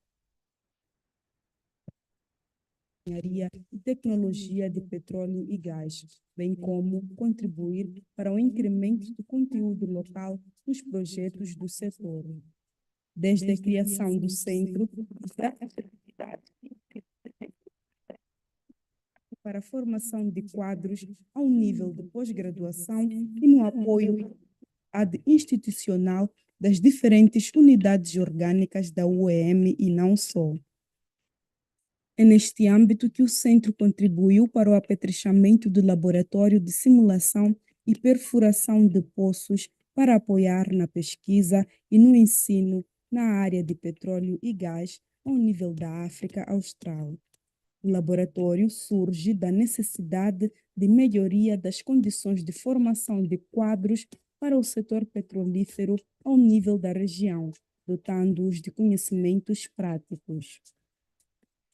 engenharia e tecnologia de petróleo e gás, bem como contribuir para o incremento do conteúdo local nos projetos do setor. Desde a criação do centro, para a formação de quadros ao nível de pós-graduação e no apoio institucional das diferentes unidades orgânicas da UEM e não só. É neste âmbito que o centro contribuiu para o apetrechamento do laboratório de simulação e perfuração de poços para apoiar na pesquisa e no ensino na área de petróleo e gás ao nível da África Austral. O laboratório surge da necessidade de melhoria das condições de formação de quadros para o setor petrolífero ao nível da região, dotando-os de conhecimentos práticos.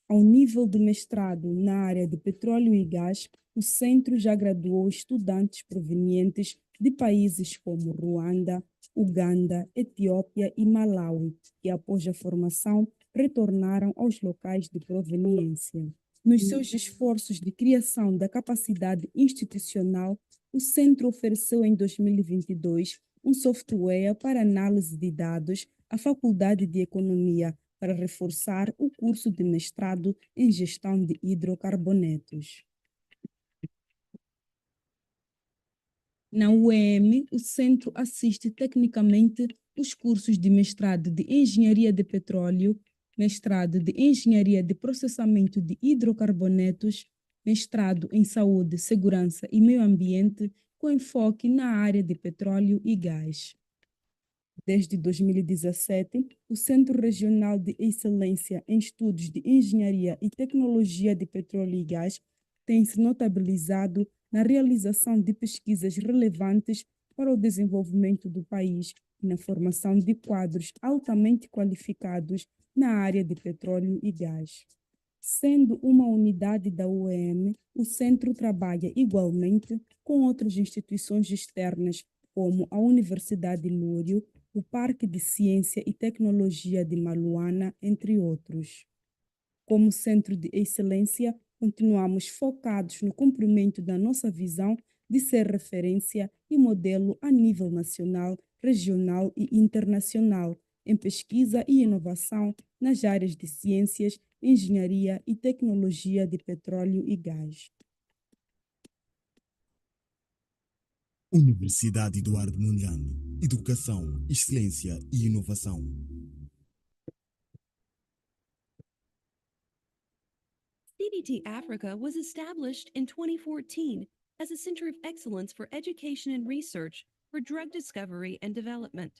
Ao nível de mestrado na área de petróleo e gás, o centro já graduou estudantes provenientes de países como Ruanda, Uganda, Etiópia e Malawi, que após a formação retornaram aos locais de proveniência. Nos seus esforços de criação da capacidade institucional, o centro ofereceu em 2022 um software para análise de dados à Faculdade de Economia para reforçar o curso de mestrado em gestão de hidrocarbonetos. Na UEM, o centro assiste tecnicamente os cursos de mestrado de Engenharia de Petróleo, mestrado de Engenharia de Processamento de Hidrocarbonetos, mestrado em Saúde, Segurança e Meio Ambiente, com enfoque na área de petróleo e gás. Desde 2017, o Centro Regional de Excelência em Estudos de Engenharia e Tecnologia de Petróleo e Gás tem se notabilizado na realização de pesquisas relevantes para o desenvolvimento do país e na formação de quadros altamente qualificados na área de petróleo e gás. Sendo uma unidade da UEM, o centro trabalha igualmente com outras instituições externas, como a Universidade Lúrio, o Parque de Ciência e Tecnologia de Maluana, entre outros. Como centro de excelência, continuamos focados no cumprimento da nossa visão de ser referência e modelo a nível nacional, regional e internacional em pesquisa e inovação nas áreas de ciências, engenharia e tecnologia de petróleo e gás. Universidade Eduardo Mondlane. Educação, excelência e inovação. CDT Africa was established in 2014 as a center of excellence for education and research for drug discovery and development.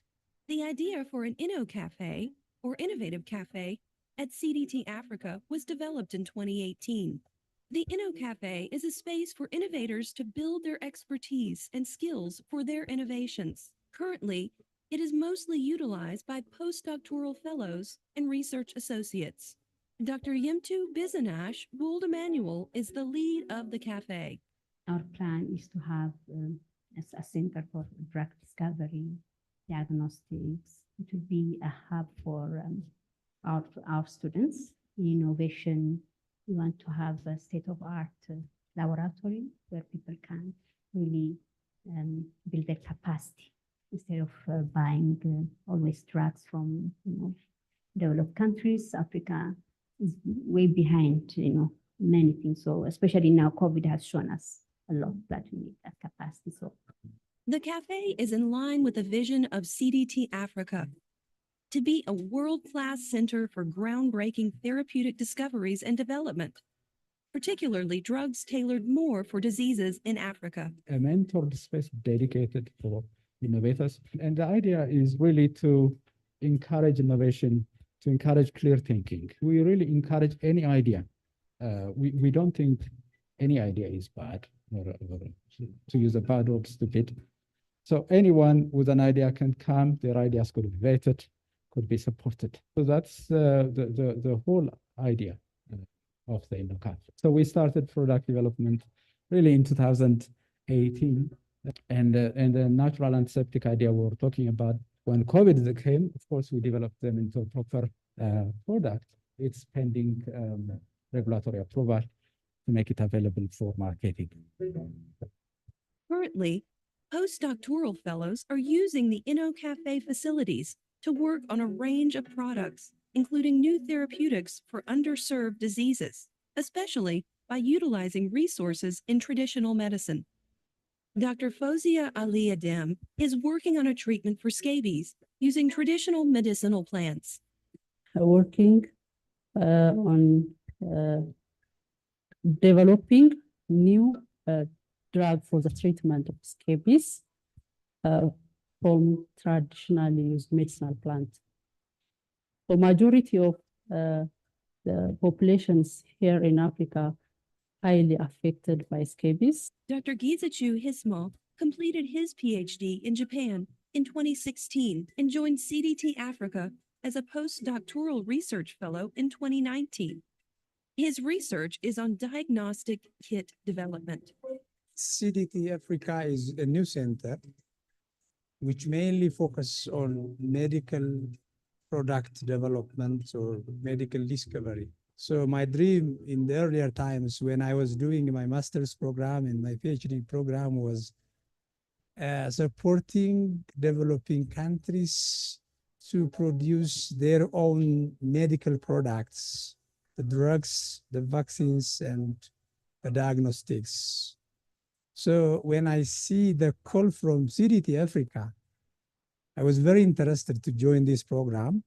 The idea for an InnoCafe, or Innovative Cafe, at CDT Africa was developed in 2018. The InnoCafe is a space for innovators to build their expertise and skills for their innovations. Currently, it is mostly utilized by postdoctoral fellows and research associates. Dr. Yemtu Bizanash Gould Emanuel is the lead of the cafe. Our plan is to have a center for drug discovery, diagnostics. It will be a hub for our students in innovation. We want to have a state-of-art laboratory where people can really build their capacity instead of buying always drugs from developed countries. Africa is way behind, many things. So especially now, COVID has shown us a lot that we need that capacity. So the cafe is in line with the vision of CDT Africa to be a world-class center for groundbreaking therapeutic discoveries and development, particularly drugs tailored more for diseases in Africa. A mentored space dedicated for innovators. And the idea is really to encourage innovation, to encourage clear thinking. We really encourage any idea. We don't think any idea is bad, or to use a bad word, stupid. So anyone with an idea can come, their ideas could be vetted, could be supported. So that's the whole idea of the InnoCafe. So we started product development really in 2018. And the natural antiseptic idea we were talking about, when COVID came, of course, we developed them into a proper product. It's pending regulatory approval to make it available for marketing. Currently, postdoctoral fellows are using the InnoCafe facilities to work on a range of products, including new therapeutics for underserved diseases, especially by utilizing resources in traditional medicine. Dr. Fozia Ali Adem is working on a treatment for scabies using traditional medicinal plants. Working on developing new drug for the treatment of scabies from traditionally used medicinal plants. The majority of the populations here in Africa highly affected by scabies. Dr. Gizachu Hismal completed his PhD in Japan in 2016 and joined CDT Africa as a postdoctoral research fellow in 2019. His research is on diagnostic kit development. CDT Africa is a new center which mainly focuses on medical product development or medical discovery. So my dream in the earlier times when I was doing my master's program and my PhD program was supporting developing countries to produce their own medical products, the drugs, the vaccines, and the diagnostics. So when I see the call from CDT Africa, I was very interested to join this program.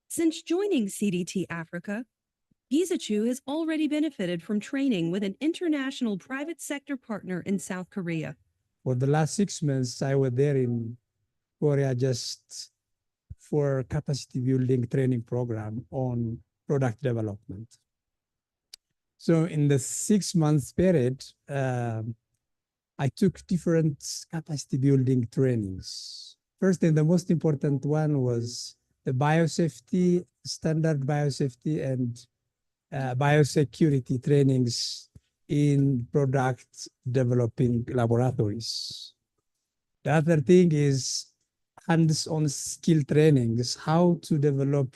Since joining CDT Africa, Gizachu has already benefited from training with an international private sector partner in South Korea. For the last 6 months, I was there in Korea just for capacity building training program on product development. So in the 6 months period, I took different capacity building trainings. First and the most important one was the biosafety, standard biosafety and biosecurity trainings in product developing laboratories. The other thing is hands-on skill trainings, how to develop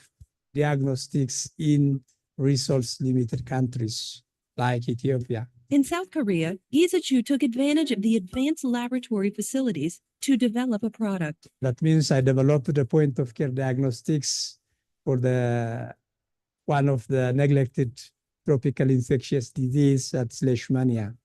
diagnostics in resource-limited countries like Ethiopia. In South Korea, Gizachu took advantage of the advanced laboratory facilities to develop a product. That means I developed the point of care diagnostics for one of the neglected tropical infectious disease, that's Leishmania.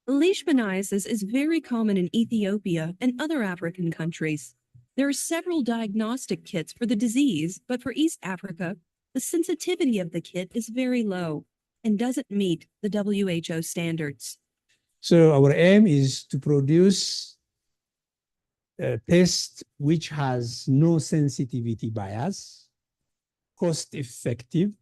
Leishmaniasis is very common in Ethiopia and other African countries. There are several diagnostic kits for the disease, but for East Africa, the sensitivity of the kit is very low and doesn't meet the WHO standards. So our aim is to produce a test which has no sensitivity bias, cost effective,